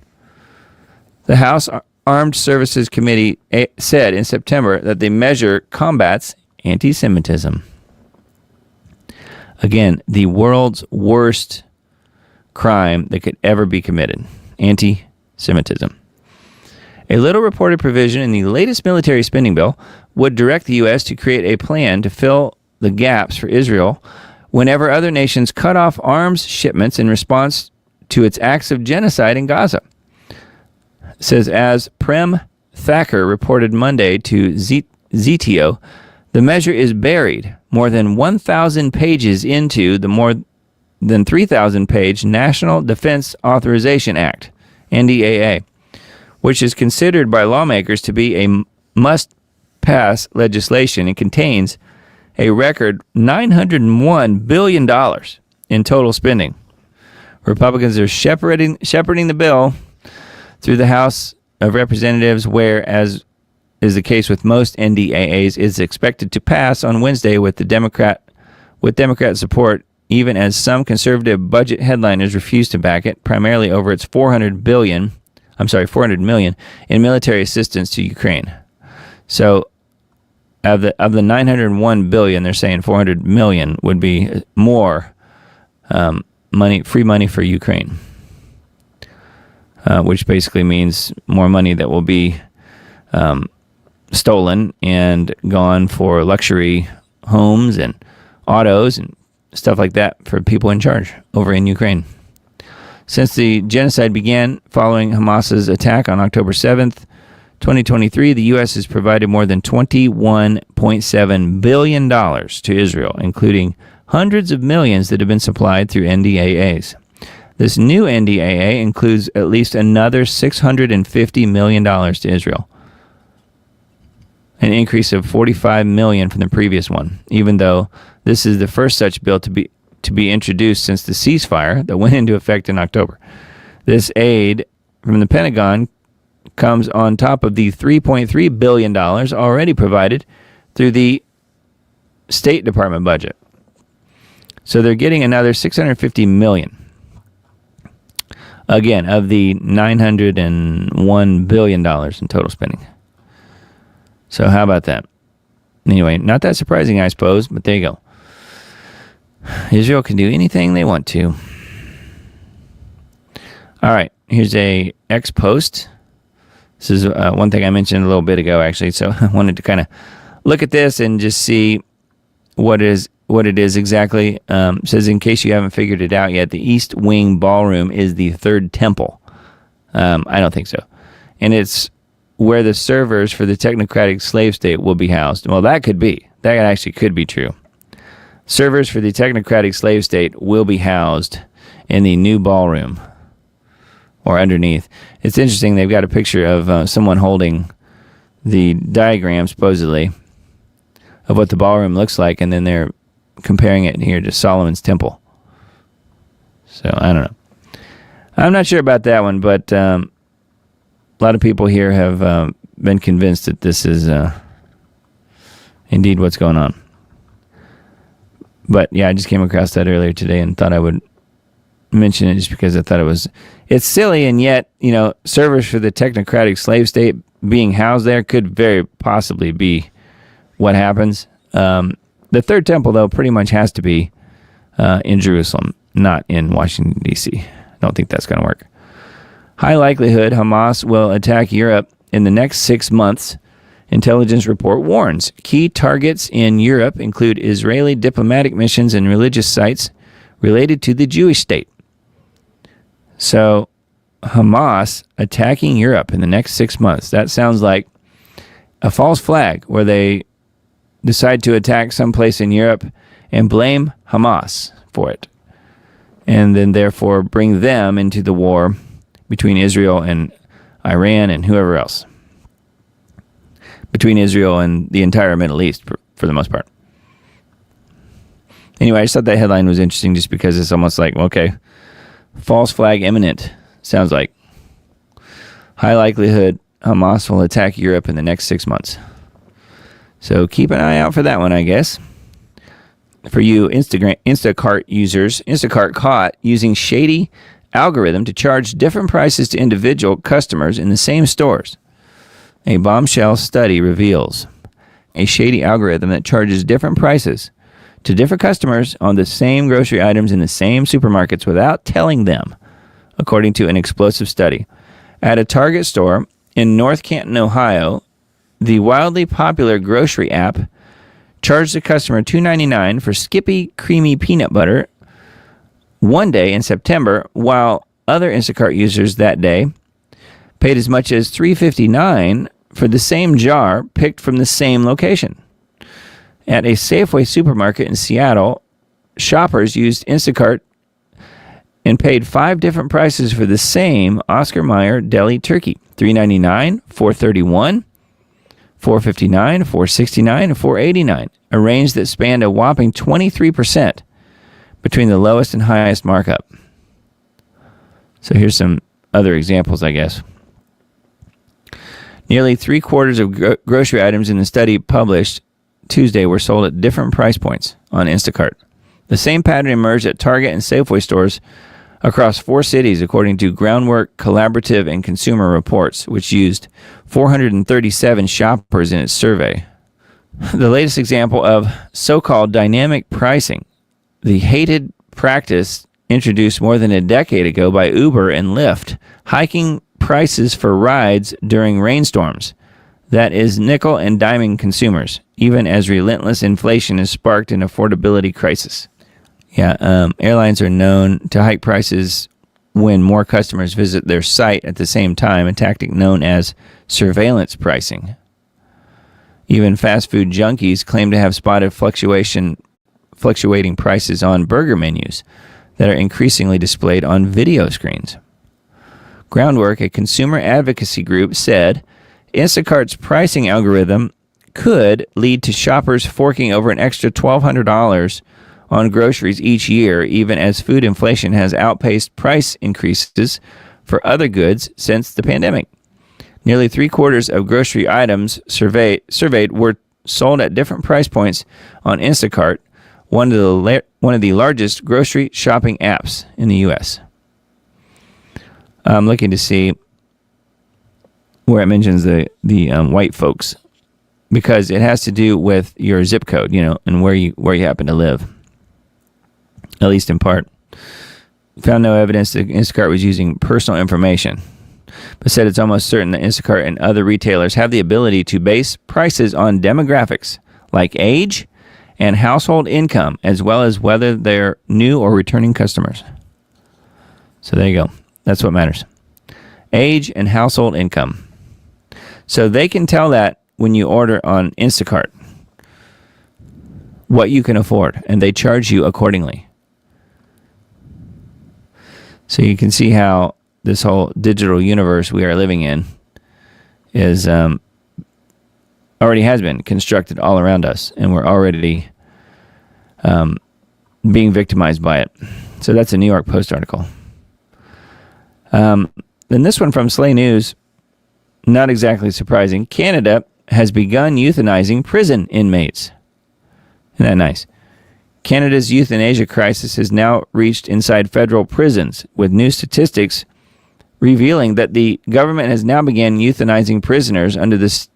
The House Armed Services Committee said in September that the measure combats anti-Semitism. Again, the world's worst crime that could ever be committed. Anti-Semitism. A little reported provision in the latest military spending bill would direct the U.S. to create a plan to fill the gaps for Israel whenever other nations cut off arms shipments in response to its acts of genocide in Gaza. It says, as Prem Thacker reported Monday to ZTO, the measure is buried more than 1,000 pages into the more than 3,000-page National Defense Authorization Act, NDAA, which is considered by lawmakers to be a must-pass legislation and contains a record $901 billion in total spending. Republicans are shepherding the bill through the House of Representatives, where, as is the case with most NDAAs, is expected to pass on Wednesday with Democrat support, even as some conservative budget headliners refuse to back it, primarily over its $400 million in military assistance to Ukraine. So of the $901 billion, they're saying $400 million would be more free money for Ukraine, which basically means more money that will be stolen and gone for luxury homes and autos and stuff like that for people in charge over in Ukraine. Since the genocide began following Hamas's attack on October 7th, 2023, the U.S. has provided more than $21.7 billion to Israel, including hundreds of millions that have been supplied through NDAAs. This new NDAA includes at least another $650 million to Israel, an increase of $45 million from the previous one, even though this is the first such bill to be introduced since the ceasefire that went into effect in October. This aid from the Pentagon comes on top of the $3.3 billion already provided through the State Department budget. So they're getting another $650 million. Again, of the $901 billion in total spending. So how about that? Anyway, not that surprising, I suppose, but there you go. Israel can do anything they want to. All right, here's a X post. This is one thing I mentioned a little bit ago, actually, so I wanted to kind of look at this and just see what it is exactly. It says, in case you haven't figured it out yet, the East Wing Ballroom is the third temple. I don't think so. And it's where the servers for the technocratic slave state will be housed. Well, that could be. That actually could be true. Servers for the technocratic slave state will be housed in the new ballroom or underneath. It's interesting. They've got a picture of someone holding the diagram, supposedly, of what the ballroom looks like, and then they're comparing it here to Solomon's Temple. So, I don't know. I'm not sure about that one, but a lot of people here have been convinced that this is indeed what's going on. But, yeah, I just came across that earlier today and thought I would mention it just because I thought it's silly, and yet, servers for the technocratic slave state being housed there could very possibly be what happens. The third temple, though, pretty much has to be in Jerusalem, not in Washington, D.C. I don't think that's going to work. High likelihood Hamas will attack Europe in the next 6 months, intelligence report warns. Key targets in Europe include Israeli diplomatic missions and religious sites related to the Jewish state. So, Hamas attacking Europe in the next 6 months. That sounds like a false flag where they decide to attack someplace in Europe and blame Hamas for it, and then therefore bring them into the war between Israel and Iran and whoever else. Between Israel and the entire Middle East, for the most part. Anyway, I just thought that headline was interesting just because it's almost like, okay, false flag imminent. Sounds like. High likelihood Hamas will attack Europe in the next 6 months. So keep an eye out for that one, I guess. For you Instacart users, Instacart caught using shady algorithm to charge different prices to individual customers in the same stores. A bombshell study reveals a shady algorithm that charges different prices to different customers on the same grocery items in the same supermarkets without telling them, according to an explosive study. At a Target store in North Canton, Ohio, the wildly popular grocery app charged the customer $2.99 for Skippy Creamy Peanut Butter one day in September, while other Instacart users that day paid as much as $3.59 for the same jar picked from the same location. At a Safeway supermarket in Seattle, shoppers used Instacart and paid 5 different prices for the same Oscar Mayer deli turkey: $3.99, $4.31, $4.59, $4.69, and $4.89, a range that spanned a whopping 23% between the lowest and highest markup. So here's some other examples, I guess. Nearly 3/4 of grocery items in the study published Tuesday were sold at different price points on Instacart. The same pattern emerged at Target and Safeway stores across 4 cities, according to Groundwork Collaborative and Consumer Reports, which used 437 shoppers in its survey. The latest example of so-called dynamic pricing, the hated practice introduced more than a decade ago by Uber and Lyft, hiking prices for rides during rainstorms, that is nickel and diming consumers, even as relentless inflation has sparked an affordability crisis. Airlines are known to hike prices when more customers visit their site at the same time, a tactic known as surveillance pricing. Even fast food junkies claim to have spotted fluctuating prices on burger menus that are increasingly displayed on video screens. Groundwork, a consumer advocacy group, said Instacart's pricing algorithm could lead to shoppers forking over an extra $1,200 on groceries each year, even as food inflation has outpaced price increases for other goods since the pandemic. Nearly 3/4 of grocery items surveyed were sold at different price points on Instacart, one of the largest grocery shopping apps in the U.S. I'm looking to see where it mentions the white folks, because it has to do with your zip code, and where you happen to live, at least in part. Found no evidence that Instacart was using personal information but said it's almost certain that Instacart and other retailers have the ability to base prices on demographics like age and household income, as well as whether they're new or returning customers. So there you go. That's what matters. Age and household income. So they can tell that when you order on Instacart what you can afford, and they charge you accordingly. So you can see how this whole digital universe we are living in is already has been constructed all around us, and we're already being victimized by it. So that's a New York Post article. Then this one from Slay News, not exactly surprising. Canada has begun euthanizing prison inmates. Isn't that nice? Canada's euthanasia crisis has now reached inside federal prisons, with new statistics revealing that the government has now begun euthanizing prisoners under the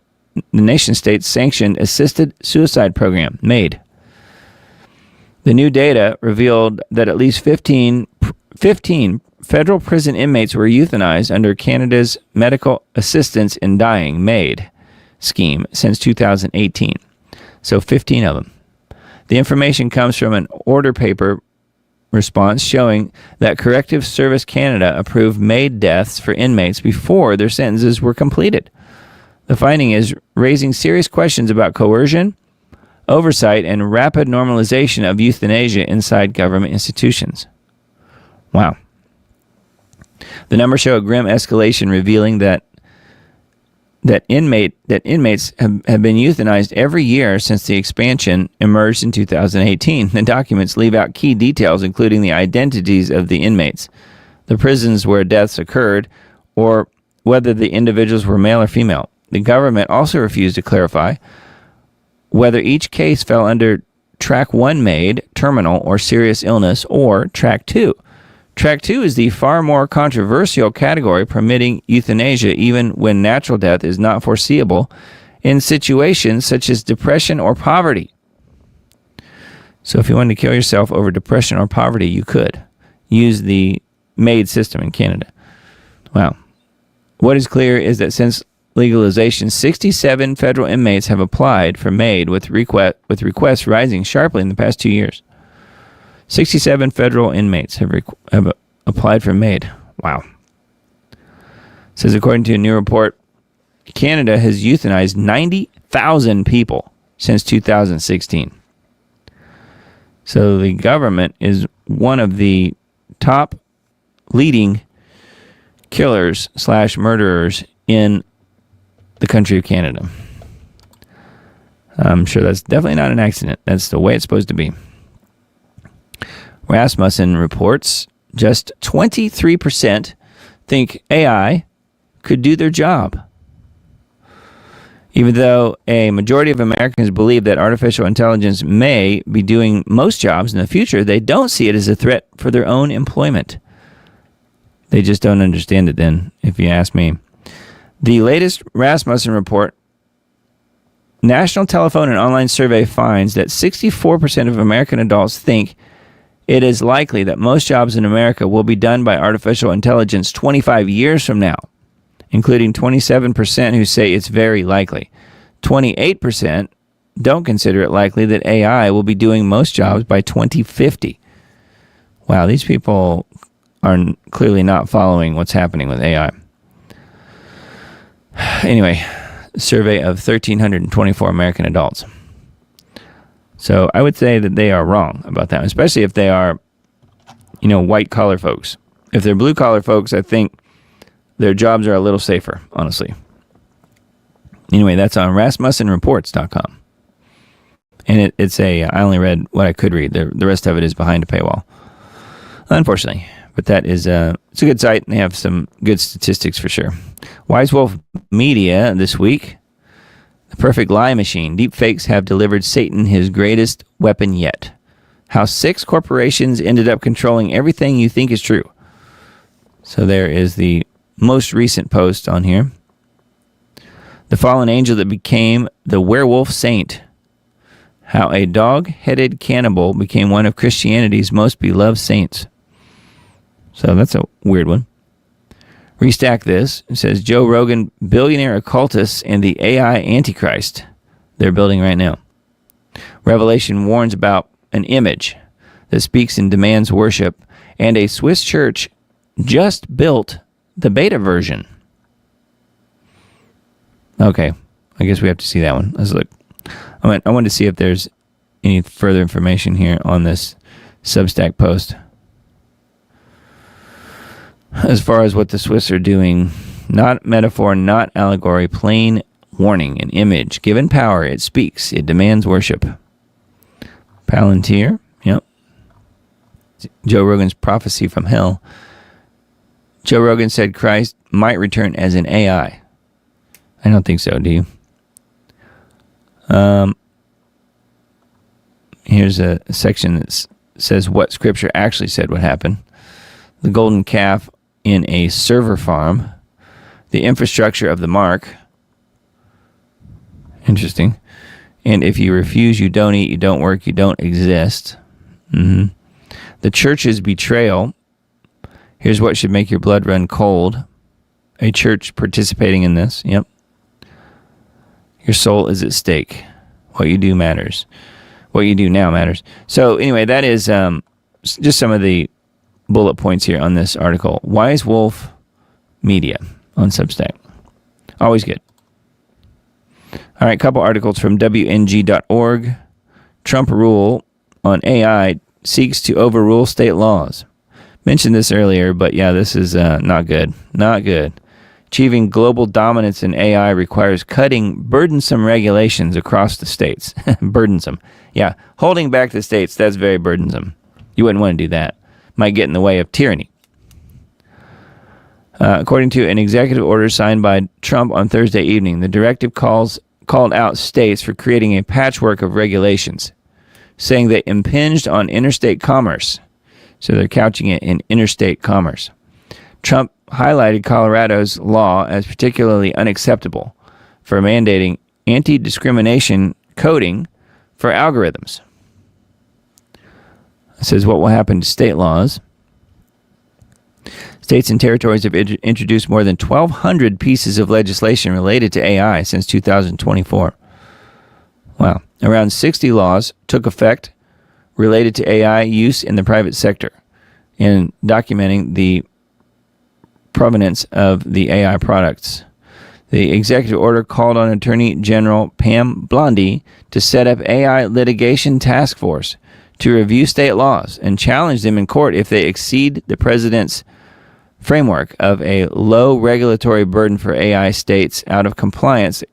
nation-state's sanctioned assisted suicide program, MAID. The new data revealed that at least 15 federal prison inmates were euthanized under Canada's Medical Assistance in Dying, MAID, scheme since 2018. So 15 of them. The information comes from an order paper response showing that Corrective Service Canada approved MAID deaths for inmates before their sentences were completed. The finding is raising serious questions about coercion, oversight, and rapid normalization of euthanasia inside government institutions. Wow. The numbers show a grim escalation, revealing that inmates have been euthanized every year since the expansion emerged in 2018. The documents leave out key details, including the identities of the inmates, the prisons where deaths occurred, or whether the individuals were male or female. The government also refused to clarify whether each case fell under Track 1 MAID, terminal or serious illness, or Track 2. Track 2 is the far more controversial category, permitting euthanasia even when natural death is not foreseeable in situations such as depression or poverty. So if you wanted to kill yourself over depression or poverty, you could use the MAID system in Canada. Wow. What is clear is that since legalization, 67 federal inmates have applied for MAID, with requests rising sharply in the past 2 years. 67 federal inmates have applied for MAID. Wow. It says, according to a new report, Canada has euthanized 90,000 people since 2016. So the government is one of the top leading killers / murderers in the country of Canada. I'm sure that's definitely not an accident. That's the way it's supposed to be. Rasmussen reports just 23% think AI could do their job. Even though a majority of Americans believe that artificial intelligence may be doing most jobs in the future, they don't see it as a threat for their own employment. They just don't understand it then, if you ask me. The latest Rasmussen report, National Telephone and Online Survey, finds that 64% of American adults think it is likely that most jobs in America will be done by artificial intelligence 25 years from now, including 27% who say it's very likely. 28% don't consider it likely that AI will be doing most jobs by 2050. Wow, these people are clearly not following what's happening with AI. Anyway, a survey of 1,324 American adults. So I would say that they are wrong about that, especially if they are, white-collar folks. If they're blue-collar folks, I think their jobs are a little safer, honestly. Anyway, that's on RasmussenReports.com. And I only read what I could read. The rest of it is behind a paywall, unfortunately. But that is, it's a good site, and they have some good statistics for sure. Wise Wolf Media this week. The perfect lie machine. Deepfakes have delivered Satan his greatest weapon yet. How 6 corporations ended up controlling everything you think is true. So there is the most recent post on here. The fallen angel that became the werewolf saint. How a dog-headed cannibal became one of Christianity's most beloved saints. So that's a weird one. Restack this. It says Joe Rogan, billionaire occultists, and the AI Antichrist they're building right now. Revelation warns about an image that speaks and demands worship, and a Swiss church just built the beta version. Okay, I guess we have to see that one. Let's look. I wanted to see if there's any further information here on this Substack post. As far as what the Swiss are doing, not metaphor, not allegory, plain warning, an image. Given power, it speaks, it demands worship. Palantir, yep. Joe Rogan's prophecy from hell. Joe Rogan said Christ might return as an AI. I don't think so, do you? Here's a section that says what Scripture actually said would happen. The golden calf in a server farm. The infrastructure of the mark. Interesting. And if you refuse, you don't eat, you don't work, you don't exist. Mm-hmm. The church's betrayal. Here's what should make your blood run cold. A church participating in this. Yep. Your soul is at stake. What you do matters. What you do now matters. So anyway, that is just some of the bullet points here on this article. Wise Wolf Media on Substack. Always good. All right, couple articles from WNG.org. Trump rule on AI seeks to overrule state laws. Mentioned this earlier, but yeah, this is not good. Not good. Achieving global dominance in AI requires cutting burdensome regulations across the states. Burdensome. Yeah, holding back the states, that's very burdensome. You wouldn't want to do that. Might get in the way of tyranny. According to an executive order signed by Trump on Thursday evening, the directive called out states for creating a patchwork of regulations, saying they impinged on interstate commerce. So they're couching it in interstate commerce. Trump highlighted Colorado's law as particularly unacceptable for mandating anti-discrimination coding for algorithms. It says what will happen to state laws. States and territories have introduced more than 1,200 pieces of legislation related to AI since 2024. Wow. Around 60 laws took effect related to AI use in the private sector in documenting the provenance of the AI products. The executive order called on Attorney General Pam Bondi to set up AI litigation task force to review state laws and challenge them in court if they exceed the president's framework of a low regulatory burden for AI. States out of compliance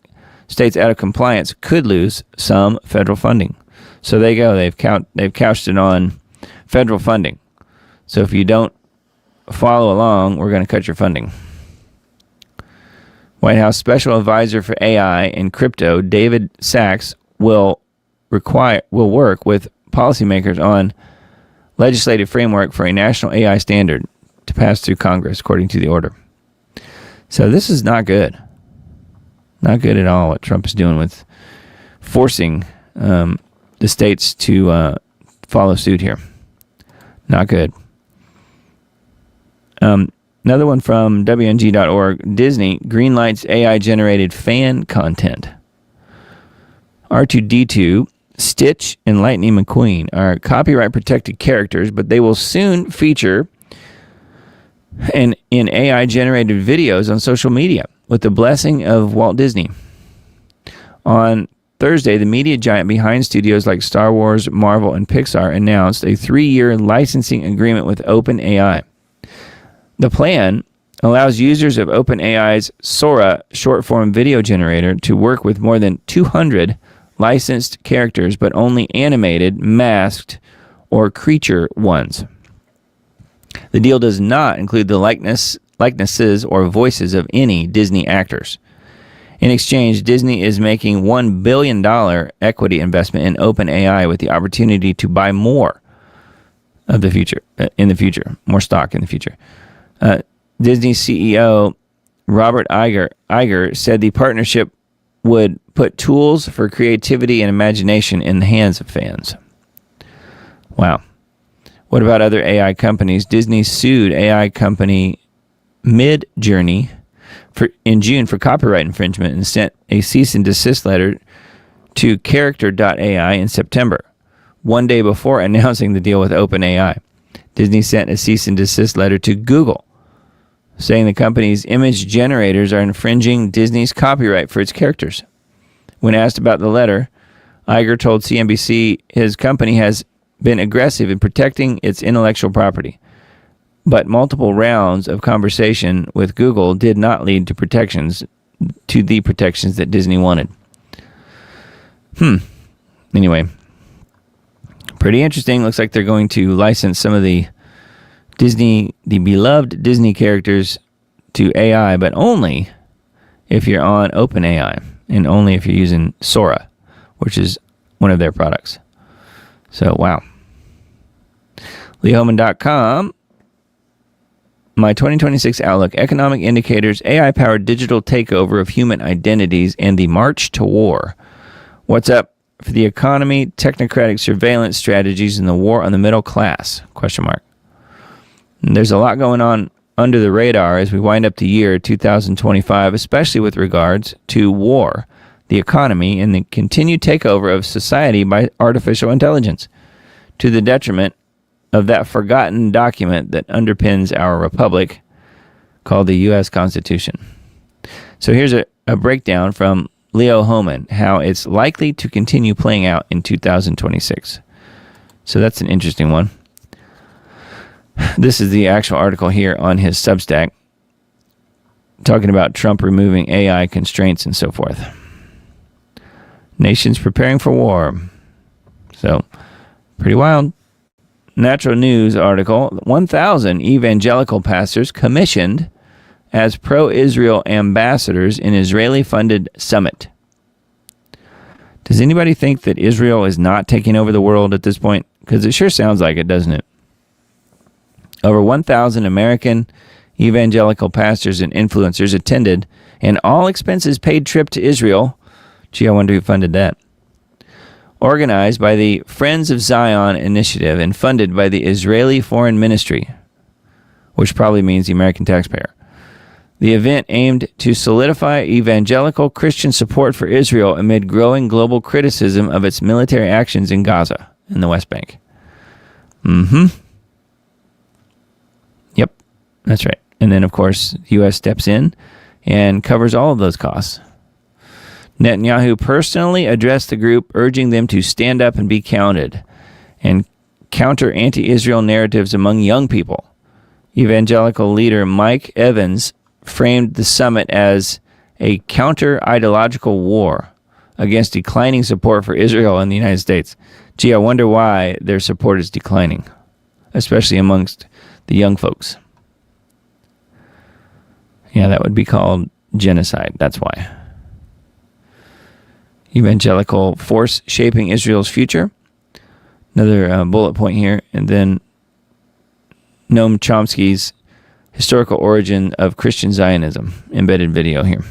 could lose some federal funding. So there you go. They've couched it on federal funding. So if you don't follow along, we're going to cut your funding. White House Special Advisor for AI and Crypto, David Sachs, will work with policymakers on legislative framework for a national AI standard to pass through Congress, according to the order. So this is not good. Not good at all what Trump is doing with forcing the states to follow suit here. Not good. Another one from WNG.org. Disney greenlights AI-generated fan content. R2-D2, Stitch, and Lightning McQueen are copyright-protected characters, but they will soon feature in AI-generated videos on social media with the blessing of Walt Disney. On Thursday, the media giant behind studios like Star Wars, Marvel, and Pixar announced a 3-year licensing agreement with OpenAI. The plan allows users of OpenAI's Sora short-form video generator to work with more than 200 licensed characters, but only animated, masked, or creature ones. The deal does not include the likenesses or voices of any Disney actors. In exchange, Disney is making $1 billion equity investment in OpenAI with the opportunity to buy more of the future in the future, more stock in the future. Disney CEO Robert Iger said the partnership would put tools for creativity and imagination in the hands of fans. Wow. What about other AI companies? Disney sued AI company Midjourney in June for copyright infringement and sent a cease and desist letter to Character.ai in September, one day before announcing the deal with OpenAI. Disney sent a cease and desist letter to Google, saying the company's image generators are infringing Disney's copyright for its characters. When asked about the letter, Iger told CNBC his company has been aggressive in protecting its intellectual property, but multiple rounds of conversation with Google did not lead to the protections that Disney wanted. Anyway, pretty interesting. Looks like they're going to license some of the beloved Disney characters to AI, but only if you're on OpenAI and only if you're using Sora, which is one of their products. So, wow. LeoHoman.com. My 2026 outlook: economic indicators, AI-powered digital takeover of human identities, and the march to war. What's up for the economy, technocratic surveillance strategies, and the war on the middle class? Question mark. And there's a lot going on under the radar as we wind up the year 2025, especially with regards to war, the economy, and the continued takeover of society by artificial intelligence, to the detriment of that forgotten document that underpins our republic called the U.S. Constitution. So here's a breakdown from Leo Homan, how it's likely to continue playing out in 2026. So that's an interesting one. This is the actual article here on his Substack, talking about Trump removing AI constraints and so forth. Nations preparing for war. So, pretty wild. Natural News article: 1,000 evangelical pastors commissioned as pro-Israel ambassadors in Israeli-funded summit. Does anybody think that Israel is not taking over the world at this point? Because it sure sounds like it, doesn't it? Over 1,000 American evangelical pastors and influencers attended an all-expenses-paid trip to Israel. Gee, I wonder who funded that. Organized by the Friends of Zion initiative and funded by the Israeli Foreign Ministry, which probably means the American taxpayer. The event aimed to solidify evangelical Christian support for Israel amid growing global criticism of its military actions in Gaza and the West Bank. Yep, that's right. And then, of course, the U.S. steps in and covers all of those costs. Netanyahu personally addressed the group, urging them to stand up and be counted and counter anti-Israel narratives among young people. Evangelical leader Mike Evans framed the summit as a counter-ideological war against declining support for Israel in the United States. Gee, I wonder why their support is declining, especially amongst the young folks. Yeah, that would be called genocide. That's why. Evangelical force shaping Israel's future. Another bullet point here. And then Noam Chomsky's historical origin of Christian Zionism. Embedded video here.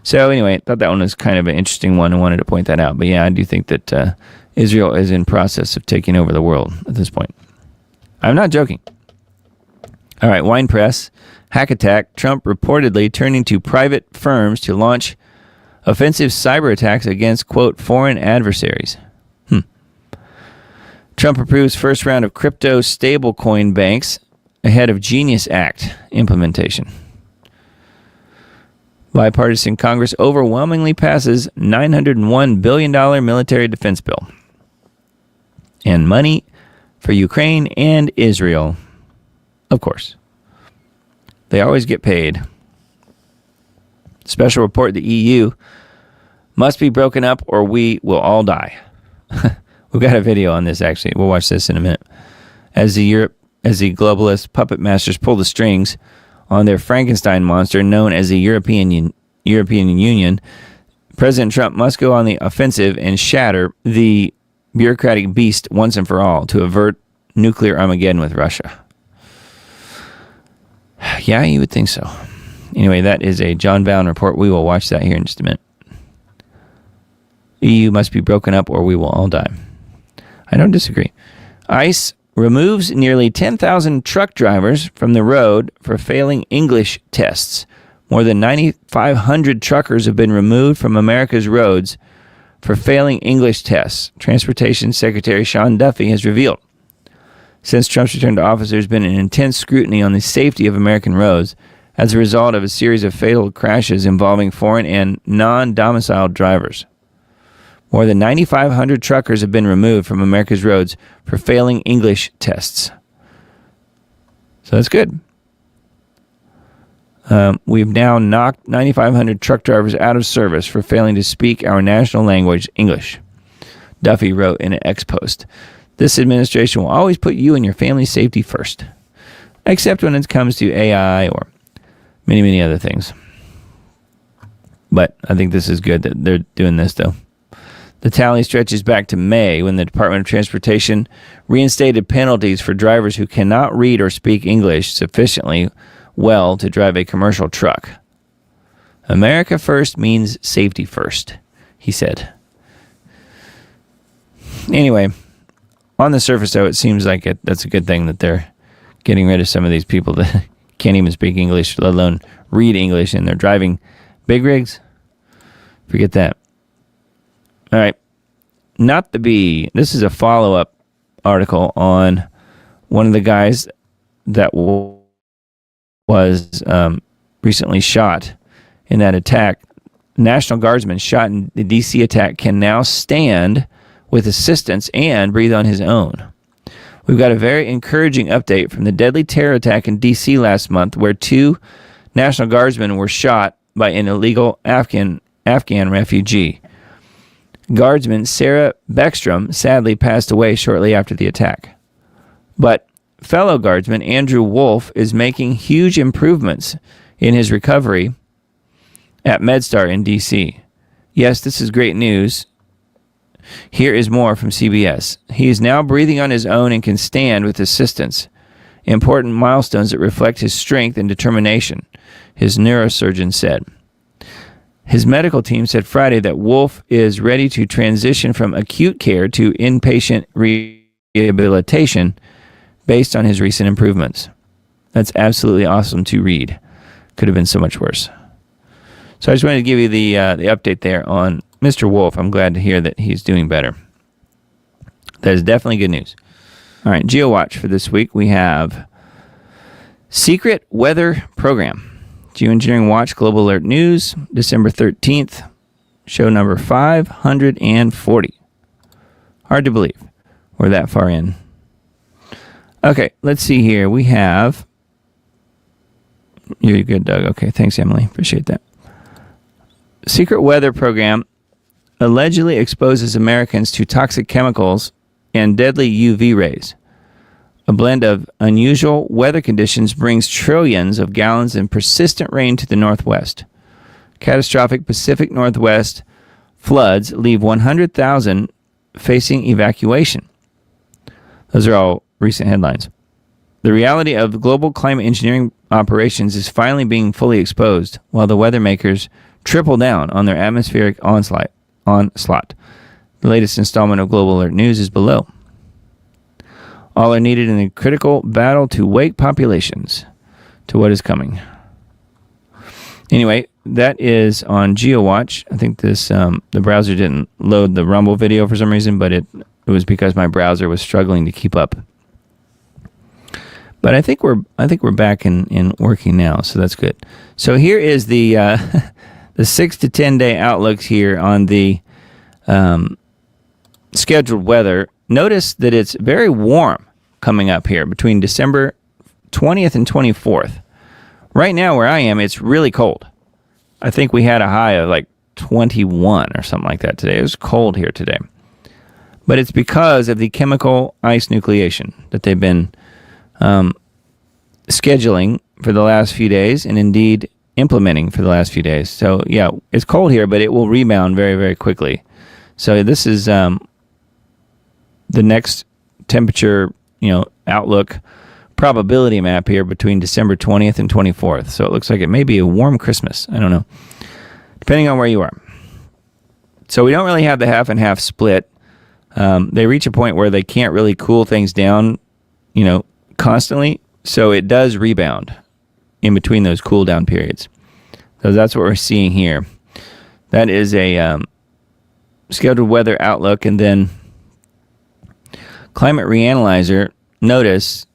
So anyway, I thought that one was kind of an interesting one. I wanted to point that out. But yeah, I do think that Israel is in process of taking over the world at this point. I'm not joking. All right, Wine Press. Hack attack. Trump reportedly turning to private firms to launch offensive cyber attacks against, quote, foreign adversaries. Trump approves first round of crypto stablecoin banks ahead of Genius Act implementation. Bipartisan Congress overwhelmingly passes $901 billion military defense bill. And money for Ukraine and Israel. Of course. They always get paid. Special report: the EU must be broken up or we will all die. We've got a video on this, actually. We'll watch this in a minute. As the globalist puppet masters pull the strings on their Frankenstein monster known as the European Union, President Trump must go on the offensive and shatter the bureaucratic beast once and for all to avert nuclear Armageddon with Russia. Yeah, you would think so. Anyway, that is a John Bowne report. We will watch that here in just a minute. EU must be broken up or we will all die. I don't disagree. ICE removes nearly 10,000 truck drivers from the road for failing English tests. More than 9,500 truckers have been removed from America's roads for failing English tests, Transportation Secretary Sean Duffy has revealed. Since Trump's return to office, there's been an intense scrutiny on the safety of American roads as a result of a series of fatal crashes involving foreign and non-domiciled drivers. More than 9,500 truckers have been removed from America's roads for failing English tests. So that's good. We've now knocked 9,500 truck drivers out of service for failing to speak our national language, English, Duffy wrote in an X post. This administration will always put you and your family's safety first, except when it comes to AI or many, many other things. But I think this is good that they're doing this, though. The tally stretches back to May when the Department of Transportation reinstated penalties for drivers who cannot read or speak English sufficiently well to drive a commercial truck. America first means safety first, he said. Anyway, on the surface, though, it seems like that's a good thing that they're getting rid of some of these people that can't even speak English, let alone read English, and they're driving big rigs. Forget that. All right. Not the bee. This is a follow-up article on one of the guys that was recently shot in that attack. National Guardsman shot in the D.C. attack can now stand with assistance and breathe on his own. We've got a very encouraging update from the deadly terror attack in D.C. last month, where 2 National Guardsmen were shot by an illegal Afghan refugee. Guardsman Sarah Beckstrom sadly passed away shortly after the attack. But fellow Guardsman Andrew Wolf is making huge improvements in his recovery at MedStar in D.C. Yes, this is great news. Here is more from CBS. He is now breathing on his own and can stand with assistance. Important milestones that reflect his strength and determination, his neurosurgeon said. His medical team said Friday that Wolf is ready to transition from acute care to inpatient rehabilitation based on his recent improvements. That's absolutely awesome to read. Could have been so much worse. So I just wanted to give you the update there on Mr. Wolf. I'm glad to hear that he's doing better. That is definitely good news. All right, GeoWatch for this week. We have Secret Weather Program. Geoengineering Watch Global Alert News, December 13th, show number 540. Hard to believe we're that far in. Okay, let's see here. We have... You're good, Doug. Okay, thanks, Emily. Appreciate that. Secret Weather Program allegedly exposes Americans to toxic chemicals and deadly UV rays. A blend of unusual weather conditions brings trillions of gallons in persistent rain to the Northwest. Catastrophic Pacific Northwest floods leave 100,000 facing evacuation. Those are all recent headlines. The reality of global climate engineering operations is finally being fully exposed, while the weather makers triple down on their atmospheric onslaught. The latest installment of Global Alert News is below. All are needed in a critical battle to wake populations to what is coming. Anyway, that is on GeoWatch. I think this the browser didn't load the Rumble video for some reason, but it was because my browser was struggling to keep up. But I think we're back in working now, so that's good. So here is the the 6 to 10 day outlooks here on the scheduled weather. Notice that it's very warm coming up here between December 20th and 24th. Right now where I am, it's really cold. I think we had a high of like 21 or something like that today. It was cold here today. But it's because of the chemical ice nucleation that they've been scheduling for the last few days and indeed implementing for the last few days. So yeah, it's cold here, but it will rebound very, very quickly. So this is the next temperature, outlook probability map here between December 20th and 24th. So it looks like it may be a warm Christmas. I don't know, depending on where you are. So we don't really have the half and half split. They reach a point where they can't really cool things down constantly. So it does rebound in between those cool down periods. So that's what we're seeing here. That is a scheduled weather outlook. And then climate reanalyzer, notice,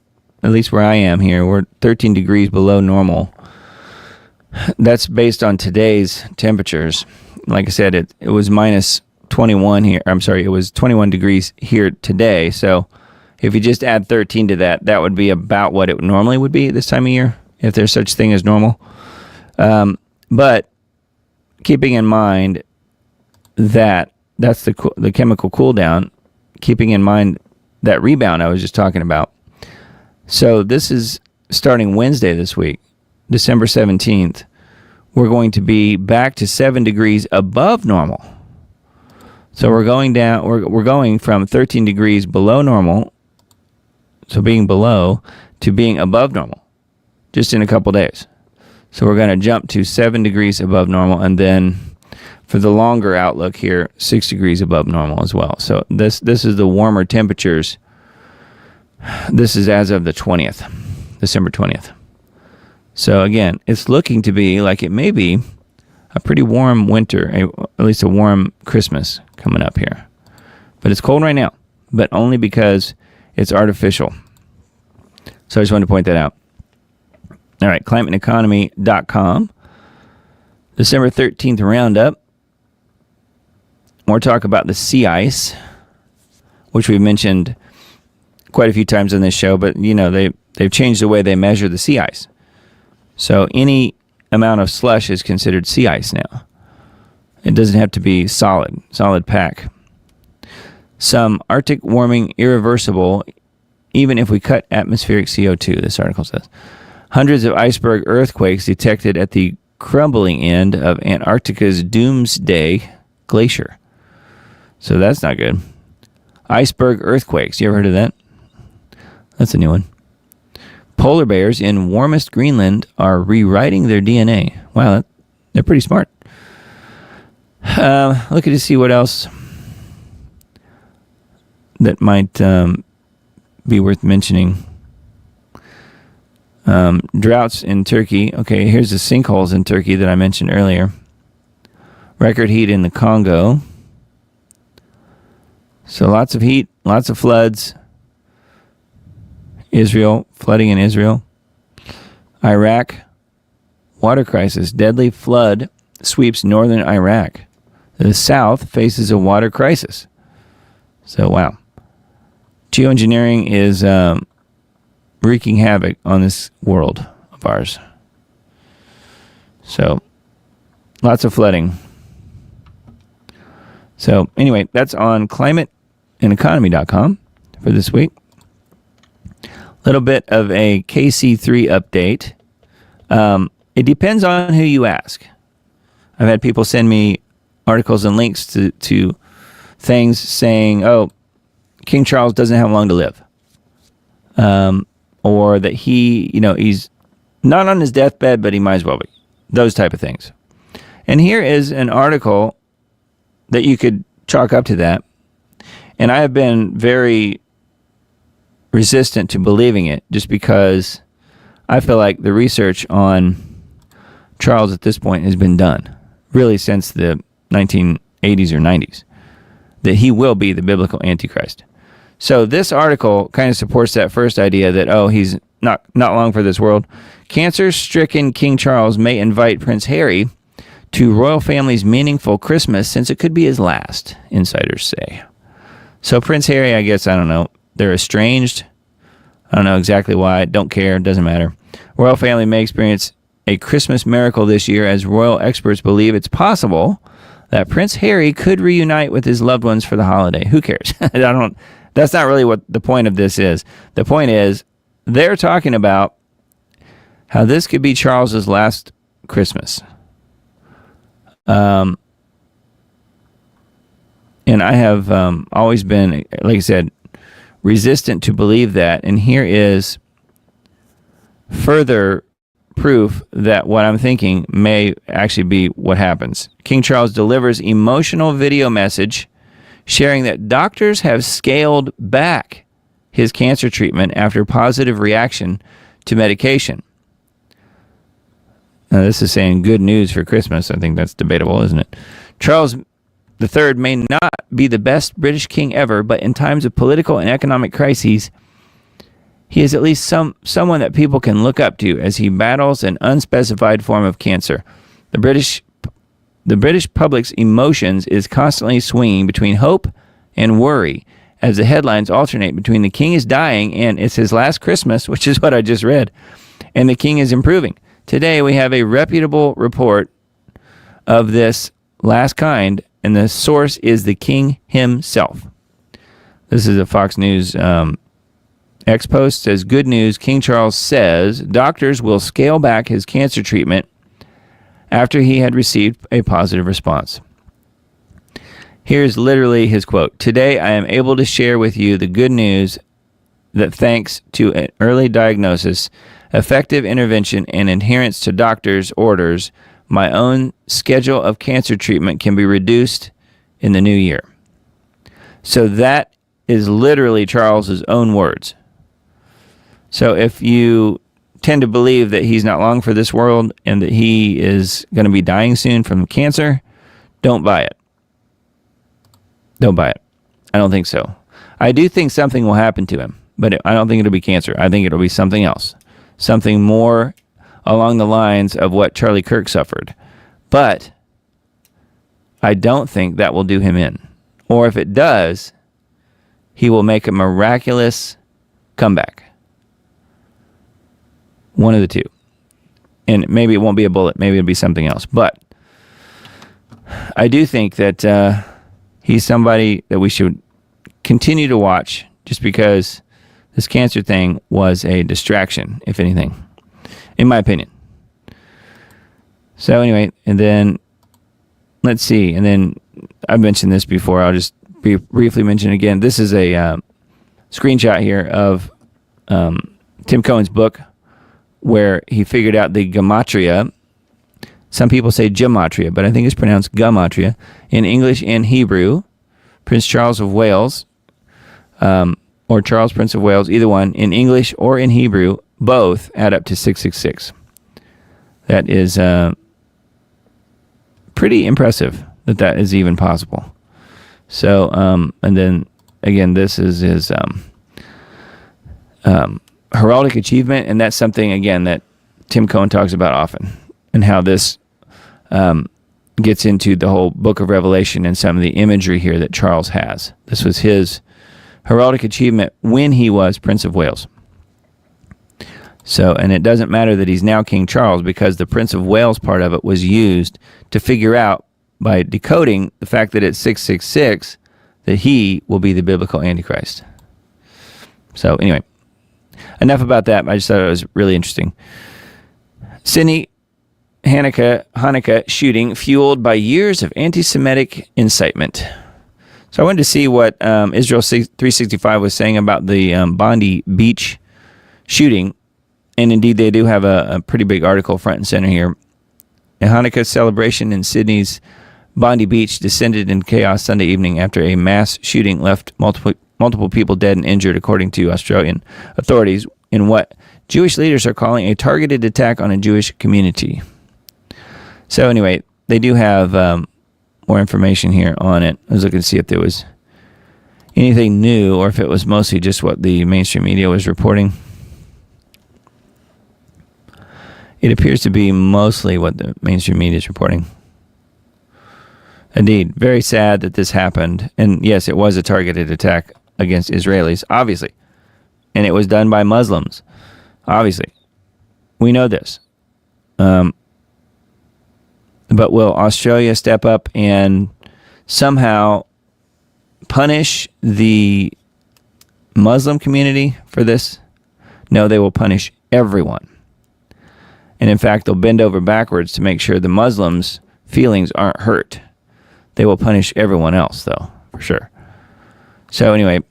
at least where I am here, we're 13 degrees below normal. That's based on today's temperatures. Like I said, it was minus 21 here. I'm sorry, it was 21 degrees here today. So if you just add 13 to that, that would be about what it normally would be this time of year, if there's such thing as normal. But keeping in mind that that's the chemical cool down, keeping in mind that rebound I was just talking about. So this is starting Wednesday this week, December 17th. We're going to be back to 7 degrees above normal. So we're going down, we're going from 13 degrees below normal, so being below, to being above normal, just in a couple days. So we're going to jump to 7 degrees above normal, and then for the longer outlook here, 6 degrees above normal as well. So this is the warmer temperatures. This is as of the 20th, December 20th. So again, it's looking to be like it may be a pretty warm winter, at least a warm Christmas coming up here. But it's cold right now, but only because it's artificial. So I just wanted to point that out. All right, climateandeconomy.com. December 13th roundup. More talk about the sea ice, which we've mentioned quite a few times on this show, but they've changed the way they measure the sea ice. So any amount of slush is considered sea ice now. It doesn't have to be solid pack. Some Arctic warming irreversible, even if we cut atmospheric CO2, this article says. Hundreds of iceberg earthquakes detected at the crumbling end of Antarctica's Doomsday Glacier. So that's not good. Iceberg earthquakes. You ever heard of that? That's a new one. Polar bears in warmest Greenland are rewriting their DNA. Wow, they're pretty smart. Looking to see what else that might be worth mentioning. Droughts in Turkey. Okay, here's the sinkholes in Turkey that I mentioned earlier. Record heat in the Congo. So lots of heat, lots of floods. Israel, flooding in Israel. Iraq, water crisis. Deadly flood sweeps northern Iraq. The south faces a water crisis. So, wow. Geoengineering is wreaking havoc on this world of ours. So, lots of flooding. So, anyway, that's on climateandeconomy.com for this week. Little bit of a KC3 update. It depends on who you ask. I've had people send me articles and links to things saying, oh, King Charles doesn't have long to live. Or that he's not on his deathbed, but he might as well be. Those type of things. And here is an article that you could chalk up to that. And I have been very resistant to believing it just because I feel like the research on Charles at this point has been done really since the 1980s or 90s, that he will be the biblical Antichrist. So this article kind of supports that first idea that, oh, he's not long for this world. Cancer-stricken King Charles may invite Prince Harry to royal family's meaningful Christmas since it could be his last, insiders say. So Prince Harry, I guess, I don't know, they're estranged. I don't know exactly why. Don't care. Doesn't matter. Royal family may experience a Christmas miracle this year as royal experts believe it's possible that Prince Harry could reunite with his loved ones for the holiday. Who cares? That's not really what the point of this is. The point is they're talking about how this could be Charles's last Christmas. And I have always been, like I said, resistant to believe that. And here is further proof that what I'm thinking may actually be what happens. King Charles delivers emotional video message sharing that doctors have scaled back his cancer treatment after positive reaction to medication. Now, this is saying good news for Christmas. I think that's debatable, isn't it? Charles III may not be the best British king ever, but in times of political and economic crises, he is at least someone that people can look up to as he battles an unspecified form of cancer. The British public's emotions is constantly swinging between hope and worry as the headlines alternate between the king is dying and it's his last Christmas, which is what I just read, and the king is improving. Today we have a reputable report of this last kind, and the source is the king himself. This is a Fox News X post. Says, good news, King Charles says doctors will scale back his cancer treatment after he had received a positive response. Here's literally his quote. Today I am able to share with you the good news that thanks to an early diagnosis, effective intervention, and adherence to doctors' orders, my own schedule of cancer treatment can be reduced in the new year. So that is literally Charles's own words. So if you tend to believe that he's not long for this world and that he is going to be dying soon from cancer, don't buy it. Don't buy it. I don't think so. I do think something will happen to him, but I don't think it'll be cancer. I think it'll be something else. Something more along the lines of what Charlie Kirk suffered. But I don't think that will do him in. Or if it does, he will make a miraculous comeback. One of the two. And maybe it won't be a bullet. Maybe it'll be something else. But I do think that he's somebody that we should continue to watch, just because this cancer thing was a distraction, if anything, in my opinion. So anyway, and then let's see. And then I've mentioned this before. I'll just briefly mention it again. This is a screenshot here of Tim Cohen's book, where he figured out the gematria. Some people say gematria, but I think it's pronounced gematria in English and Hebrew. Prince Charles of Wales, or Charles Prince of Wales, either one, in English or in Hebrew, both add up to 666. That is pretty impressive that is even possible. So, and then again, this is his heraldic achievement, and that's something, again, that Tim Cohen talks about often, and how this gets into the whole book of Revelation and some of the imagery here that Charles has. This was his heraldic achievement when he was Prince of Wales. So, and it doesn't matter that he's now King Charles, because the Prince of Wales part of it was used to figure out, by decoding the fact that it's 666, that he will be the biblical Antichrist. So anyway, enough about that. I just thought it was really interesting. Sydney Hanukkah shooting fueled by years of anti-Semitic incitement. So I wanted to see what Israel 365 was saying about the Bondi beach shooting. And indeed, they do have a pretty big article front and center here. A Hanukkah celebration in Sydney's Bondi Beach descended in chaos Sunday evening after a mass shooting left multiple people dead and injured, according to Australian authorities, in what Jewish leaders are calling a targeted attack on a Jewish community. So anyway, they do have more information here on it. I was looking to see if there was anything new, or if it was mostly just what the mainstream media was reporting. It appears to be mostly what the mainstream media is reporting. Indeed, very sad that this happened. And yes, it was a targeted attack against Israelis, obviously. And it was done by Muslims, obviously. We know this. But will Australia step up and somehow punish the Muslim community for this? No, they will punish everyone. And in fact, they'll bend over backwards to make sure the Muslims' feelings aren't hurt. They will punish everyone else, though, for sure. So anyway,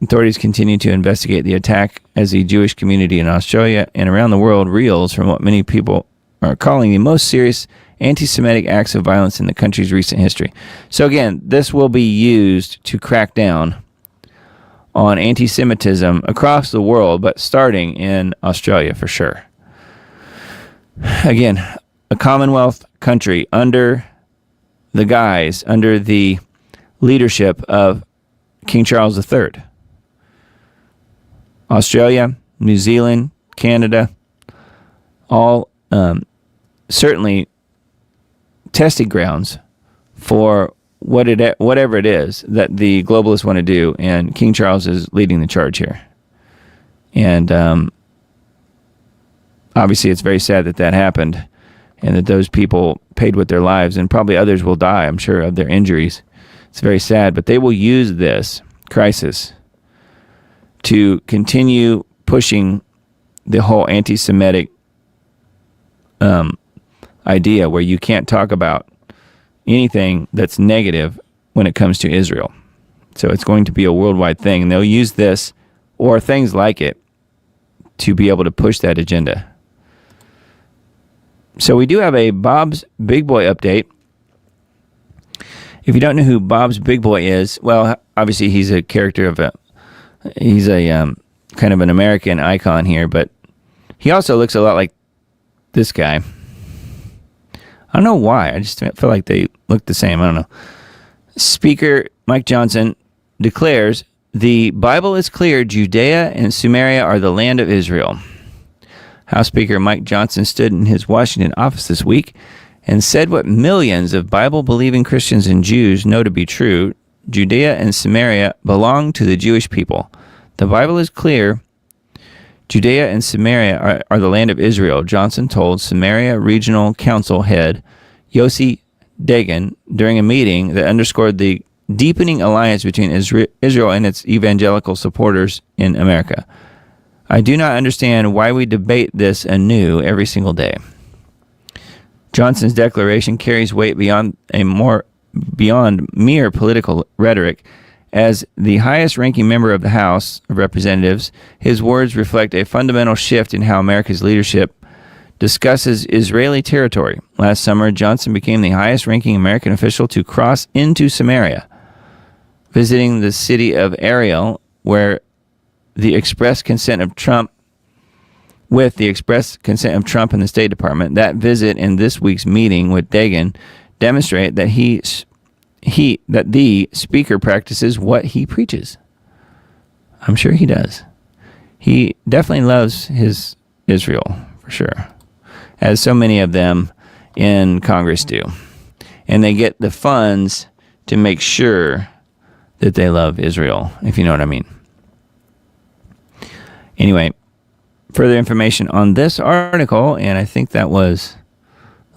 authorities continue to investigate the attack as the Jewish community in Australia and around the world reels from what many people are calling the most serious anti-Semitic acts of violence in the country's recent history. So again, this will be used to crack down on anti-Semitism across the world, but starting in Australia for sure. Again, a Commonwealth country under the leadership of King Charles III. Australia, New Zealand, Canada, all certainly testing grounds for whatever it is that the globalists want to do, and King Charles is leading the charge here. And obviously it's very sad that happened, and that those people paid with their lives, and probably others will die, I'm sure, of their injuries. It's very sad, but they will use this crisis to continue pushing the whole anti-Semitic idea where you can't talk about anything that's negative when it comes to Israel. So it's going to be a worldwide thing, and they'll use this or things like it to be able to push that agenda. So we do have a Bob's Big Boy update. If you don't know who Bob's Big Boy is, well, obviously he's a character of he's a kind of an American icon here, but he also looks a lot like this guy. I don't know why. I just feel like they look the same. I don't know. Speaker Mike Johnson declares, "The Bible is clear. Judea and Samaria are the land of Israel." House Speaker Mike Johnson stood in his Washington office this week and said what millions of Bible-believing Christians and Jews know to be true: Judea and Samaria belong to the Jewish people. The Bible is clear. Judea and Samaria are the land of Israel, Johnson told Samaria Regional Council head Yossi Dagan during a meeting that underscored the deepening alliance between Israel and its evangelical supporters in America. "I do not understand why we debate this anew every single day." Johnson's declaration carries weight beyond mere political rhetoric. As the highest-ranking member of the House of Representatives, his words reflect a fundamental shift in how America's leadership discusses Israeli territory. Last summer, Johnson became the highest-ranking American official to cross into Samaria, visiting the city of Ariel, where the express consent of Trump and the State Department. That visit and this week's meeting with Dagan demonstrate that that the speaker practices what he preaches. I'm sure he does. He definitely loves his Israel, for sure, as so many of them in Congress do. And they get the funds to make sure that they love Israel, if you know what I mean. Anyway, further information on this article, and I think that was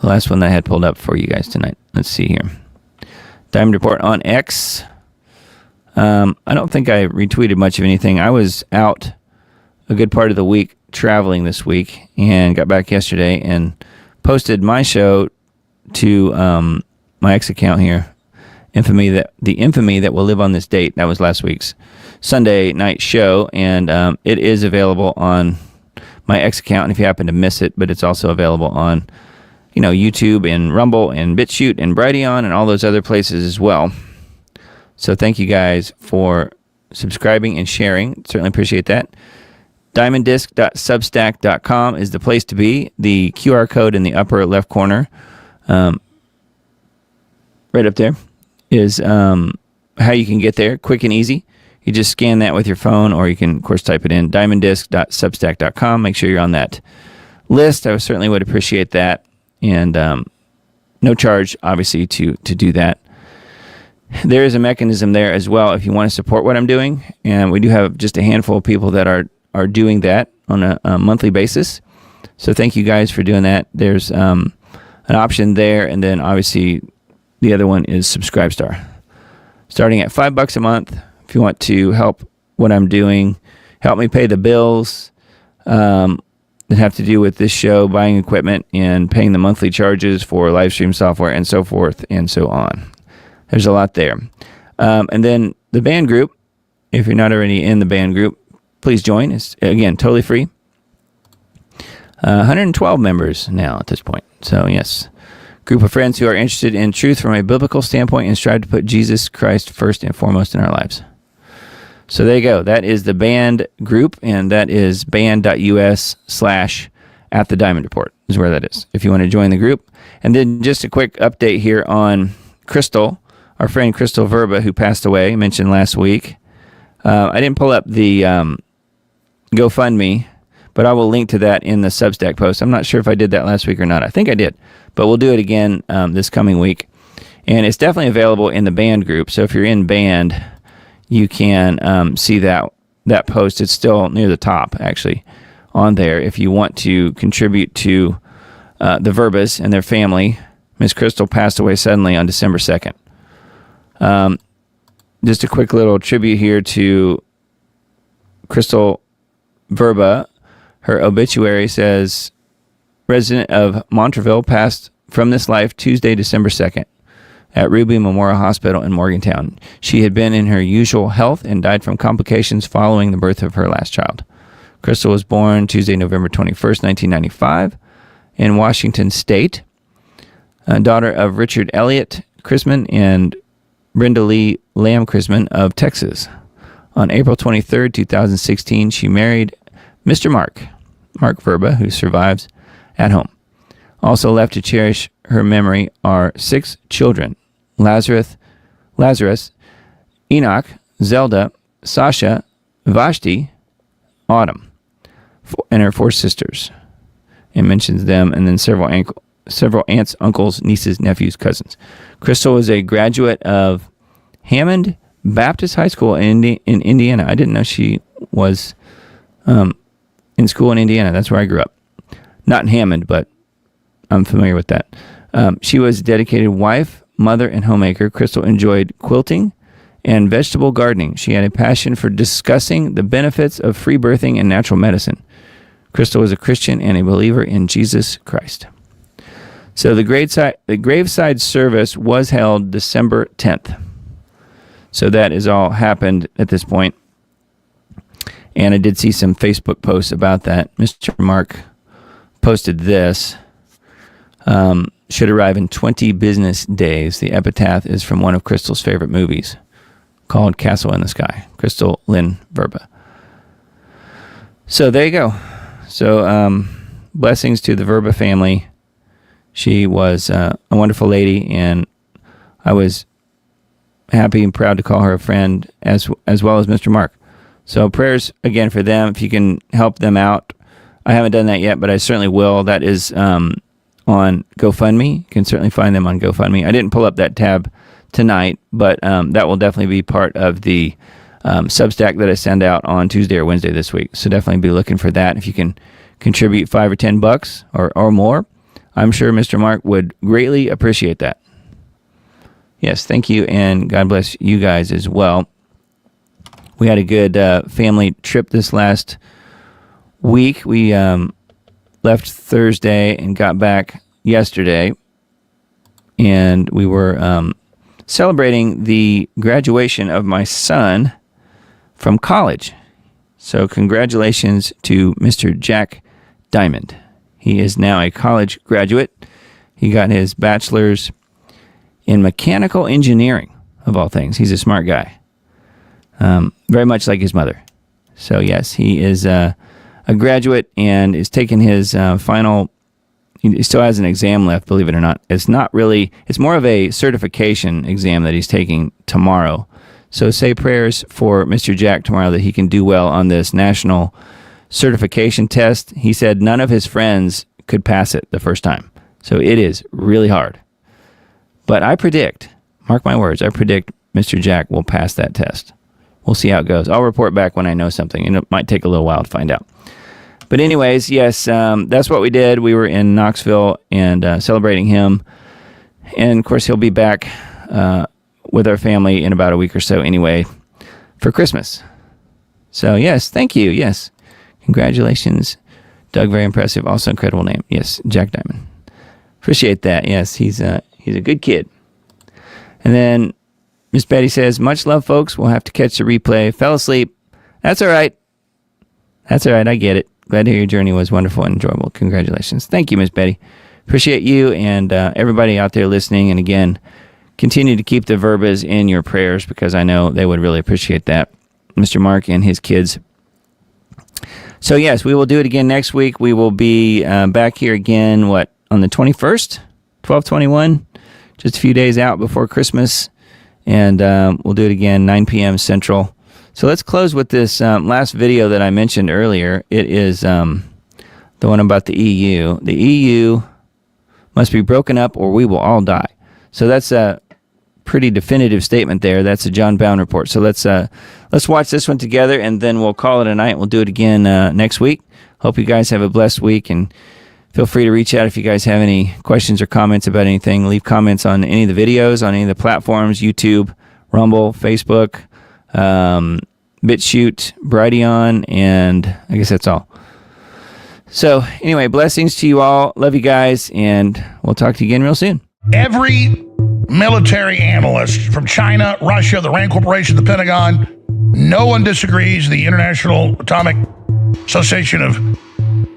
the last one that I had pulled up for you guys tonight. Let's see here. Diamond Report on X. I don't think I retweeted much of anything. I was out a good part of the week traveling this week and got back yesterday and posted my show to my X account here. The infamy that will live on this date. That was last week's Sunday night show, and it is available on my X account, and if you happen to miss it, but it's also available on YouTube and Rumble and BitChute and Brighteon and all those other places as well. So thank you guys for subscribing and sharing. Certainly appreciate that. DiamondDisc.substack.com is the place to be. The QR code in the upper left corner, right up there, is how you can get there, quick and easy. You just scan that with your phone, or you can, of course, type it in, DiamondDisc.substack.com. Make sure you're on that list. I certainly would appreciate that. And no charge, obviously, to do that. There is a mechanism there as well if you want to support what I'm doing. And we do have just a handful of people that are doing that on a monthly basis. So thank you guys for doing that. There's an option there. And then, obviously, the other one is Subscribestar. Starting at $5 a month, if you want to help what I'm doing, help me pay the bills that have to do with this show, buying equipment, and paying the monthly charges for live stream software, and so forth and so on. There's a lot there. And then the band group, if you're not already in the band group, please join. It's, again, totally free. 112 members now at this point. So, yes. Group of friends who are interested in truth from a biblical standpoint and strive to put Jesus Christ first and foremost in our lives. So there you go. That is the band group, and that is band.us/@the-Diamond-Report is where that is, if you want to join the group. And then just a quick update here on Crystal, our friend Crystal Verba, who passed away, mentioned last week. I didn't pull up the GoFundMe, but I will link to that in the Substack post. I'm not sure if I did that last week or not. I think I did, but we'll do it again this coming week. And it's definitely available in the band group, so if you're in band, you can see that post. It's still near the top, actually, on there. If you want to contribute to the Verbas and their family, Miss Crystal passed away suddenly on December 2nd. Just a quick little tribute here to Crystal Verba. Her obituary says, resident of Montreville, passed from this life Tuesday, December 2nd. At Ruby Memorial Hospital in Morgantown. She had been in her usual health and died from complications following the birth of her last child. Crystal was born Tuesday, November 21st, 1995, in Washington State, daughter of Richard Elliott Chrisman and Brenda Lee Lamb Chrisman of Texas. On April 23rd, 2016, she married Mr. Mark Verba, who survives at home. Also left to cherish her memory are 6 children: Lazarus, Enoch, Zelda, Sasha, Vashti, Autumn, and her 4 sisters. It mentions them, and then several aunts, uncles, nieces, nephews, cousins. Crystal was a graduate of Hammond Baptist High School in Indiana. I didn't know she was in school in Indiana. That's where I grew up. Not in Hammond, but I'm familiar with that. She was a dedicated wife, mother, and homemaker. Crystal enjoyed quilting and vegetable gardening. She had a passion for discussing the benefits of free birthing and natural medicine. Crystal was a Christian and a believer in Jesus Christ. So the graveside service was held December 10th. So that is all happened at this point. And I did see some Facebook posts about that. Mr. Mark posted this. Should arrive in 20 business days. The epitaph is from one of Crystal's favorite movies called Castle in the Sky. Crystal Lynn Verba. So there you go. So blessings to the Verba family. She was a wonderful lady, and I was happy and proud to call her a friend as well as Mr. Mark. So prayers again for them. If you can help them out. I haven't done that yet, but I certainly will. That is on GoFundMe. You can certainly find them on GoFundMe. I didn't pull up that tab tonight, but that will definitely be part of the Substack that I send out on Tuesday or Wednesday this week. So definitely be looking for that. If you can contribute $5 or $10 or more, I'm sure Mr. Mark would greatly appreciate that. Yes, thank you, and God bless you guys as well. We had a good family trip this last week. We left Thursday and got back yesterday, and we were celebrating the graduation of my son from college. So congratulations to Mr. Jack Diamond. He is now a college graduate. He got his bachelor's in mechanical engineering, of all things. He's a smart guy. Very much like his mother. So yes, he is a graduate and is taking his final. He still has an exam left, believe it or not. It's more of a certification exam that he's taking tomorrow. So say prayers for Mr. Jack tomorrow that he can do well on this national certification test. He said none of his friends could pass it the first time. So it is really hard. But I predict, mark my words, I predict Mr. Jack will pass that test. We'll see how it goes. I'll report back when I know something, and it might take a little while to find out. But anyways, yes, that's what we did. We were in Knoxville and celebrating him. And, of course, he'll be back with our family in about a week or so anyway for Christmas. So, yes, thank you. Yes. Congratulations, Doug. Very impressive. Also incredible name. Yes, Jack Diamond. Appreciate that. Yes, he's a good kid. And then Miss Betty says, much love, folks. We'll have to catch the replay. Fell asleep. That's all right. That's all right. I get it. Glad to hear your journey was wonderful and enjoyable. Congratulations. Thank you, Miss Betty. Appreciate you and everybody out there listening. And again, continue to keep the Verbas in your prayers because I know they would really appreciate that. Mr. Mark and his kids. So yes, we will do it again next week. We will be back here again, on the 21st, 12/21, just a few days out before Christmas. And we'll do it again, 9 p.m. Central. So let's close with this last video that I mentioned earlier. It is the one about the EU. The EU must be broken up or we will all die. So that's a pretty definitive statement there. That's a John Bound report. So let's watch this one together, and then we'll call it a night. We'll do it again next week. Hope you guys have a blessed week, and feel free to reach out if you guys have any questions or comments about anything. Leave comments on any of the videos, on any of the platforms, YouTube, Rumble, Facebook, BitChute, Brighteon, and I guess that's all. So anyway, blessings to you all. Love you guys, and we'll talk to you again real soon. Every military analyst from China, Russia, the RAND Corporation, the Pentagon, no one disagrees. The International Atomic Association of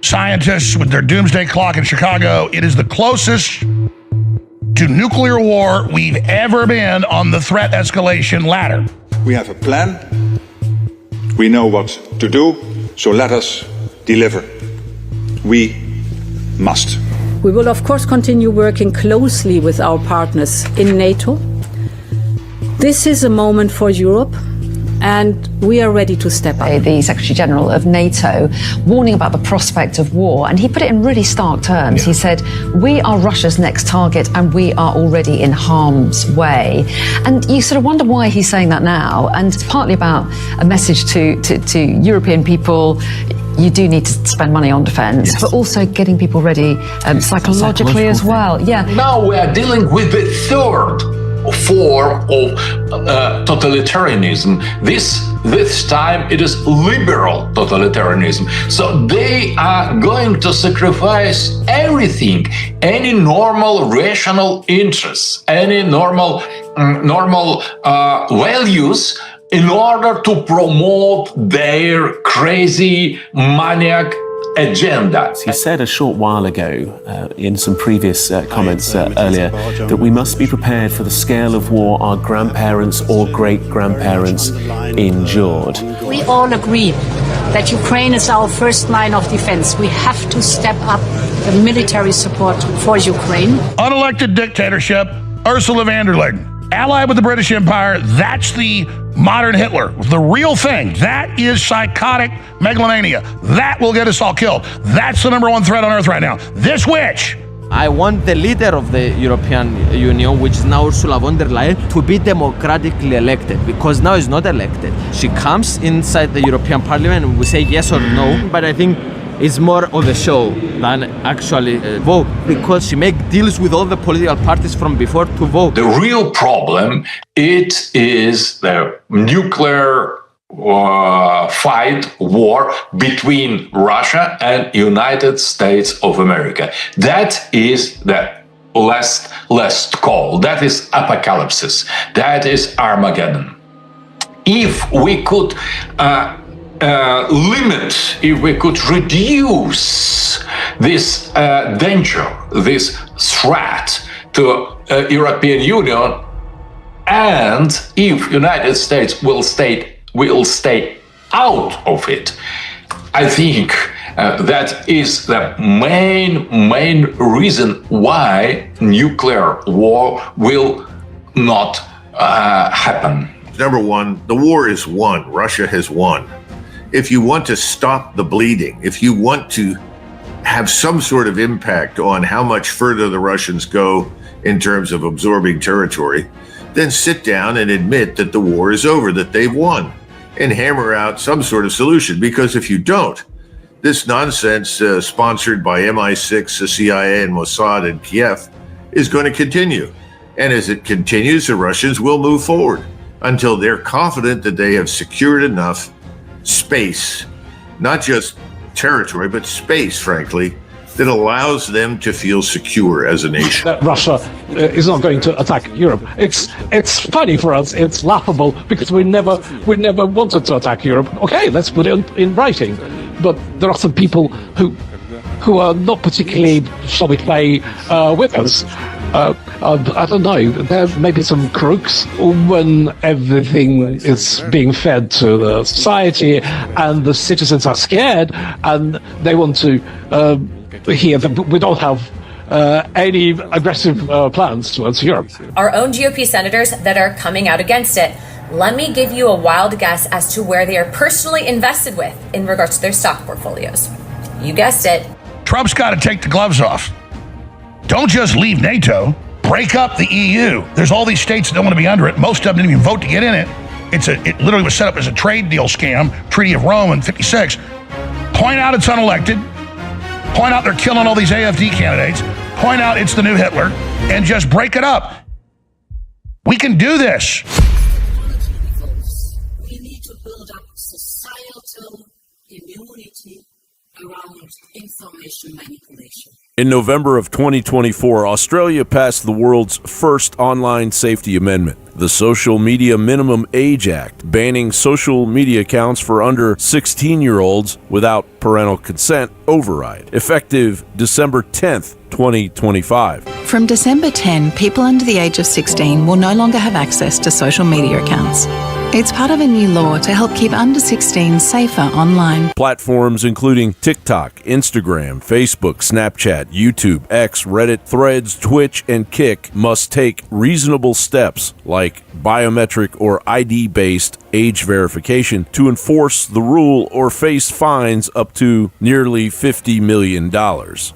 Scientists with their doomsday clock in Chicago, it is the closest to nuclear war we've ever been on the threat escalation ladder. We have a plan. We know what to do, so let us deliver. We must. We will, of course, continue working closely with our partners in NATO. This is a moment for Europe, and we are ready to step up. The Secretary General of NATO warning about the prospect of war, and he put it in really stark terms. He said, we are Russia's next target and we are already in harm's way. And you sort of wonder why he's saying that now, and it's partly about a message to European people. You do need to spend money on defense, but also getting people ready psychologically as well. Yeah. Now we are dealing with the third form of totalitarianism. This time it is liberal totalitarianism. So they are going to sacrifice everything, any normal rational interests, any normal values, in order to promote their crazy maniac agenda. He said a short while ago in some previous comments earlier that we must be prepared for the scale of war our grandparents or great-grandparents endured. We all agree that Ukraine is our first line of defense. We have to step up the military support for Ukraine. Unelected dictatorship, Ursula von der Leyen. Allied with the British Empire, that's the modern Hitler. The real thing, that is psychotic megalomania. That will get us all killed. That's the number one threat on earth right now. This witch. I want the leader of the European Union, which is now Ursula von der Leyen, to be democratically elected, because now is not elected. She comes inside the European Parliament and we say yes or no, but I think it's more of a show than actually vote, because she makes deals with all the political parties from before to vote. The real problem, it is the nuclear war between Russia and United States of America. That is the last call. That is apocalypse. That is Armageddon. If we could if we could reduce this danger, this threat to European Union, and if United States will stay out of it, I think that is the main reason why nuclear war will not happen. Number one, the war is won. Russia has won. If you want to stop the bleeding, if you want to have some sort of impact on how much further the Russians go in terms of absorbing territory, then sit down and admit that the war is over, that they've won, and hammer out some sort of solution. Because if you don't, this nonsense sponsored by MI6, the CIA, and Mossad in Kiev is going to continue. And as it continues, the Russians will move forward until they're confident that they have secured enough space, not just territory, but space, frankly, that allows them to feel secure as a nation. That Russia is not going to attack Europe. It's funny for us. It's laughable because we never wanted to attack Europe. Okay, let's put it in writing. But there are some people who are not particularly, shall we say, with us. I don't know, there may be some crooks when everything is being fed to the society and the citizens are scared and they want to hear that we don't have any aggressive plans towards Europe. Our own GOP senators that are coming out against it. Let me give you a wild guess as to where they are personally invested with in regards to their stock portfolios. You guessed it. Trump's got to take the gloves off. Don't just leave NATO. Break up the EU. There's all these states that don't want to be under it. Most of them didn't even vote to get in it. It literally was set up as a trade deal scam, Treaty of Rome in 56. Point out it's unelected. Point out they're killing all these AfD candidates. Point out it's the new Hitler. And just break it up. We can do this. We need to build up societal immunity around information manipulation. In November of 2024, Australia passed the world's first online safety amendment, the Social Media Minimum Age Act, banning social media accounts for under 16-year-olds without parental consent override, effective December 10th, 2025. From December 10, people under the age of 16 will no longer have access to social media accounts. It's part of a new law to help keep under 16 safer online. Platforms including TikTok, Instagram, Facebook, Snapchat, YouTube, X, Reddit, Threads, Twitch, and Kick must take reasonable steps like biometric or ID-based age verification to enforce the rule or face fines up to nearly $50 million.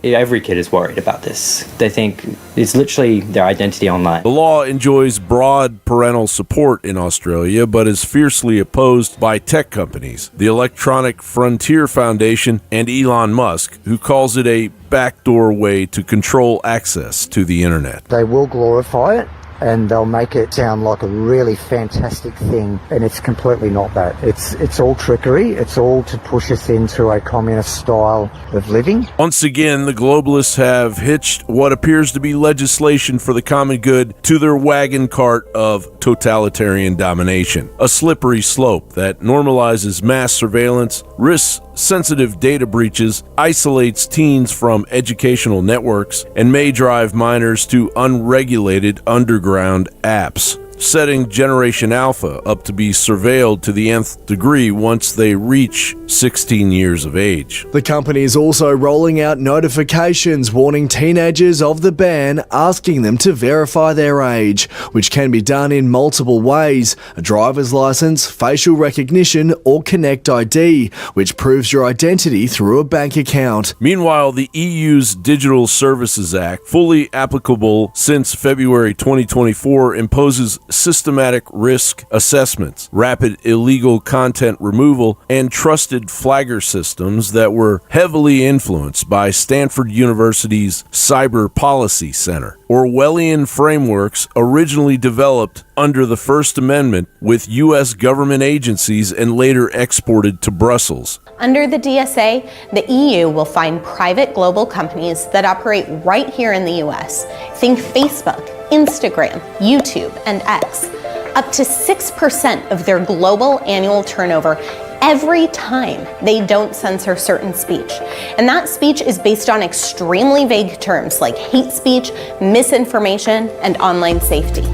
Every kid is worried about this. They think it's literally their identity online. The law enjoys broad parental support in Australia, but is fiercely opposed by tech companies, the Electronic Frontier Foundation, and Elon Musk, who calls it a backdoor way to control access to the internet. They will glorify it, and they'll make it sound like a really fantastic thing, and it's completely not that. It's all trickery. It's all to push us into a communist style of living. Once again, the globalists have hitched what appears to be legislation for the common good to their wagon cart of totalitarian domination, a slippery slope that normalizes mass surveillance, risks sensitive data breaches, isolates teens from educational networks, and may drive minors to unregulated underground apps, setting Generation Alpha up to be surveilled to the nth degree once they reach 16 years of age. The company is also rolling out notifications warning teenagers of the ban, asking them to verify their age, which can be done in multiple ways: a driver's license, facial recognition, or Connect ID, which proves your identity through a bank account. Meanwhile, the EU's Digital Services Act, fully applicable since February 2024, imposes systematic risk assessments, rapid illegal content removal, and trusted flagger systems that were heavily influenced by Stanford University's Cyber Policy Center. Orwellian frameworks originally developed under the First Amendment with U.S. government agencies and later exported to Brussels. Under the DSA, the EU will find private global companies that operate right here in the US. Think Facebook, Instagram, YouTube, and X. Up to 6% of their global annual turnover every time they don't censor certain speech. And that speech is based on extremely vague terms like hate speech, misinformation, and online safety.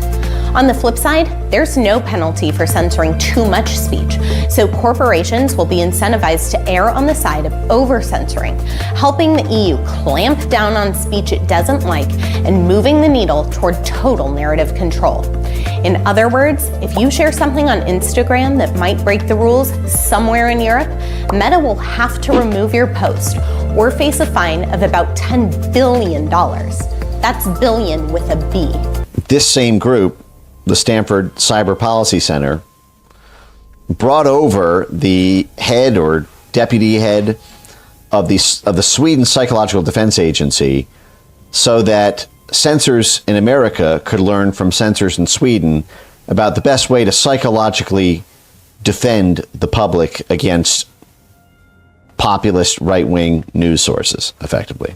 On the flip side, there's no penalty for censoring too much speech, so corporations will be incentivized to err on the side of over-censoring, helping the EU clamp down on speech it doesn't like and moving the needle toward total narrative control. In other words, if you share something on Instagram that might break the rules somewhere in Europe, Meta will have to remove your post or face a fine of about $10 billion. That's billion with a B. This same group, the Stanford Cyber Policy Center, brought over the head or deputy head of the Sweden Psychological Defense Agency so that censors in America could learn from censors in Sweden about the best way to psychologically defend the public against populist right-wing news sources effectively.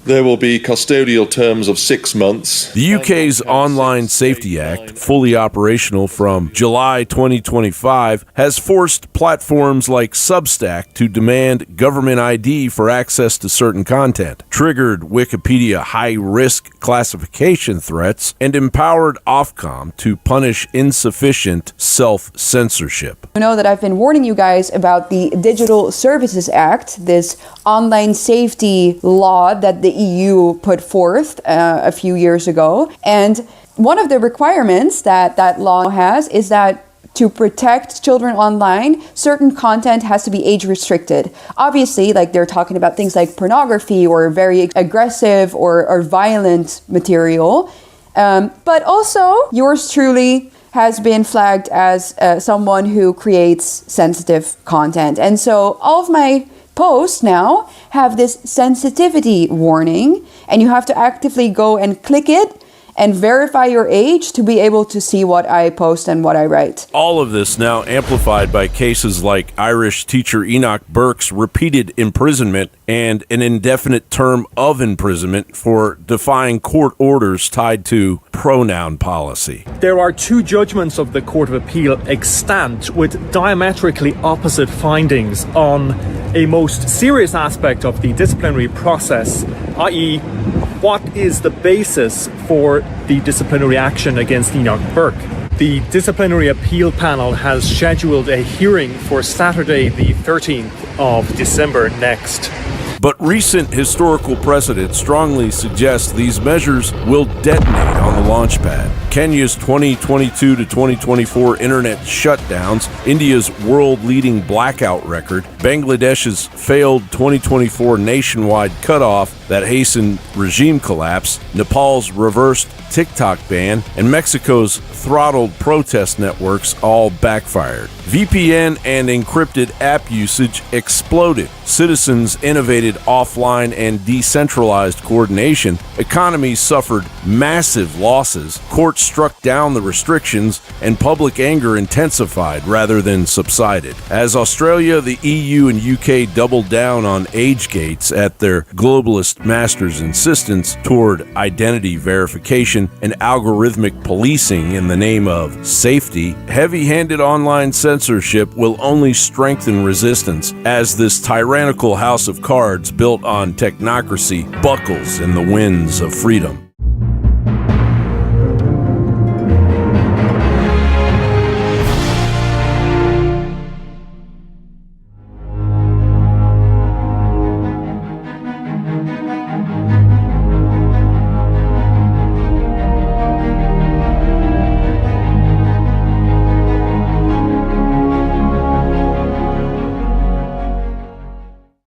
There will be custodial terms of 6 months. The UK's Online Safety Act, fully operational from July 2025, has forced platforms like Substack to demand government ID for access to certain content, triggered Wikipedia high-risk classification threats, and empowered Ofcom to punish insufficient self-censorship. You know that I've been warning you guys about the Digital Services Act, this online safety law that the EU put forth a few years ago. And one of the requirements that that law has is that to protect children online, certain content has to be age restricted. Obviously, like they're talking about things like pornography or very aggressive or violent material. But also, yours truly has been flagged as someone who creates sensitive content. And so all of my posts now have this sensitivity warning, and you have to actively go and click it and verify your age to be able to see what I post and what I write. All of this now amplified by cases like Irish teacher Enoch Burke's repeated imprisonment and an indefinite term of imprisonment for defying court orders tied to pronoun policy. There are two judgments of the Court of Appeal extant with diametrically opposite findings on a most serious aspect of the disciplinary process, i.e., what is the basis for the disciplinary action against Enoch Burke. The Disciplinary Appeal Panel has scheduled a hearing for Saturday, the 13th of December next. But recent historical precedent strongly suggests these measures will detonate on the launchpad. Kenya's 2022 to 2024 internet shutdowns, India's world-leading blackout record, Bangladesh's failed 2024 nationwide cutoff that hastened regime collapse, Nepal's reversed TikTok ban, and Mexico's throttled protest networks all backfired. VPN and encrypted app usage exploded. Citizens innovated offline and decentralized coordination. Economies suffered massive losses. Courts struck down the restrictions, and public anger intensified rather than subsided. As Australia, the EU, and UK doubled down on age gates at their globalist masters' insistence toward identity verification and algorithmic policing in the name of safety, heavy-handed online censorship will only strengthen resistance as this tyrannical house of cards built on technocracy buckles in the winds of freedom.